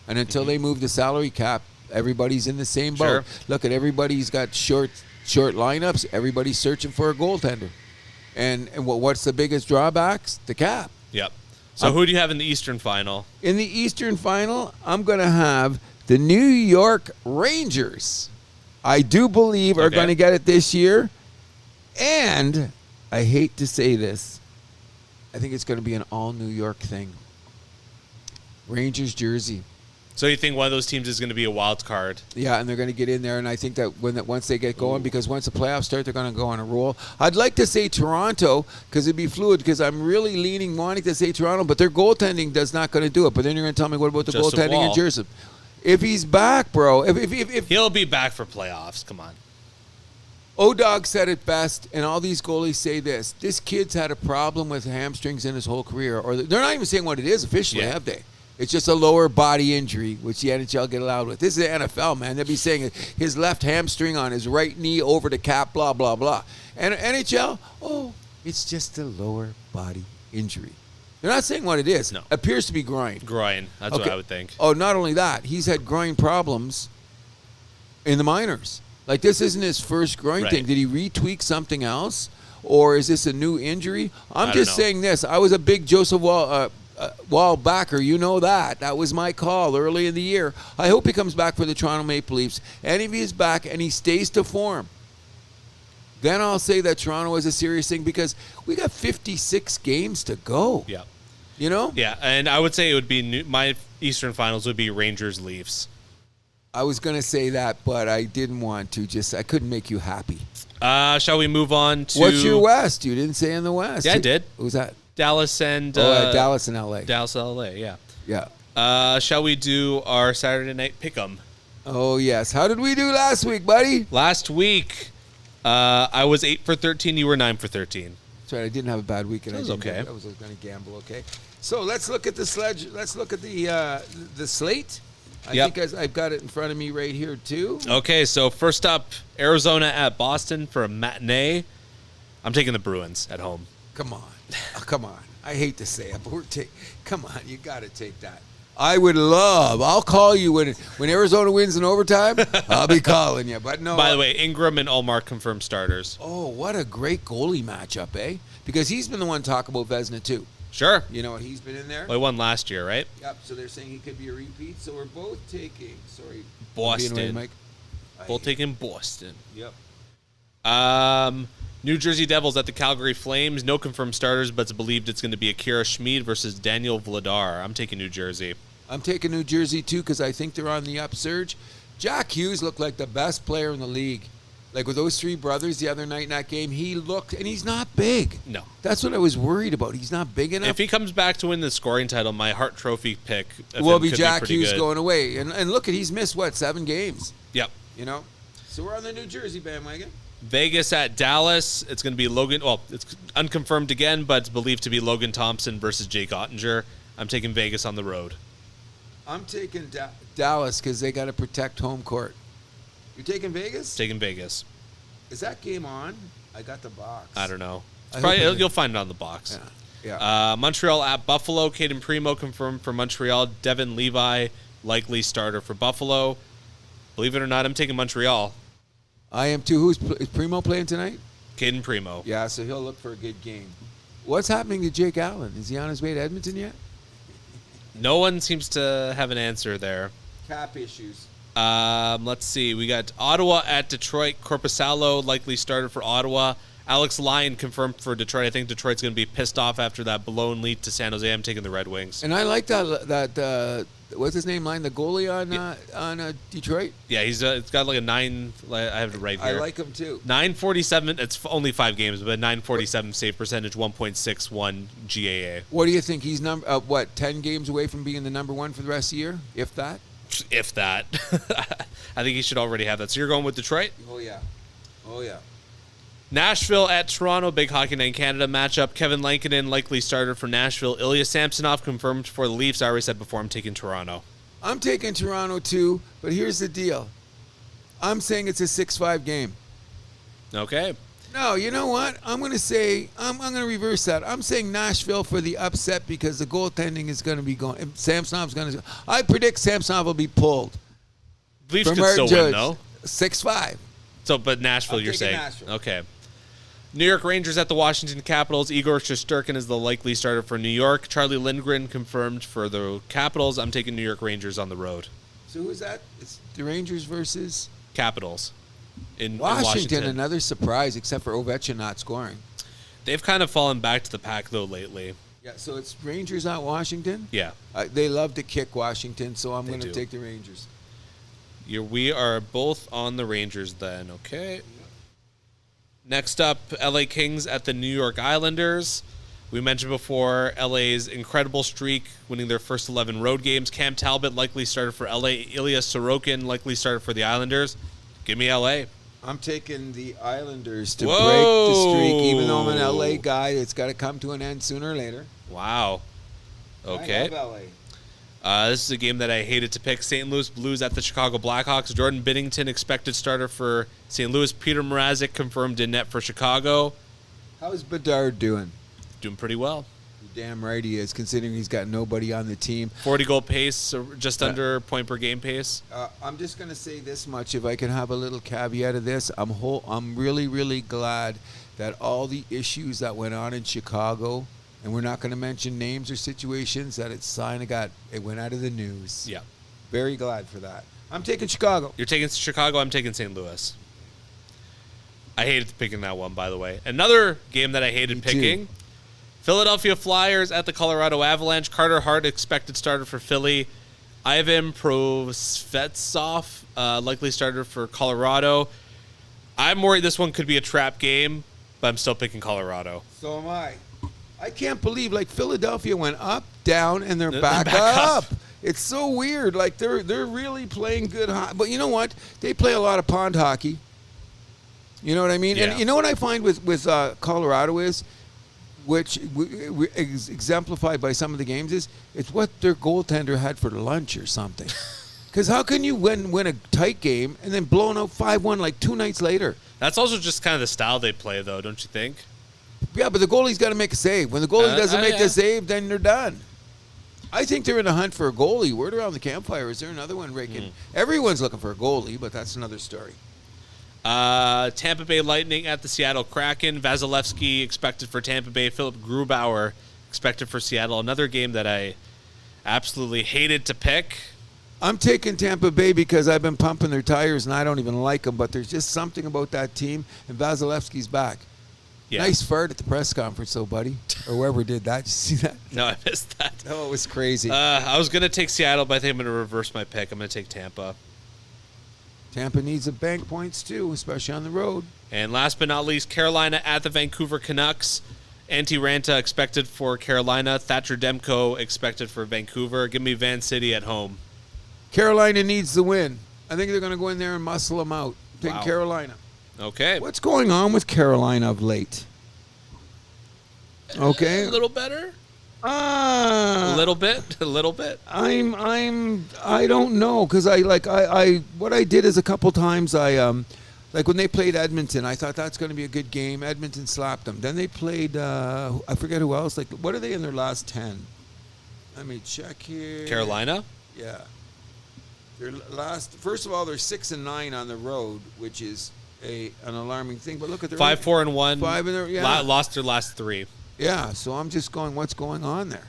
And until they move the salary cap, everybody's in the same boat. Sure. Look at everybody's got short lineups. Everybody's searching for a goaltender. And what's the biggest drawbacks? The cap. Yep. So who do you have in the Eastern Final? In the Eastern Final, I'm going to have the New York Rangers. I do believe are going to get it this year. And I hate to say this, I think it's going to be an all New York thing. Rangers jersey. So you think one of those teams is going to be a wild card? Yeah, and they're going to get in there, and I think that once they get going, because once the playoffs start, they're going to go on a roll. I'd like to say Toronto, because it'd be fluid, because I'm really wanting to say Toronto, but their goaltending does not going to do it. But then you're going to tell me, what about the goaltending in Jersey? If he's back, bro. If he'll be back for playoffs. Come on. O-Dog said it best, and all these goalies say this. This kid's had a problem with hamstrings in his whole career. Or they're not even saying what it is officially, have they? It's just a lower body injury, which the NHL get allowed with. This is the NFL, man. They'll be saying his left hamstring on his right knee over the cap, blah, blah, blah. And NHL, it's just a lower body injury. They're not saying what it is. No. Appears to be groin. Groin. That's what I would think. Oh, not only that, he's had groin problems in the minors. Like, this isn't his first groin thing. Did he retweak something else? Or is this a new injury? I'm just saying this. I was a big Joseph Woll backer, you know that. That was my call early in the year. I hope he comes back for the Toronto Maple Leafs. And if he's back and he stays to form, then I'll say that Toronto is a serious thing, because we got 56 games to go. Yeah. You know? Yeah, and I would say it would be my Eastern Finals would be Rangers Leafs. I was going to say that, but I didn't want to. I couldn't make you happy. Shall we move on to... What's your West? You didn't say in the West. Yeah, I did. Who's that? Dallas and... Dallas and L.A. Dallas and L.A., yeah. Yeah. Shall we do our Saturday night pick'em? Oh, yes. How did we do last week, buddy? Last week, I was 8 for 13. You were 9 for 13. That's right. I didn't have a bad week. And that was okay. I was going to gamble, okay? So let's look at the sledge. Let's look at the slate. I think I've got it in front of me right here, too. Okay, so first up, Arizona at Boston for a matinee. I'm taking the Bruins at home. Come on. Come on. I hate to say it, but come on. You got to take that. I'll call you when Arizona wins in overtime. I'll be calling you. But no. By the way, Ingram and Ullmark confirmed starters. Oh, what a great goalie matchup, eh? Because he's been the one to talk about Vezina, too. Sure. You know what? He's been in there. Well, he won last year, right? Yep. So they're saying he could be a repeat. So we're both taking, Boston. Mike. Both taking Boston. Yep. New Jersey Devils at the Calgary Flames. No confirmed starters, but it's believed it's going to be Akira Schmid versus Daniel Vladar. I'm taking New Jersey. I'm taking New Jersey, too, because I think they're on the upsurge. Jack Hughes looked like the best player in the league. Like with those three brothers the other night in that game, he looked, and he's not big. No. That's what I was worried about. He's not big enough. If he comes back to win the scoring title, my Hart Trophy pick will be Jack Hughes going away. And look, he's missed, 7 games? Yep. You know? So we're on the New Jersey bandwagon. Vegas at Dallas. It's going to be Logan. Well, it's unconfirmed again, but it's believed to be Logan Thompson versus Jake Ottinger. I'm taking Vegas on the road. I'm taking Dallas because they got to protect home court. You're taking Vegas? Taking Vegas. Is that game on? I got the box. I don't know. Probably you'll find it on the box. Yeah. Montreal at Buffalo. Caden Primo confirmed for Montreal. Devin Levi likely starter for Buffalo. Believe it or not, I'm taking Montreal. I am too. Is Primo playing tonight? Caden Primo. Yeah, so he'll look for a good game. What's happening to Jake Allen? Is he on his way to Edmonton yet? No one seems to have an answer there. Cap issues. Let's see. We got Ottawa at Detroit. Corpusalo likely started for Ottawa. Alex Lyon confirmed for Detroit. I think Detroit's going to be pissed off after that blown lead to San Jose. I'm taking the Red Wings. And I like that what's his name line? The goalie on Detroit? Yeah, it's got like a 9. I have it right here. I like him too. 947. It's only 5 games, but 947 save percentage, 1.61 GAA. What do you think? He's 10 games away from being the number 1 for the rest of the year, if that? If that. I think he should already have that. So you're going with Detroit? Oh yeah. Nashville at Toronto, big Hockey Night in Canada matchup. Kevin Lankinen, likely starter for Nashville. Ilya Samsonov confirmed for the Leafs. I already said before, I'm taking Toronto. I'm taking Toronto too, but here's the deal. I'm saying it's a 6-5 game. Okay. No, you know what? I'm going to say, I'm going to reverse that. I'm saying Nashville for the upset because the goaltending is going to be going. Samsonov's going to. I predict Samsonov will be pulled. Leafs could still win, though. 6-5. So, but Nashville, you're saying. Nashville. Okay. New York Rangers at the Washington Capitals. Igor Shesterkin is the likely starter for New York. Charlie Lindgren confirmed for the Capitals. I'm taking New York Rangers on the road. So who's that? It's the Rangers versus Capitals in Washington. Another surprise, except for Ovechkin not scoring. They've kind of fallen back to the pack, though, lately. Yeah, so it's Rangers at Washington? Yeah. They love to kick Washington, so I'm going to do. take the Rangers. We are both on the Rangers then, okay? Next up, LA Kings at the New York Islanders. We mentioned before LA's incredible streak, winning their first 11 road games. Cam Talbot likely started for LA. Ilya Sorokin likely started for the Islanders. Give me LA. I'm taking the Islanders to break the streak. Even though I'm an LA guy, it's got to come to an end sooner or later. Wow. Okay. I love LA. This is a game that I hated to pick. St. Louis Blues at the Chicago Blackhawks. Jordan Binnington expected starter for St. Louis. Peter Mrazek confirmed in net for Chicago. How's Bedard doing? Doing pretty well. You're damn right he is, considering he's got nobody on the team. 40-goal pace, so just under point per game pace. I'm just going to say this much. If I can have a little caveat of this, I'm really, really glad that all the issues that went on in Chicago, and we're not going to mention names or situations, that it went out of the news. Yeah. Very glad for that. I'm taking Chicago. You're taking Chicago. I'm taking St. Louis. I hated picking that one, by the way. Another game that I hated picking. Too. Philadelphia Flyers at the Colorado Avalanche. Carter Hart expected starter for Philly. Ivan Prosvetsov likely starter for Colorado. I'm worried this one could be a trap game, but I'm still picking Colorado. So am I. I can't believe, Philadelphia went up, down, and they're back up. It's so weird. They're really playing good hockey. But you know what? They play a lot of pond hockey. You know what I mean? Yeah. And you know what I find with Colorado is, which is exemplified by some of the games, is it's what their goaltender had for lunch or something. Because how can you win a tight game and then blown out 5-1 2 nights later? That's also just kind of the style they play, though, don't you think? Yeah, but the goalie's got to make a save. When the goalie doesn't make the save, then they're done. I think they're in the hunt for a goalie. Word around the campfire, is there another one raking? Everyone's looking for a goalie, but that's another story. Tampa Bay Lightning at the Seattle Kraken. Vasilevsky expected for Tampa Bay. Philip Grubauer expected for Seattle. Another game that I absolutely hated to pick. I'm taking Tampa Bay because I've been pumping their tires, and I don't even like them, but there's just something about that team, and Vasilevsky's back. Yeah. Nice fart at the press conference, though, buddy. Or whoever did that. Did you see that? No, I missed that. Oh, it was crazy. I was going to take Seattle, but I think I'm going to reverse my pick. I'm going to take Tampa. Tampa needs a bank points, too, especially on the road. And last but not least, Carolina at the Vancouver Canucks. Antti Ranta expected for Carolina. Thatcher Demko expected for Vancouver. Give me Van City at home. Carolina needs the win. I think they're going to go in there and muscle them out. Take Carolina. Okay. What's going on with Carolina of late? Okay. A little better? A little bit. I don't know, because what I did is a couple times when they played Edmonton, I thought that's going to be a good game. Edmonton slapped them. Then they played I forget who else. What are they in their last 10? Let me check here. Carolina? Yeah. First of all, they're 6-9 on the road, which is an alarming thing. But look at their 5-4-1. 5 in their lost their last 3. Yeah, so I'm just going, what's going on there?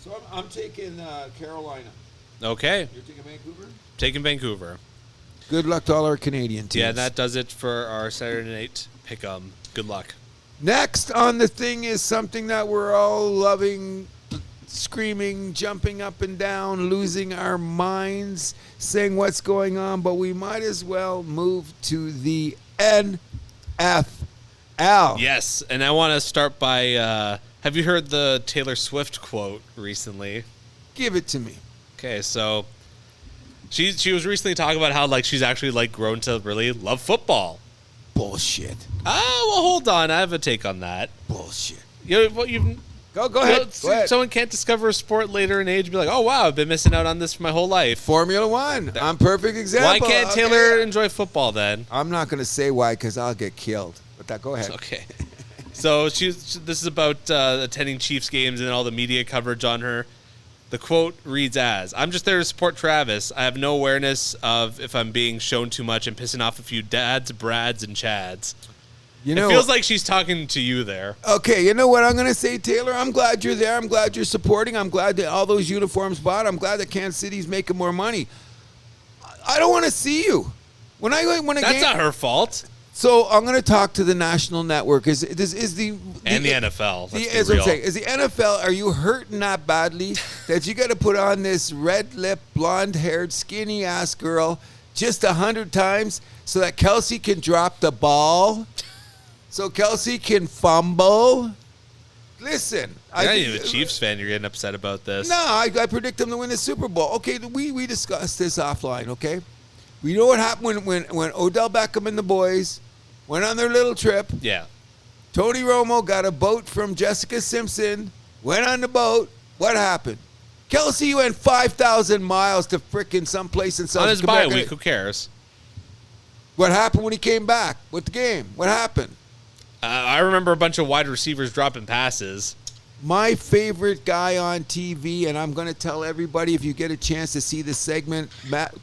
So I'm taking Carolina. Okay. You're taking Vancouver? Taking Vancouver. Good luck to all our Canadian teams. Yeah, that does it for our Saturday night pick-em. Good luck. Next on the thing is something that we're all loving, screaming, jumping up and down, losing our minds, saying what's going on, but we might as well move to the NFL. Yes, and I want to start by, have you heard the Taylor Swift quote recently? Give it to me. Okay, so she was recently talking about how she's actually grown to really love football. bullshit. Oh, well, hold on. I have a take on that. Bullshit. You know, you've Go ahead. Go ahead. Someone can't discover a sport later in age and be like, oh, wow, I've been missing out on this for my whole life. Formula One. I'm perfect example. Why can't Taylor enjoy football then? I'm not going to say why because I'll get killed. But go ahead. Okay. So this is about attending Chiefs games and all the media coverage on her. The quote reads as, I'm just there to support Travis. I have no awareness of if I'm being shown too much and pissing off a few dads, Brads, and Chads. You know, it feels like she's talking to you there. Okay, you know what I'm going to say, Taylor? I'm glad you're there. I'm glad you're supporting. I'm glad that all those uniforms bought. I'm glad that Kansas City's making more money. I don't want to see you. When I win a game... That's not her fault. So I'm going to talk to the national network. Is the NFL. That's what I'm saying. Is the NFL, are you hurting that badly that you got to put on this red-lipped, blonde-haired, skinny-ass girl just 100 times so that Kelsey can drop the ball? So Kelsey can fumble. Listen, you're not even a Chiefs fan. You're getting upset about this. No, I predict them to win the Super Bowl. Okay, we discussed this offline. Okay, we know what happened when Odell Beckham and the boys went on their little trip. Yeah, Tony Romo got a boat from Jessica Simpson. Went on the boat. What happened? Kelsey went 5,000 miles to frickin' someplace in South. On his bye week. Who cares? What happened when he came back with the game? What happened? I remember a bunch of wide receivers dropping passes. My favorite guy on TV, and I'm going to tell everybody if you get a chance to see the segment,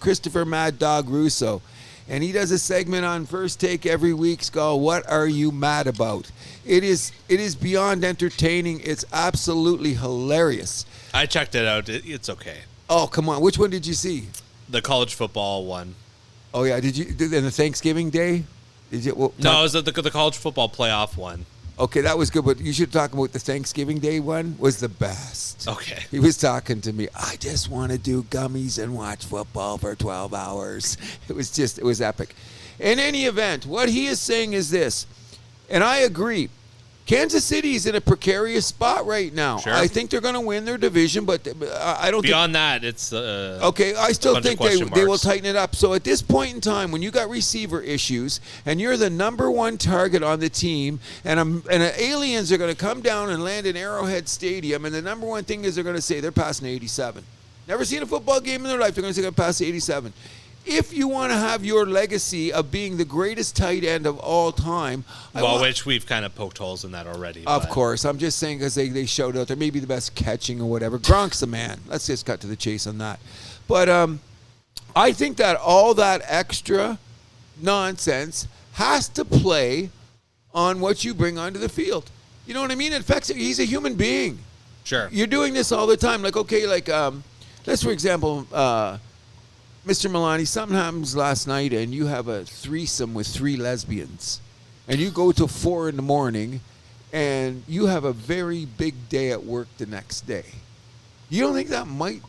Christopher Mad Dog Russo. And he does a segment on First Take every week. It's called What Are You Mad About? It is beyond entertaining. It's absolutely hilarious. I checked it out. It's okay. Oh, come on. Which one did you see? The college football one. Oh, yeah. Did you in the Thanksgiving Day? No, it was the college football playoff one. Okay, that was good, but you should talk about the Thanksgiving Day one. Was the best. Okay. He was talking to me. I just want to do gummies and watch football for 12 hours. It was epic. In any event, what he is saying is this, and I agree. Kansas City is in a precarious spot right now. Sure. I think they're going to win their division, but I don't Beyond that, it's okay, I still think they will tighten it up. So at this point in time, when you got receiver issues and you're the number one target on the team and aliens are going to come down and land in Arrowhead Stadium, and the number one thing is they're going to say they're passing 87. Never seen a football game in their life. They're going to say they're going to pass 87. If you want to have your legacy of being the greatest tight end of all time... which we've kind of poked holes in that already. Of course. I'm just saying because they showed out. They may be the best catching or whatever. Gronk's the man. Let's just cut to the chase on that. But I think that all that extra nonsense has to play on what you bring onto the field. You know what I mean? It affects... He's a human being. Sure. You're doing this all the time. Like, okay, let's, for example... Mr. Milani, something happens last night and you have a threesome with 3 lesbians and you go till 4 a.m. and you have a very big day at work the next day. You don't think that might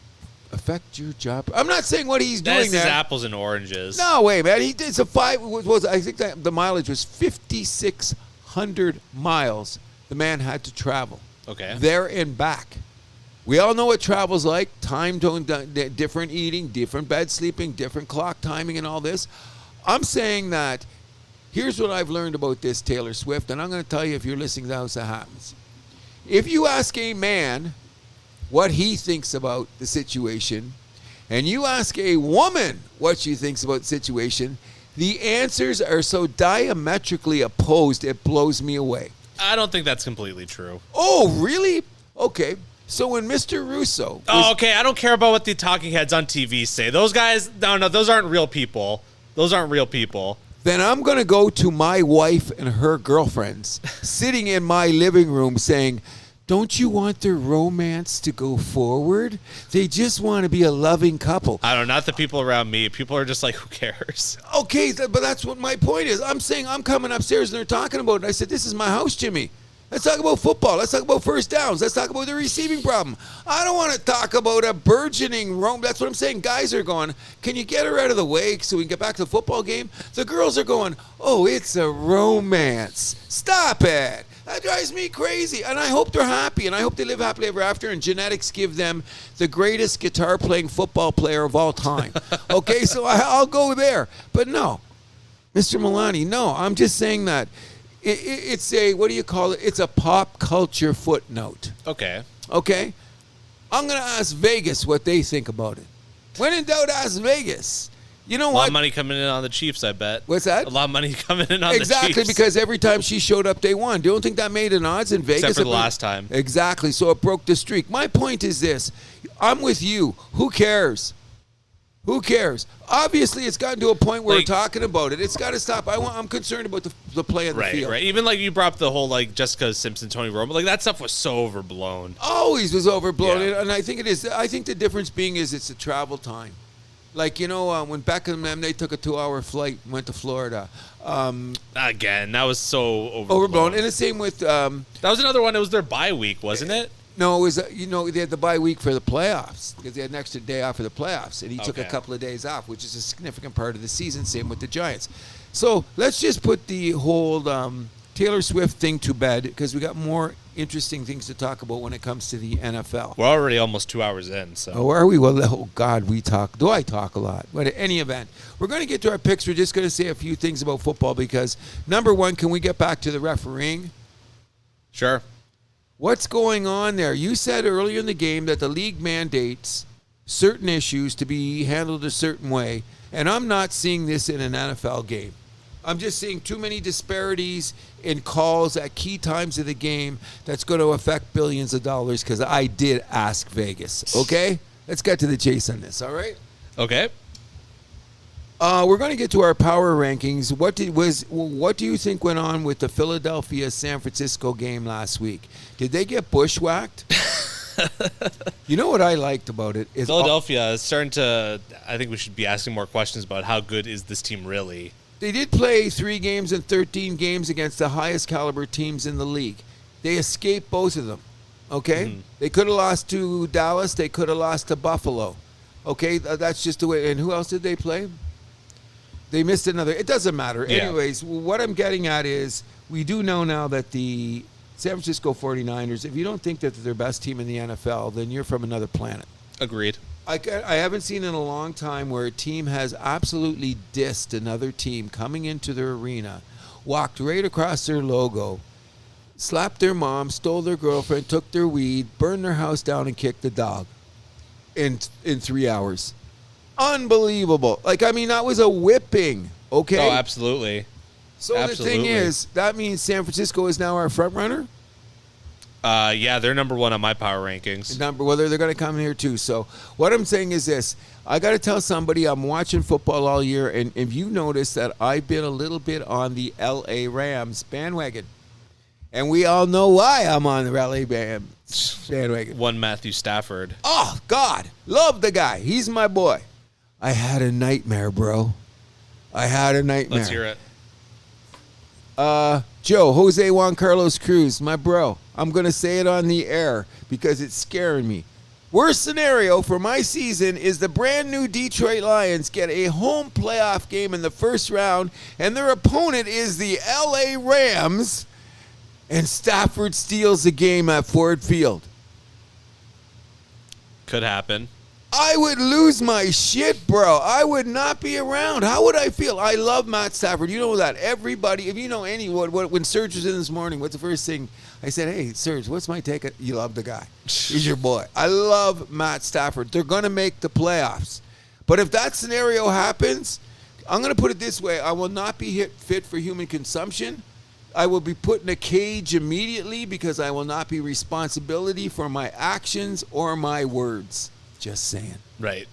affect your job? I'm not saying what he's doing there. That's apples and oranges. No way, man. He did I think that the mileage was 5,600 miles the man had to travel. Okay. There and back. We all know what travel's like, time zone, different eating, different bed sleeping, different clock timing and all this. I'm saying that here's what I've learned about this Taylor Swift, and I'm going to tell you if you're listening to how this happens. If you ask a man what he thinks about the situation, and you ask a woman what she thinks about the situation, the answers are so diametrically opposed, it blows me away. I don't think that's completely true. Oh, really? Okay. So when Mr. Russo... okay, I don't care about what the talking heads on TV say. Those guys, no, those aren't real people. Those aren't real people. Then I'm going to go to my wife and her girlfriends sitting in my living room saying, don't you want their romance to go forward? They just want to be a loving couple. I don't know, not the people around me. People are just like, who cares? Okay, but that's what my point is. I'm saying I'm coming upstairs and they're talking about it. And I said, this is my house, Jimmy. Let's talk about football. Let's talk about first downs. Let's talk about the receiving problem. I don't want to talk about a burgeoning Rome. That's what I'm saying. Guys are going, can you get her out of the way so we can get back to the football game? The girls are going, oh, it's a romance. Stop it. That drives me crazy. And I hope they're happy, and I hope they live happily ever after, and genetics give them the greatest guitar-playing football player of all time. Okay, so I'll go there. But no. Mr. Milani, no, I'm just saying that it's a, what do you call it? It's a pop culture footnote. Okay. Okay? I'm going to ask Vegas what they think about it. When in doubt, ask Vegas. You know what? A lot of money coming in on the Chiefs, I bet. What's that? A lot of money coming in on the Chiefs. Exactly, because every time she showed up, they won. Do you think that made an odds in Vegas? Except for the last time. Exactly, so it broke the streak. My point is this. I'm with you. Who cares? Who cares? Obviously, it's gotten to a point where we're talking about it. It's got to stop. I'm concerned about the play on the field. Right. Even like you brought up the whole like Jessica Simpson, Tony Romo, like that stuff was so overblown. Always was overblown, Yeah. and I think it is. I think the difference being is it's the travel time. Like, when Beckham and them, they took a 2-hour flight and went to Florida. Again, that was so Overblown. And the same with... that was another one. It was their bye week, wasn't it? No, it was, they had the bye week for the playoffs because they had an extra day off for the playoffs. And he took a couple of days off, which is a significant part of the season. Same with the Giants. So let's just put the whole Taylor Swift thing to bed because we got more interesting things to talk about when it comes to the NFL. We're already almost 2 hours in. So. Oh, are we? Well, oh, God, we talk. Do I talk a lot? But at any event, we're going to get to our picks. We're just going to say a few things about football because, number one, can we get back to the refereeing? Sure. What's going on there? You said earlier in the game that the league mandates certain issues to be handled a certain way, and I'm not seeing this in an NFL game. I'm just seeing too many disparities in calls at key times of the game that's going to affect billions of dollars because I did ask Vegas. Okay? Let's get to the chase on this, all right? Okay. We're going to get to our power rankings. What do you think went on with the Philadelphia-San Francisco game last week? Did they get bushwhacked? You know what I liked about it is Philadelphia is starting to. I think we should be asking more questions about how good is this team really. They did play 3 games and 13 games against the highest caliber teams in the league. They escaped both of them. Okay, They could have lost to Dallas. They could have lost to Buffalo. Okay, that's just the way. And who else did they play? They missed another. It doesn't matter. Yeah. Anyways, what I'm getting at is we do know now that the San Francisco 49ers, if you don't think that they're their best team in the NFL, then you're from another planet. Agreed. I haven't seen in a long time where a team has absolutely dissed another team coming into their arena, walked right across their logo, slapped their mom, stole their girlfriend, took their weed, burned their house down, and kicked the dog in 3 hours. Unbelievable. That was a whipping, okay? Oh, absolutely. So absolutely. The thing is, that means San Francisco is now our front runner? Yeah, they're number one on my power rankings. They're going to come here too. So what I'm saying is this. I got to tell somebody I'm watching football all year, and if you notice that I've been a little bit on the L.A. Rams bandwagon. And we all know why I'm on the L.A. bandwagon. One Matthew Stafford. Oh, God. Love the guy. He's my boy. I had a nightmare, bro. I had a nightmare. Let's hear it. Jose Juan Carlos Cruz, my bro. I'm going to say it on the air because it's scaring me. Worst scenario for my season is the brand new Detroit Lions get a home playoff game in the first round, and their opponent is the LA Rams, and Stafford steals the game at Ford Field. Could happen. I would lose my shit, bro. I would not be around. How would I feel? I love Matt Stafford. You know that. Everybody, if you know anyone, when Serge was in this morning, what's the first thing? I said, hey, Serge, what's my take? You love the guy. He's your boy. I love Matt Stafford. They're going to make the playoffs. But if that scenario happens, I'm going to put it this way. I will not be fit for human consumption. I will be put in a cage immediately because I will not be responsibility for my actions or my words. Just saying. Right.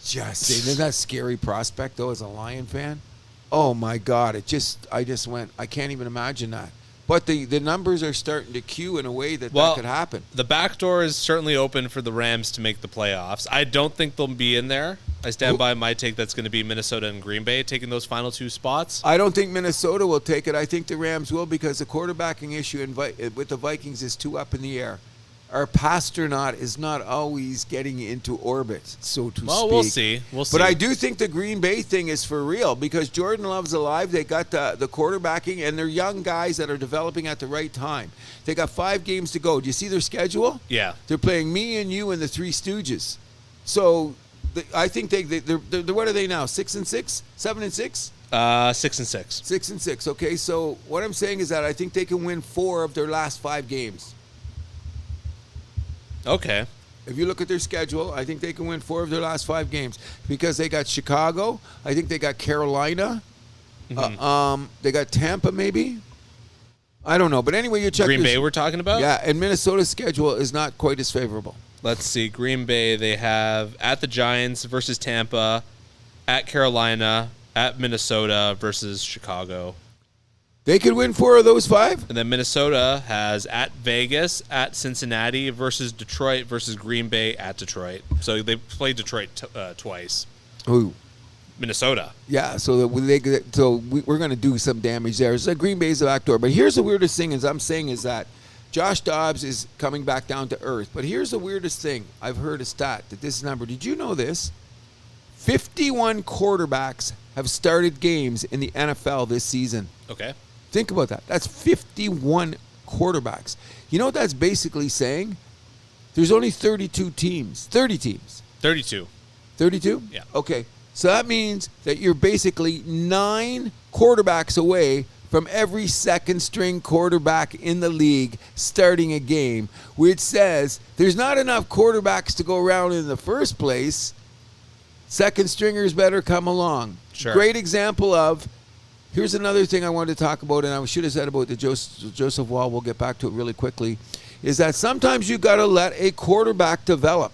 Just saying. Isn't that a scary prospect, though, as a Lion fan? Oh, my God. I just went, I can't even imagine that. But the numbers are starting to cue in a way that could happen. The back door is certainly open for the Rams to make the playoffs. I don't think they'll be in there. I stand by my take that's going to be Minnesota and Green Bay taking those final 2 spots. I don't think Minnesota will take it. I think the Rams will because the quarterbacking issue with the Vikings is too up in the air. Our Pasternaut is not always getting into orbit, so to speak. Well, we'll see. But I do think the Green Bay thing is for real because Jordan Love's alive. They got the quarterbacking, and they're young guys that are developing at the right time. They got 5 games to go. Do you see their schedule? Yeah. They're playing me and you and the Three Stooges. So I think they're what are they now? 6-6, 7-6. 6-6. 6-6. Okay, so what I'm saying is that I think they can win 4 of their last 5 games. Okay. If you look at their schedule, I think they can win 4 of their last 5 games because they got Chicago. I think they got Carolina. Mm-hmm. They got Tampa, maybe. I don't know, but anyway, you check. Green Bay we're talking about? Yeah, and Minnesota's schedule is not quite as favorable. Let's see. Green Bay, they have at the Giants versus Tampa, at Carolina, at Minnesota versus Chicago. They could win 4 of those 5? And then Minnesota has at Vegas, at Cincinnati versus Detroit versus Green Bay at Detroit. So they played Detroit twice. Who? Minnesota. Yeah, so we're going to do some damage there. So Green Bay's the back door. But here's the weirdest thing is that Josh Dobbs is coming back down to earth. But here's the weirdest thing. I've heard a stat that this number. Did you know this? 51 quarterbacks have started games in the NFL this season. Okay. Think about that. That's 51 quarterbacks. You know what that's basically saying? There's only 32 teams. 30 teams. 32. 32? Yeah. Okay. So that means that you're basically 9 quarterbacks away from every second-string quarterback in the league starting a game, which says there's not enough quarterbacks to go around in the first place. Second stringers better come along. Sure. Great example of, here's another thing I wanted to talk about, and I should have said about the Joseph Woll, we'll get back to it really quickly, is that sometimes you got to let a quarterback develop.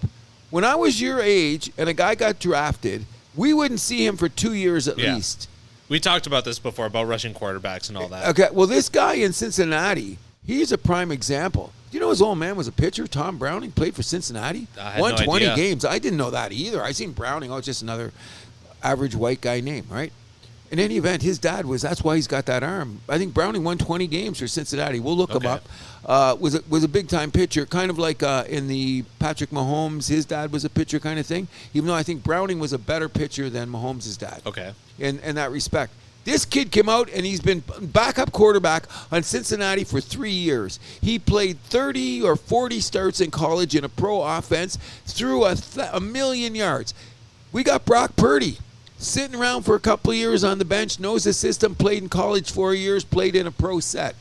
When I was your age and a guy got drafted, we wouldn't see him for 2 years at least. We talked about this before, about rushing quarterbacks and all that. Okay, well, this guy in Cincinnati, he's a prime example. Do you know his old man was a pitcher? Tom Browning played for Cincinnati. I had Won no 20 idea. games. I didn't know that either. I seen Browning. Oh, just another average white guy name, right? In any event, his dad that's why he's got that arm. I think Browning won 20 games for Cincinnati. We'll look him up. Was a big-time pitcher, kind of like in the Patrick Mahomes, his dad was a pitcher kind of thing, even though I think Browning was a better pitcher than Mahomes' dad. Okay. In that respect. This kid came out, and he's been backup quarterback on Cincinnati for 3 years. He played 30 or 40 starts in college in a pro offense, threw a million yards. We got Brock Purdy sitting around for a couple of years on the bench, knows the system, played in college 4 years, played in a pro set.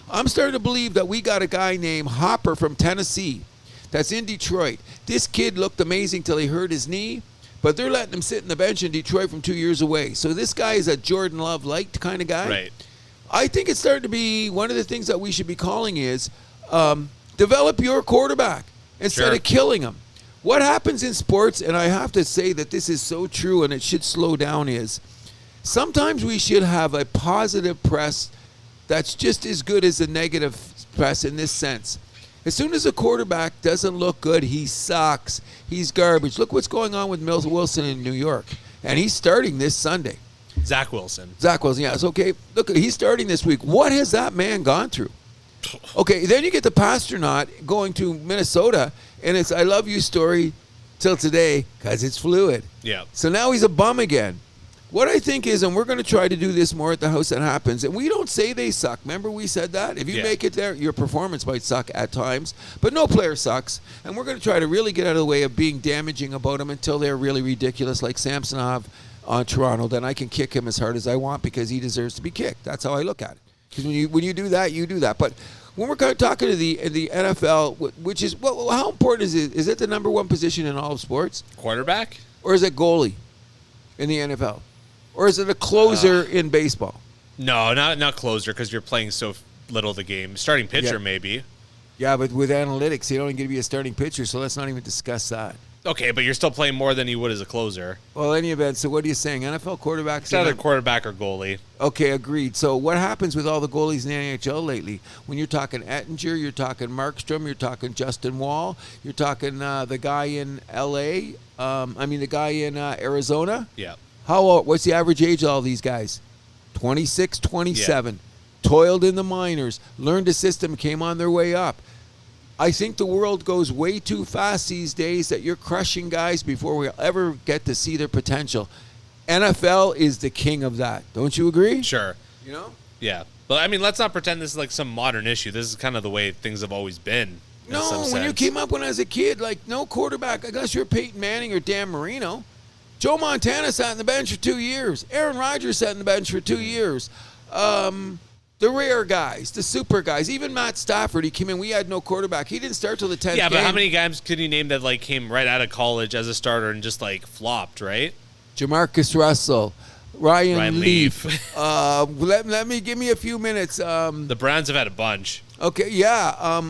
I'm starting to believe that we got a guy named Hopper from Tennessee that's in Detroit. This kid looked amazing till he hurt his knee, but they're letting him sit in the bench in Detroit from 2 years away. So this guy is a Jordan Love-like kind of guy. Right. I think it's starting to be one of the things that we should be calling is develop your quarterback instead of killing him. What happens in sports, and I have to say that this is so true and it should slow down, is sometimes we should have a positive press that's just as good as a negative press in this sense. As soon as a quarterback doesn't look good, he sucks. He's garbage. Look what's going on with Wilson in New York. And he's starting this Sunday. Zach Wilson, yes. Okay, look, he's starting this week. What has that man gone through? Okay, then you get the Pasternaut going to Minnesota, and it's I love you story till today because it's fluid. Yeah. So now he's a bum again. What I think is, and we're going to try to do this more at the House That Happens, and we don't say they suck. Remember we said that? If you make it there, your performance might suck at times, but no player sucks. And we're going to try to really get out of the way of being damaging about them until they're really ridiculous, like Samsonov on Toronto. Then I can kick him as hard as I want because he deserves to be kicked. That's how I look at it. Because when you do that, you do that. But when we're kind of talking to the NFL, which is, how important is it? Is it the number one position in all of sports? quarterback? Or is it goalie in the NFL? Or is it a closer in baseball? No, not closer because you're playing so little the game. Starting pitcher, maybe. Yeah, but with analytics, they don't even give you a starting pitcher, so let's not even discuss that. Okay, but you're still playing more than you would as a closer. Well, in any event, so what are you saying? NFL quarterbacks? It's either quarterback or goalie. Okay, agreed. So what happens with all the goalies in the NHL lately? When you're talking Ettinger, you're talking Markstrom, you're talking Justin Woll, you're talking the guy in L.A., the guy in Arizona. Yeah. What's the average age of all these guys? 26, 27. Yeah. Toiled in the minors, learned the system, came on their way up. I think the world goes way too fast these days that you're crushing guys before we ever get to see their potential. NFL is the king of that. Don't you agree? Sure. You know? Yeah. But, let's not pretend this is like some modern issue. This is kind of the way things have always been. No, when you came up when I was a kid, like no quarterback, unless you're Peyton Manning or Dan Marino. Joe Montana sat on the bench for 2 years. Aaron Rodgers sat on the bench for 2 years. The rare guys, the super guys, even Matt Stafford, he came in. We had no quarterback. He didn't start till the 10th game. Yeah, but how many guys could you name that like came right out of college as a starter and just like flopped, right? Jamarcus Russell, Ryan Leaf. Give me a few minutes. The Browns have had a bunch. Okay, yeah.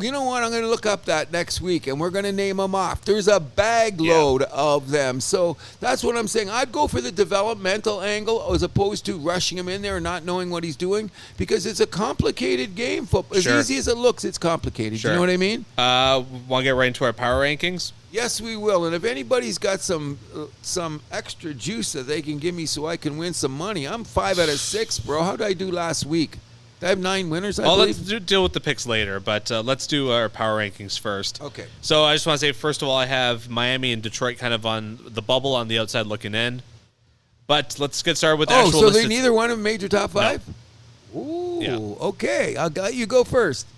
You know what? I'm going to look up that next week, and we're going to name them off. There's a bag load of them. So that's what I'm saying. I'd go for the developmental angle as opposed to rushing him in there and not knowing what he's doing because it's a complicated game. As easy as it looks, it's complicated. Sure. You know what I mean? Want to get right into our power rankings? Yes, we will. And if anybody's got some extra juice that they can give me so I can win some money, I'm 5 out of 6, bro. How did I do last week? I have 9 winners, I believe. Let's deal with the picks later, but let's do our power rankings first. Okay. So I just want to say, first of all, I have Miami and Detroit kind of on the bubble on the outside looking in. But let's get started with the actual list. So neither one of them made your top 5? No. Ooh, okay. I'll let you go first.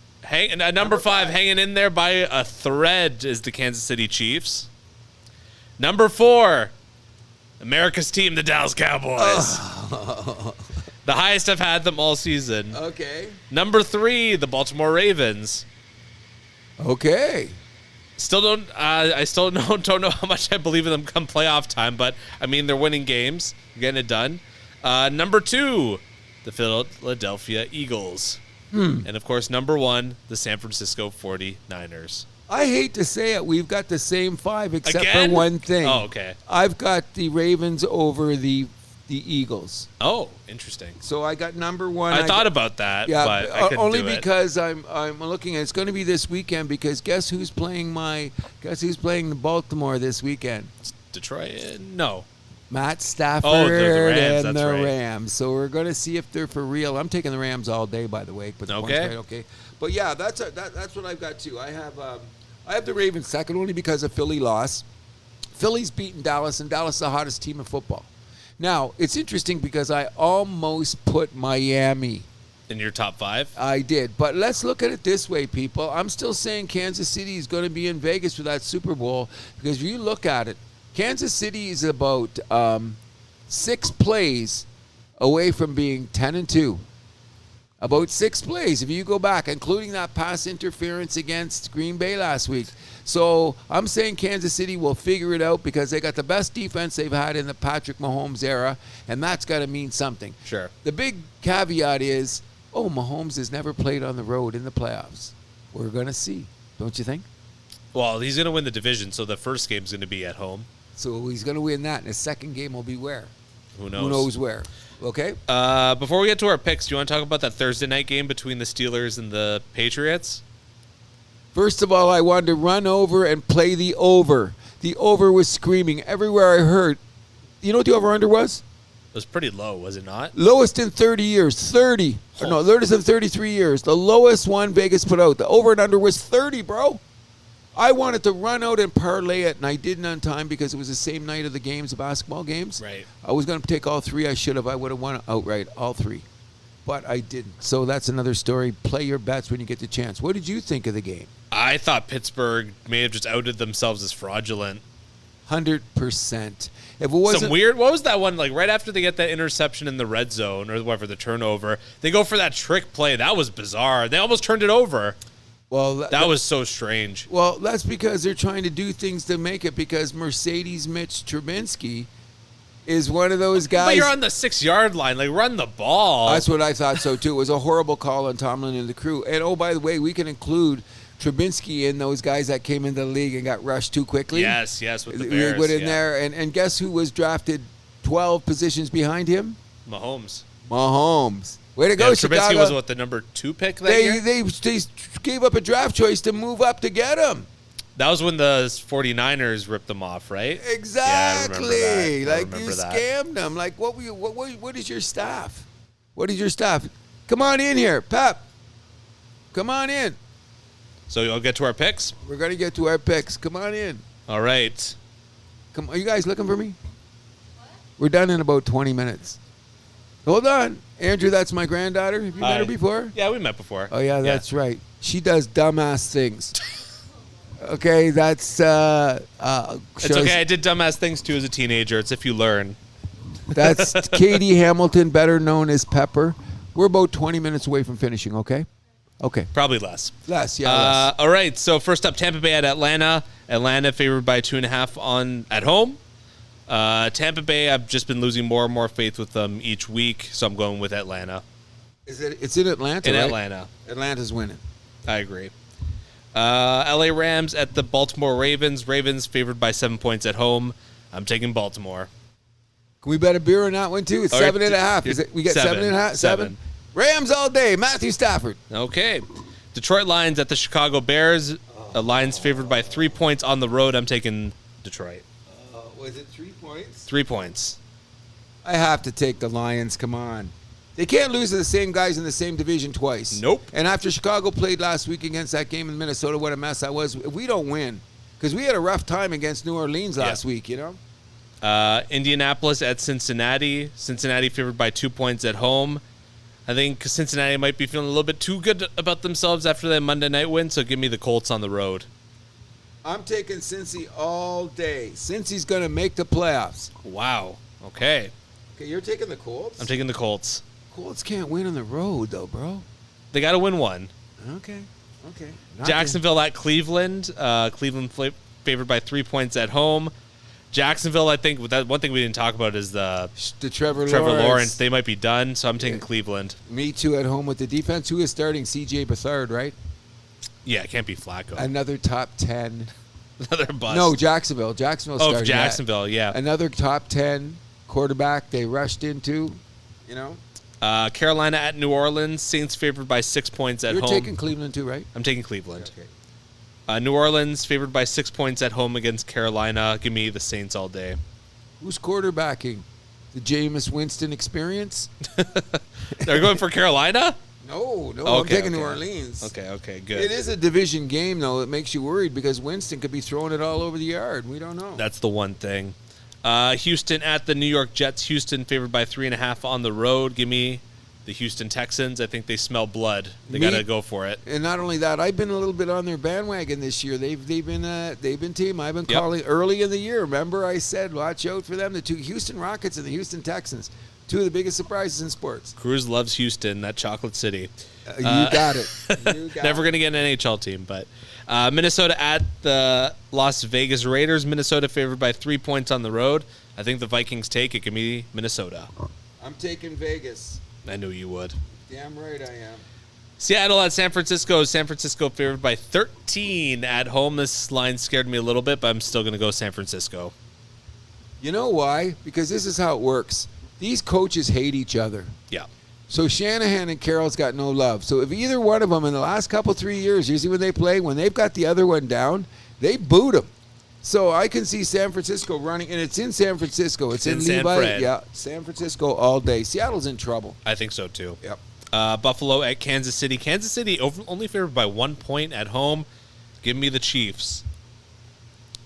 Number 5, hanging in there by a thread is the Kansas City Chiefs. Number 4, America's team, the Dallas Cowboys. The highest I've had them all season. Okay. Number 3, the Baltimore Ravens. Okay. I still don't know how much I believe in them come playoff time, but I mean they're winning games, getting it done. Number 2, the Philadelphia Eagles. And of course, number 1, the San Francisco 49ers. I hate to say it, we've got the same 5 except Again? for one thing. Oh, okay. I've got the Ravens over the Eagles. Oh, interesting. So I got number 1. I thought about that, but I couldn't only do it. because I'm looking at it's going to be this weekend because guess who's playing the Baltimore this weekend? Detroit? No. Matt Stafford the Rams, and that's the right. Rams. So we're going to see if they're for real. I'm taking the Rams all day, by the way. But okay. But yeah, that's what I've got too. I have the Ravens second only because of Philly loss. Philly's beaten Dallas, and Dallas is the hottest team in football. Now, it's interesting because I almost put Miami in your top 5? I did. But let's look at it this way, people. I'm still saying Kansas City is going to be in Vegas for that Super Bowl because if you look at it, Kansas City is about 6 plays away from being 10-2. About 6 plays, if you go back, including that pass interference against Green Bay last week. So I'm saying Kansas City will figure it out because they got the best defense they've had in the Patrick Mahomes era, and that's got to mean something. Sure. The big caveat is, Mahomes has never played on the road in the playoffs. We're going to see, don't you think? Well, he's going to win the division, so the first game's going to be at home. So he's going to win that, and the second game will be where? Who knows? Who knows where? Okay. Before we get to our picks, do you want to talk about that Thursday night game between the Steelers and the Patriots? First of all, I wanted to run over and play the over. The over was screaming everywhere I heard. You know what the over-under was? It was pretty low, was it not? Lowest in 30 years. 30. Oh. No, lowest in 33 years. The lowest one Vegas put out. The over and under was 30, bro. I wanted to run out and parlay it, and I didn't on time because it was the same night of the games, the basketball games. Right. I was going to take all 3. I should have. I would have won outright, all 3. But I didn't. So that's another story. Play your bets when you get the chance. What did you think of the game? I thought Pittsburgh may have just outed themselves as fraudulent. 100%. If it wasn't some weird, what was that one, like right after they get that interception in the red zone or whatever, the turnover, they go for that trick play. That was bizarre. They almost turned it over. Well, that was so strange. Well, that's because they're trying to do things to make it because Mercedes Mitch Trubinsky is one of those guys. But you're on the 6-yard line. Like, run the ball. That's what I thought so, too. It was a horrible call on Tomlin and the crew. And, oh, by the way, we can include Trubinsky in those guys that came into the league and got rushed too quickly. Yes, with the Bears. They went in there. And guess who was drafted 12 positions behind him? Mahomes. Way to go, Chicago. Trubisky was, what, the number 2 pick that year? They gave up a draft choice to move up to get him. That was when the 49ers ripped them off, right? Exactly. Yeah, I remember that. Scammed them. Like, what is your staff? What is your staff? Come on in here, Pep. Come on in. So you'll get to our picks? We're going to get to our picks. Come on in. All right. Come. Are you guys looking for me? What? We're done in about 20 minutes. Hold on. Andrew, that's my granddaughter. Have you met her before? Yeah, we met before. Oh, yeah, that's right. She does dumbass things. Okay, that's... It's okay. I did dumbass things, too, as a teenager. It's if you learn. That's Katie Hamilton, better known as Pepper. We're about 20 minutes away from finishing, okay? Okay. Probably less. Less, yeah, less. All right, so first up, Tampa Bay at Atlanta. Atlanta favored by 2.5 at home. Tampa Bay, I've just been losing more and more faith with them each week, so I'm going with Atlanta. It's in Atlanta, In right? Atlanta. Atlanta's winning. I agree. LA Rams at the Baltimore Ravens. Ravens favored by 7 points at home. I'm taking Baltimore. Can we bet a beer on that one, too? It's All right, 7.5. We get 7.5? 7? Rams all day. Matthew Stafford. Okay. Detroit Lions at the Chicago Bears. Lions favored by 3 points on the road. I'm taking Detroit. Was it 3 points? 3 points. I have to take the Lions. Come on. They can't lose to the same guys in the same division twice. Nope. And after Chicago played last week against that game in Minnesota, what a mess that was. If we don't win, because we had a rough time against New Orleans last week, you know? Indianapolis at Cincinnati. Cincinnati favored by 2 points at home. I think Cincinnati might be feeling a little bit too good about themselves after that Monday night win, so give me the Colts on the road. I'm taking Cincy all day. Cincy's going to make the playoffs. Wow. Okay. Okay, you're taking the Colts? I'm taking the Colts. Colts can't win on the road, though, bro. They got to win one. Okay. Jacksonville at Cleveland. Cleveland favored by 3 points at home. Jacksonville, I think, that one thing we didn't talk about is the Trevor Lawrence. They might be done, so I'm taking Cleveland. Me too at home with the defense. Who is starting? C.J. Beathard, right? Yeah, it can't be Flacco. Another top 10. Another bust. No, Jacksonville. Jacksonville starting. Oh, Jacksonville, yeah. Another top 10 quarterback they rushed into, you know. Carolina at New Orleans. Saints favored by 6 points at home. You're taking Cleveland too, right? I'm taking Cleveland. Okay. New Orleans favored by 6 points at home against Carolina. Give me the Saints all day. Who's quarterbacking? The Jameis Winston experience? They're going for Carolina? No, I'm taking New Orleans. Okay, good. It is a division game, though. It makes you worried because Winston could be throwing it all over the yard. We don't know. That's the one thing. Houston at the New York Jets. Houston favored by 3.5 on the road. Give me the Houston Texans. I think they smell blood. They got to go for it. And not only that, I've been a little bit on their bandwagon this year. They've been team. I've been calling early in the year. Remember, I said watch out for them. The two Houston Rockets and the Houston Texans. Two of the biggest surprises in sports. Cruz loves Houston, that chocolate city. You got it. Never going to get an NHL team, but Minnesota at the Las Vegas Raiders. Minnesota favored by 3 points on the road. I think the Vikings take it. Give me Minnesota. I'm taking Vegas. I knew you would. Damn right I am. Seattle at San Francisco. San Francisco favored by 13 at home. This line scared me a little bit, but I'm still going to go San Francisco. You know why? Because this is how it works. These coaches hate each other. Yeah. So Shanahan and Carroll's got no love. So if either one of them in the last 3 years, usually when they play, when they've got the other one down, they boot them. So I can see San Francisco running, and it's in San Francisco. It's in San Levi. Fran. Yeah, San Francisco all day. Seattle's in trouble. I think so, too. Yep. Buffalo at Kansas City. Kansas City only favored by 1 point at home. Give me the Chiefs.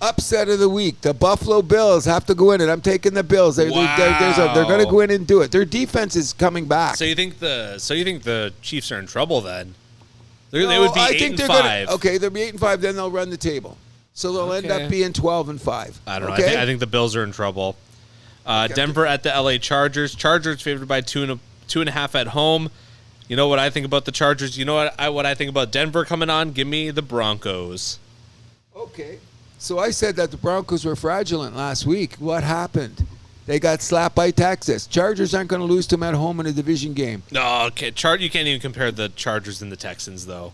Upset of the week. The Buffalo Bills have to go in it. I'm taking the Bills. They're going to go in and do it. Their defense is coming back. So you think the Chiefs are in trouble then? They would be 8-5. Okay, they'll be 8-5. Then they'll run the table. So they'll end up being 12-5. I don't know. Okay? I think the Bills are in trouble. Denver at the LA Chargers. Chargers favored by 2.5 at home. You know what I think about the Chargers? You know what I think about Denver coming on? Give me the Broncos. Okay. So I said that the Broncos were fraudulent last week. What happened? They got slapped by Texas. Chargers aren't going to lose to them at home in a division game. No, okay. You can't even compare the Chargers and the Texans, though.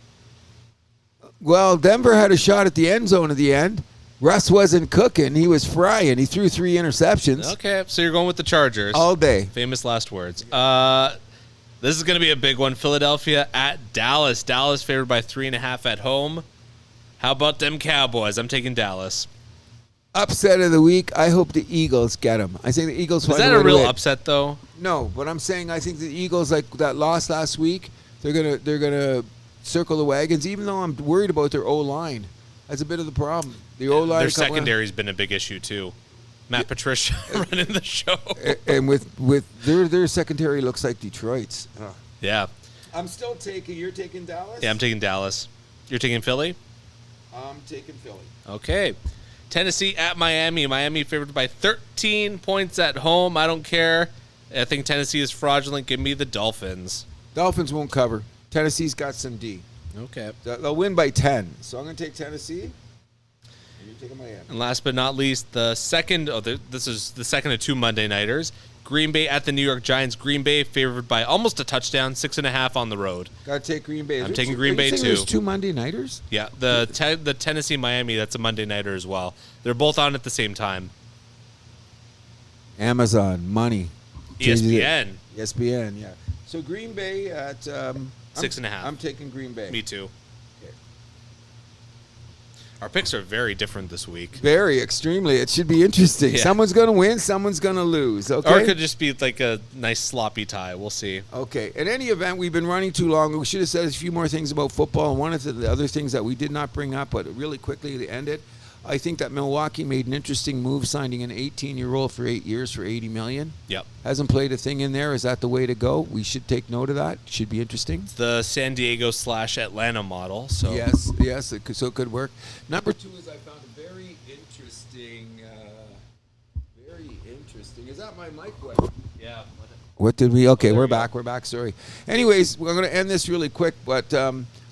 Well, Denver had a shot at the end zone at the end. Russ wasn't cooking. He was frying. He threw 3 interceptions. Okay, so you're going with the Chargers. All day. Famous last words. This is going to be a big one. Philadelphia at Dallas. Dallas favored by 3.5 at home. How about them Cowboys? I'm taking Dallas. Upset of the week. I hope the Eagles get them. I think the Eagles find a way to win. Is that a real upset, though? No, but I'm saying I think the Eagles, like that loss last week, they're gonna circle the wagons. Even though I'm worried about their O-line, that's a bit of the problem. The O-line. Their secondary's been a big issue too. Matt Patricia running the show, and with their secondary looks like Detroit's. Yeah. I'm still taking. You're taking Dallas. Yeah, I'm taking Dallas. You're taking Philly? I'm taking Philly. Okay. Tennessee at Miami. Miami favored by 13 points at home. I don't care. I think Tennessee is fraudulent. Give me the Dolphins. Dolphins won't cover. Tennessee's got some D. Okay. They'll win by 10. So I'm going to take Tennessee. And you're taking Miami. And last but not least, this is the second of two Monday Nighters. Green Bay at the New York Giants. Green Bay favored by almost a touchdown, 6.5 on the road. Got to take Green Bay. I'm taking Green Bay too. There's two Monday Nighters? Yeah, the Tennessee Miami, that's a Monday Nighter as well. They're both on at the same time. Amazon, money. ESPN. ESPN, yeah. So Green Bay at 6.5. I'm taking Green Bay. Me too. Okay. Our picks are very different this week. Very, extremely. It should be interesting. Yeah. Someone's going to win, someone's going to lose. Okay. Or it could just be like a nice sloppy tie. We'll see. Okay. In any event, we've been running too long. We should have said a few more things about football. And one of the other things that we did not bring up, but really quickly to end it, I think that Milwaukee made an interesting move signing an 18-year-old for 8 years for $80 million. Yep. Hasn't played a thing in there. Is that the way to go? We should take note of that. Should be interesting. The San Diego / Atlanta model. So Yes, so it could work. Number 2 is I found a very interesting. Is that my mic? yeah. What did we? Okay, there we're you go. back. We're back. Sorry. Anyways, we're going to end this really quick, but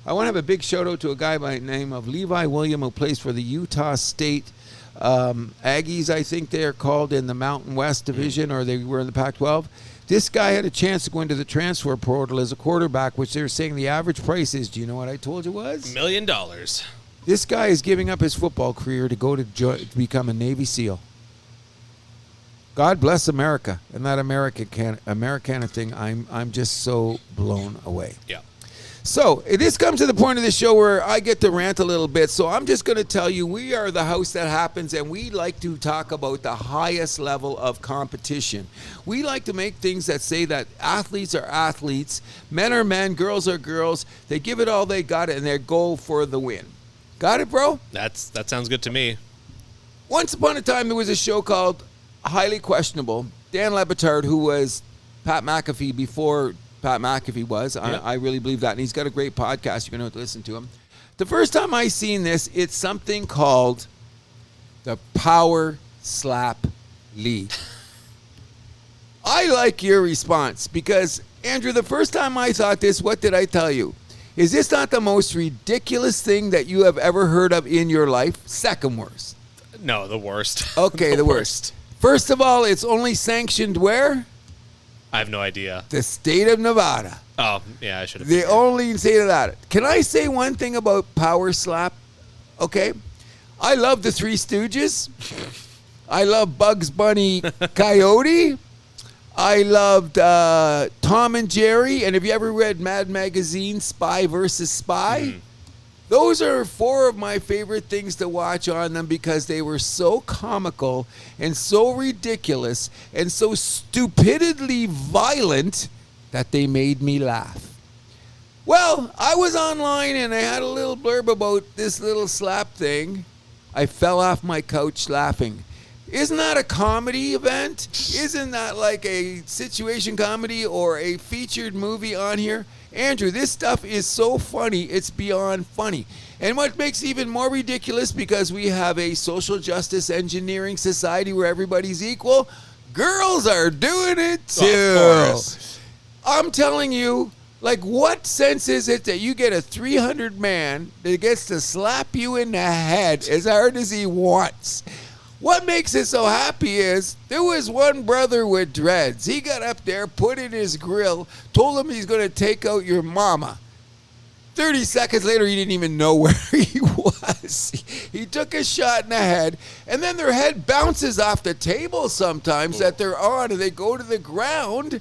I want to have a big shout out to a guy by the name of Levi William, who plays for the Utah State Aggies, I think they're called, in the Mountain West Division, or they were in the Pac-12. This guy had a chance to go into the transfer portal as a quarterback, which they're saying the average price is, do you know what I told you was? $1 million. This guy is giving up his football career to go to become a Navy SEAL. God bless America, and that Americana thing. I'm just so blown away. Yeah. So this comes to the point of the show where I get to rant a little bit. So I'm just going to tell you, we are the house that happens, and we like to talk about the highest level of competition. We like to make things that say that athletes are athletes, men are men, girls are girls. They give it all they got, and they go for the win. Got it, bro? That sounds good to me. Once upon a time, there was a show called Highly Questionable. Dan Lebitard, who was Pat McAfee before Pat McAfee was. Yeah. I really believe that. And he's got a great podcast. You're going to listen to him. The first time I seen this, it's something called the Power Slap League. I like your response because, Andrew, the first time I thought this, what did I tell you? Is this not the most ridiculous thing that you have ever heard of in your life? Second worst. No, the worst. Okay, the worst. First of all, it's only sanctioned where? I have no idea. The state of Nevada. Oh, yeah, I should have. The only state of that. Can I say one thing about Power Slap? Okay. I love the Three Stooges. I love Bugs Bunny Coyote. I loved Tom and Jerry. And have you ever read Mad Magazine, Spy versus Spy? Mm-hmm. Those are 4 of my favorite things to watch on them because they were so comical and so ridiculous and so stupidly violent that they made me laugh. Well, I was online and I had a little blurb about this little slap thing. I fell off my couch laughing. Isn't that a comedy event? Isn't that like a situation comedy or a featured movie on here? Andrew, this stuff is so funny, it's beyond funny. And what makes it even more ridiculous, because we have a social justice engineering society where everybody's equal, girls are doing it too. Of course. I'm telling you, like, what sense is it that you get a 300 man that gets to slap you in the head as hard as he wants? What makes it so happy is there was one brother with dreads. He got up there, put in his grill, told him he's going to take out your mama. 30 seconds later, he didn't even know where he was. He took a shot in the head, and then their head bounces off the table sometimes that they're on, and they go to the ground.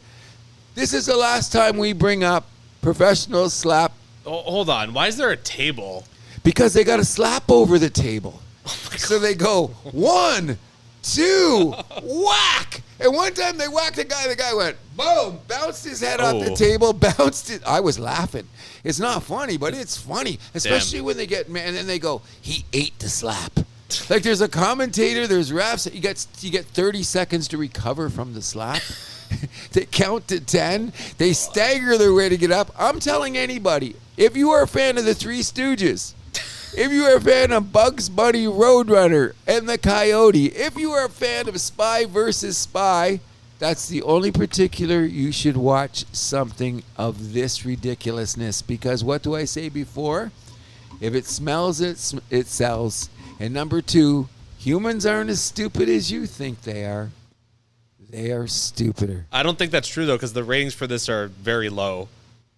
This is the last time we bring up professional slap. Oh, hold on. Why is there a table? Because they got to slap over the table. So they go 1, 2, whack. And one time they whacked the guy went boom, bounced his head off the table, bounced it. I was laughing. It's not funny, but it's funny, especially when they get mad and then they go, he ate the slap. Like, there's a commentator, there's refs. You get 30 seconds to recover from the slap. They count to 10. They stagger their way to get up. I'm telling anybody, If you are a fan of the Three Stooges, if you are a fan of Bugs Bunny Roadrunner and the Coyote, if you are a fan of Spy versus Spy, that's the only particular you should watch something of this ridiculousness. Because what do I say before? If it smells, it sells. And number 2, humans aren't as stupid as you think they are. They are stupider. I don't think that's true, though, because the ratings for this are very low.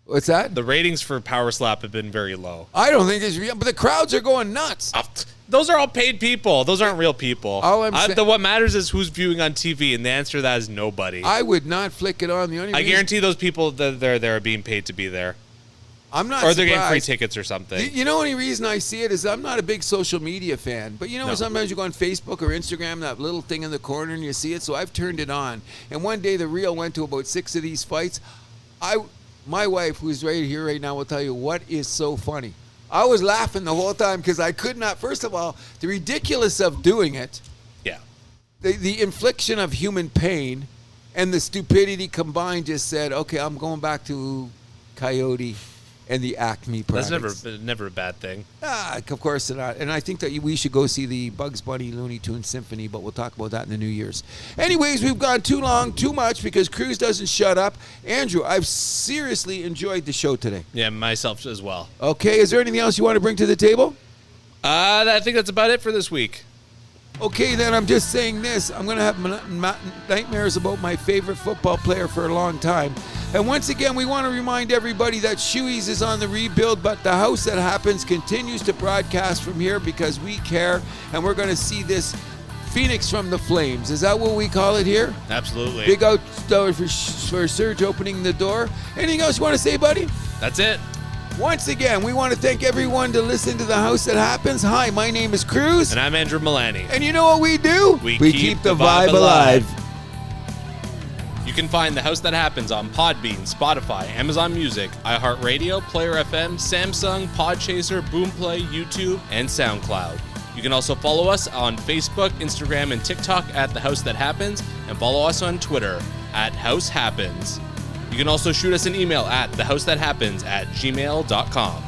What's that? The ratings for Power Slap have been very low. I don't think it's real, but the crowds are going nuts. Those are all paid people. Those aren't real people. What matters is who's viewing on TV, and the answer to that is nobody. I would not flick it on. I guarantee those people that they're there are being paid to be there. I'm not Or they're surprised. getting free tickets or something. You know, only reason I see it is I'm not a big social media fan. But sometimes you go on Facebook or Instagram, that little thing in the corner, and you see it. So I've turned it on. And one day the reel went to about 6 of these fights. My wife, who's right here right now, will tell you what is so funny. I was laughing the whole time because I could not. First of all, the ridiculous of doing it. Yeah. The infliction of human pain and the stupidity combined just said, okay, I'm going back to Coyote and the Acme products. That's never a bad thing. Of course not. And I think that we should go see the Bugs Bunny Looney Tunes Symphony, but we'll talk about that in the New Year's. Anyways, we've gone too long, too much, because Cruz doesn't shut up. Andrew, I've seriously enjoyed the show today. Yeah, myself as well. Okay, is there anything else you want to bring to the table? I think that's about it for this week. Okay, then I'm just saying this. I'm going to have nightmares about my favorite football player for a long time. And once again, we want to remind everybody that Shohei's is on the rebuild, but the House That Happens continues to broadcast from here because we care, and we're going to see this Phoenix from the Flames. Is that what we call it here? Absolutely. Big out for Serge opening the door. Anything else you want to say, buddy? That's it. Once again, we want to thank everyone to listen to The House That Happens. Hi, my name is Cruz. And I'm Andrew Milani. And you know what we do? We keep the vibe alive. You can find The House That Happens on Podbean, Spotify, Amazon Music, iHeartRadio, Player FM, Samsung, Podchaser, Boomplay, YouTube, and SoundCloud. You can also follow us on Facebook, Instagram, and TikTok at The House That Happens, and follow us on Twitter at House Happens. You can also shoot us an email at thehousethathappens@gmail.com.